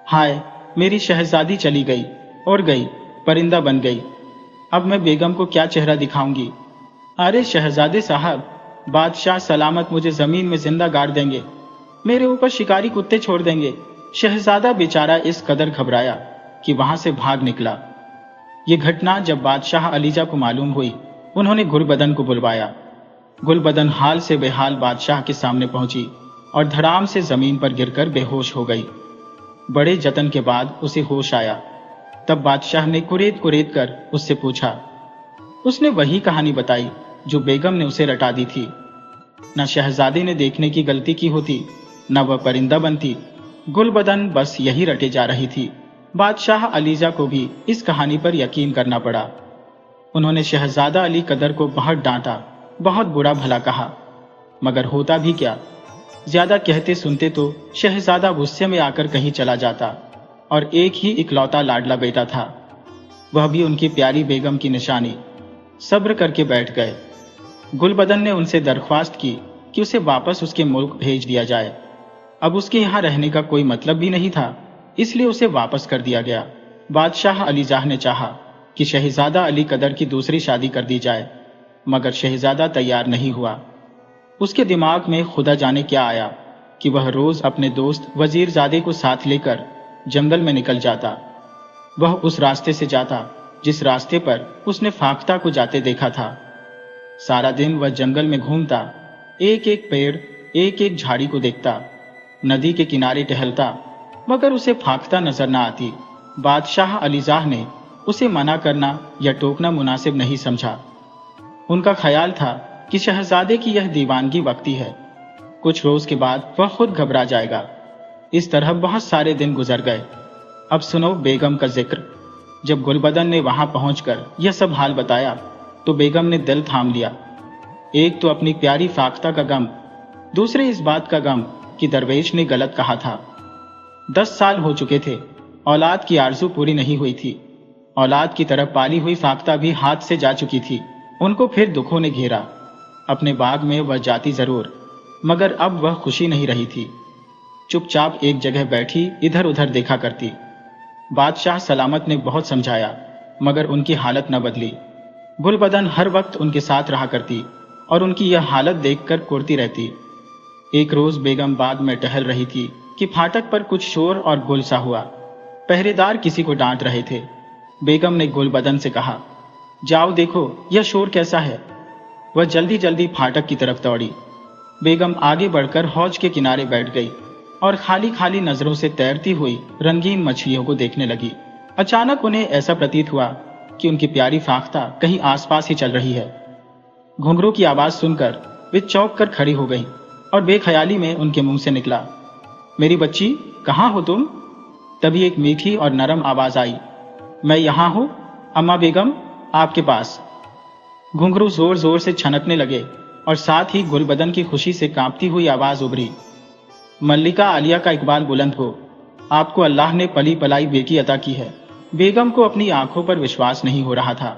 हाय, मेरी शहजादी चली गई, उड़ गई, परिंदा बन गई। अब मैं बेगम को क्या चेहरा दिखाऊंगी? अरे शहजादे साहब, बादशाह सलामत मुझे जमीन में जिंदा गाड़ देंगे, मेरे ऊपर शिकारी कुत्ते छोड़ देंगे। शहजादा बेचारा इस कदर घबराया कि वहां से भाग निकला। ये घटना जब बादशाह अलीजा को मालूम हुई, उन्होंने गुलबदन को बुलवाया। गुलबदन हाल से बेहाल बादशाह के सामने पहुंची और धड़ाम से जमीन पर गिरकर बेहोश हो गई। बड़े जतन के बाद उसे होश आया। तब बादशाह ने कुरेद कुरेद कर उससे पूछा। उसने वही कहानी बताई जो बेगम ने उसे रटा दी थी। न शहजादे ने देखने की गलती की होती, न वह परिंदा बनती। गुलबदन बस यही रटे जा रही थी। बादशाह अलीजा को भी इस कहानी पर यकीन करना पड़ा। उन्होंने शहजादा अली कदर को बहुत डांटा, बहुत बुरा भला कहा, मगर होता भी क्या? ज्यादा कहते सुनते तो शहजादा गुस्से में आकर कहीं चला जाता और एक ही इकलौता लाडला बेटा था, वह भी उनकी प्यारी बेगम की निशानी। सब्र करके बैठ गए। गुलबदन ने उनसे दरख्वास्त की कि उसे वापस उसके मुल्क भेज दिया जाए। अब उसके यहाँ रहने का कोई मतलब भी नहीं था, इसलिए उसे वापस कर दिया गया। बादशाह अलीजाह ने चाहा कि शहजादा अली कदर की दूसरी शादी कर दी जाए, मगर शहजादा तैयार नहीं हुआ। उसके दिमाग में खुदा जाने क्या आया कि वह रोज अपने दोस्त वजीरजादे को साथ लेकर जंगल में निकल जाता। वह उस रास्ते से जाता जिस रास्ते पर उसने फाख्ता को जाते देखा था। सारा दिन वह जंगल में घूमता, एक एक पेड़, एक एक झाड़ी को देखता, नदी के किनारे टहलता, मगर उसे फाख्ता नजर न आती। बादशाह अलीजाह ने उसे मना करना या टोकना मुनासिब नहीं समझा। उनका ख्याल था कि शहजादे की यह दीवानगी वक्ती है, कुछ रोज के बाद वह खुद घबरा जाएगा। इस तरह बहुत सारे दिन गुजर गए। अब सुनो बेगम का जिक्र। जब गुलबदन ने वहां पहुंचकर यह सब हाल बताया तो बेगम ने दिल थाम लिया। एक तो अपनी प्यारी फाख्ता का गम, दूसरे इस बात का गम कि दरवेश ने गलत कहा था। 10 साल हो चुके थे, औलाद की आरजू पूरी नहीं हुई थी। औलाद की तरफ पाली हुई फाख्ता भी हाथ से जा चुकी थी। उनको फिर दुखों ने घेरा। अपने बाग में वह जाती जरूर, मगर अब वह खुशी नहीं रही थी। चुपचाप एक जगह बैठी इधर उधर देखा करती। बादशाह सलामत ने बहुत समझाया, मगर उनकी हालत न बदली। गुलबदन हर वक्त उनके साथ रहा करती और उनकी यह हालत देखकर कुर्ती रहती। एक रोज बेगम बाग में टहल रही थी कि फाटक पर कुछ शोर और गुल सा हुआ। पहरेदार किसी को डांट रहे थे। बेगम ने गुलबदन से कहा, जाओ देखो यह शोर कैसा है। वह जल्दी जल्दी फाटक की तरफ दौड़ी। बेगम आगे बढ़कर हौज के किनारे बैठ गई और खाली खाली नजरों से तैरती हुई रंगीन मछलियों को देखने लगी। अचानक उन्हें ऐसा प्रतीत हुआ कि उनकी प्यारी फाख्ता कहीं आसपास ही चल रही है। घुंघरू की आवाज सुनकर वे चौंक कर खड़ी हो गईं और बेख्याली में उनके मुंह से निकला, मेरी बच्ची, कहाँ हो तुम? तभी एक मीठी और नरम आवाज आई, मैं यहाँ हूं अम्मा बेगम, आपके पास। घुंघरू जोर जोर से छनकने लगे और साथ ही गुलबदन की खुशी से कांपती हुई आवाज उभरी, मल्लिका आलिया का इकबाल बुलंद हो, आपको अल्लाह ने पली पलाई बेटी अता की है। बेगम को अपनी आंखों पर विश्वास नहीं हो रहा था।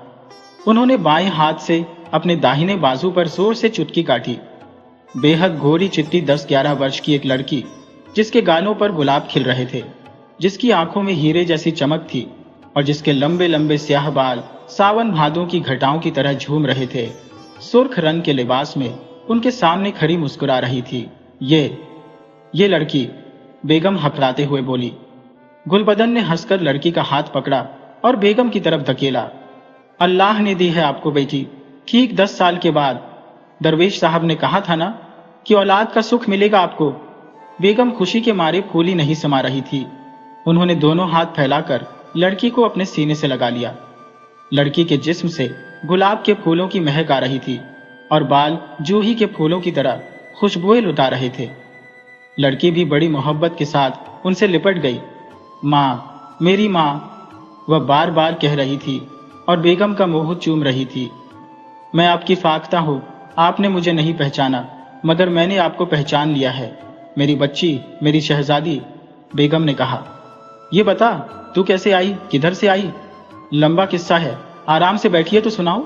उन्होंने बाएं हाथ से अपने दाहिने बाजू पर जोर से चुटकी काटी। बेहद गोरी चिट्टी 10-11 वर्ष की एक लड़की, जिसके गालों पर गुलाब खिल रहे थे, जिसकी आंखों में हीरे जैसी चमक थी और जिसके लंबे लंबे स्याह बाल सावन भादों की घटाओं की तरह झूम रहे थे, सुर्ख रंग के लिबास में उनके सामने खड़ी मुस्कुरा रही थी। ये लड़की, बेगम हकलाते हुए बोली। गुलबदन ने हंसकर लड़की का हाथ पकड़ा और बेगम की तरफ धकेला। अल्लाह ने दी है आपको बेटी, ठीक 10 साल के बाद। दरवेश साहब ने कहा था ना कि औलाद का सुख मिलेगा आपको। बेगम खुशी के मारे फूली नहीं समा रही थी। उन्होंने दोनों हाथ फैलाकर लड़की को अपने सीने से लगा लिया। लड़की के जिस्म से गुलाब के फूलों की महक आ रही थी और बाल जूही के फूलों की तरह खुशबुएं लुटा रहे थे। लड़की भी बड़ी मोहब्बत के साथ उनसे लिपट गई। माँ, मेरी माँ, वह बार बार कह रही थी और बेगम का मुंह चूम रही थी। मैं आपकी फाख्ता हूँ, आपने मुझे नहीं पहचाना, मगर मैंने आपको पहचान लिया है। मेरी बच्ची, मेरी शहजादी, बेगम ने कहा। ये बता, तू कैसे आई, किधर से आई? लंबा किस्सा है, आराम से बैठिए तो सुनाओ।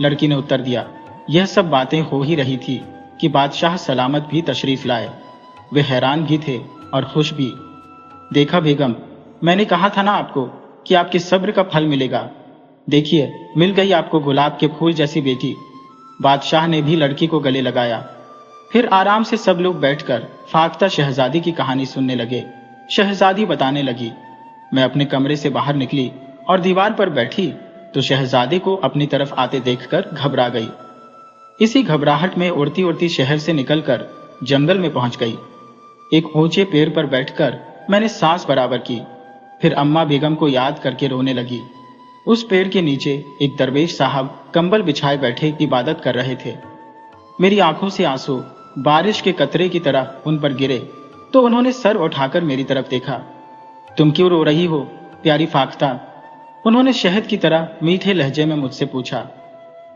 लड़की ने उत्तर दिया। यह सब बातें हो ही रही थी कि बादशाह सलामत भी तशरीफ लाए। वे हैरान भी थे और खुश भी। देखा बेगम, मैंने कहा था ना आपको कि आपके सब्र का फल मिलेगा। देखिए, मिल गई आपको गुलाब के फूल जैसी बेटी। बादशाह ने भी लड़की को गले लगाया। फिर आराम से सब लोग बैठकर फाख्ता शहजादी की कहानी सुनने लगे। शहजादी बताने लगी। मैं अपने कमरे से बाहर निकली और दीवार पर बैठी तो शहजादे को अपनी तरफ आते देखकर घबरा गई। इसी घबराहट में उड़ती उड़ती शहर से निकलकर जंगल में पहुंच गई। एक ऊंचे पेड़ पर बैठकर मैंने सांस बराबर की। फिर अम्मा बेगम को याद करके रोने लगी। उस पेड़ के नीचे एक दरवेश साहब कंबल बिछाए बैठे इबादत कर रहे थे। मेरी आंखों से आंसू बारिश के कतरे की तरह उन पर गिरे तो उन्होंने सर उठाकर मेरी तरफ देखा। तुम क्यों रो रही हो, प्यारी फाख्ता? उन्होंने शहद की तरह मीठे लहजे में मुझसे पूछा।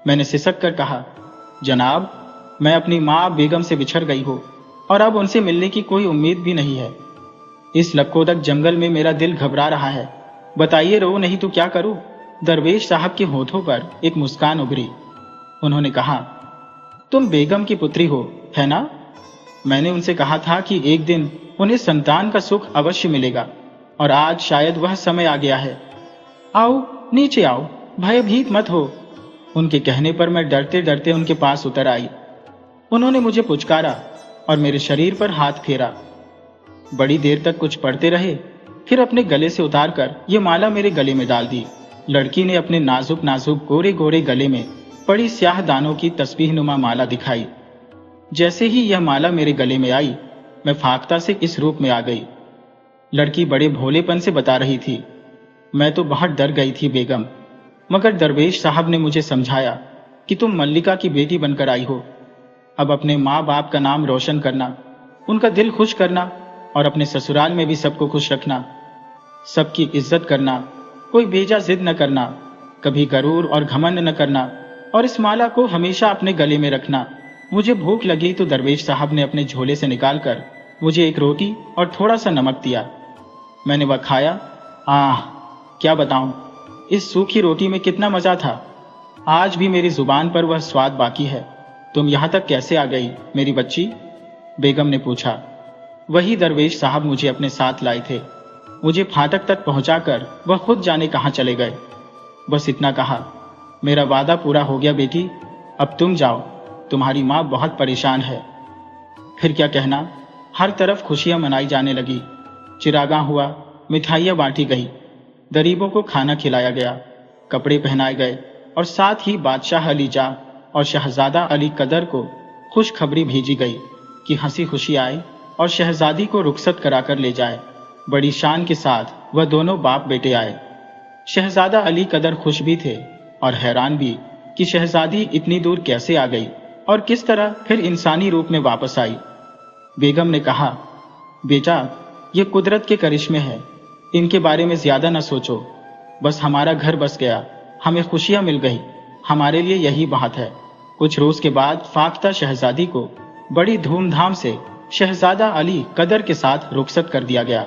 मैंने सिसक कर कहा, जनाब, मैं अपनी माँ बेगम से बिछड़ गई हूँ और अब उनसे मिलने की कोई उम्मीद भी नहीं है। इस लक्कोदक जंगल में मेरा दिल घबरा रहा है। बताइए, रो नहीं तो क्या करूं? दरवेश साहब के होठों पर एक मुस्कान उभरी। उन्होंने कहा, तुम बेगम की पुत्री हो, है ना? मैंने उनसे कहा था कि एक दिन उन्हें संतान का सुख अवश्य मिलेगा और आज शायद वह समय आ गया है। आओ, नीचे आओ, भयभीत मत हो। उनके कहने पर मैं डरते डरते उनके पास उतर आई। उन्होंने मुझे पुचकारा और मेरे शरीर पर हाथ फेरा। बड़ी देर तक कुछ पढ़ते रहे, फिर अपने गले से उतारकर ये माला मेरे गले में डाल दी। लड़की ने अपने नाजुक नाजुक गोरे गोरे गले में पड़ी स्याह दानों की तस्बीह नुमा माला दिखाई। जैसे ही यह माला मेरे गले में आई, मैं फाख्ता से इस रूप में आ गई। लड़की बड़े भोलेपन से बता रही थी। मैं तो बहुत डर गई थी बेगम, मगर दरवेश साहब ने मुझे समझाया कि तुम मल्लिका की बेटी बनकर आई हो। अब अपने माँ बाप का नाम रोशन करना, उनका दिल खुश करना और अपने ससुराल में भी सबको खुश रखना, सबकी इज्जत करना, कोई बेजा जिद न करना, कभी गरूर और घमंड न करना और इस माला को हमेशा अपने गले में रखना। मुझे भूख लगी तो दरवेश साहब ने अपने झोले से निकालकर मुझे एक रोटी और थोड़ा सा नमक दिया। मैंने वह खाया। आह, क्या बताऊं, इस सूखी रोटी में कितना मजा था। आज भी मेरी जुबान पर वह स्वाद बाकी है। तुम यहां तक कैसे आ गई मेरी बच्ची? बेगम ने पूछा। वही दरवेश साहब मुझे अपने साथ लाए थे। मुझे फाटक तक पहुंचाकर वह खुद जाने कहां चले गए। बस इतना कहा, मेरा वादा पूरा हो गया बेटी, अब तुम जाओ, तुम्हारी माँ बहुत परेशान है। फिर क्या कहना, हर तरफ खुशियां मनाई जाने लगी। चिरागा हुआ, मिठाइयाँ बांटी गई, गरीबों को खाना खिलाया गया, कपड़े पहनाए गए और साथ ही बादशाह अली जा और शहजादा अली कदर को खुशखबरी भेजी गई कि हंसी खुशी आए और शहजादी को रुखसत कराकर ले जाए। बड़ी शान के साथ वह दोनों बाप बेटे आए। शहजादा अली कदर खुश भी थे और हैरान भी कि शहजादी इतनी दूर कैसे आ गई और किस तरह फिर इंसानी रूप में वापस आई। बेगम ने कहा, बेटा, ये कुदरत के करिश्मे हैं, इनके बारे में ज्यादा न सोचो। बस हमारा घर बस गया, हमें खुशियां मिल गई, हमारे लिए यही बात है। कुछ रोज के बाद फाख्ता शहजादी को बड़ी धूमधाम से शहजादा अली कदर के साथ रुखसत कर दिया गया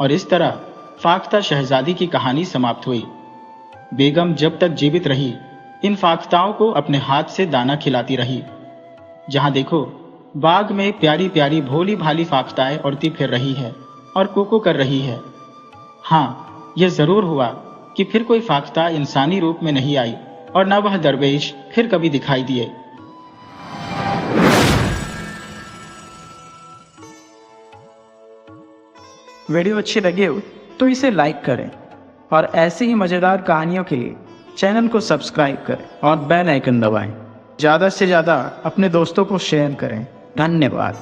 और इस तरह फाख्ता शहजादी की कहानी समाप्त हुई। बेगम जब तक जीवित रही, इन फाख्ताओं को अपने हाथ से दाना खिलाती रही। जहां देखो बाग में प्यारी प्यारी भोली भाली फाख्ताएं उड़ती फिर रही है और कुकू कर रही है। हाँ, यह जरूर हुआ कि फिर कोई फाख्ता इंसानी रूप में नहीं आई और न वह दरवेश फिर कभी दिखाई दिए। वीडियो अच्छी लगी हो तो इसे लाइक करें और ऐसे ही मज़ेदार कहानियों के लिए चैनल को सब्सक्राइब करें और बेल आइकन दबाएं। ज़्यादा से ज़्यादा अपने दोस्तों को शेयर करें। धन्यवाद।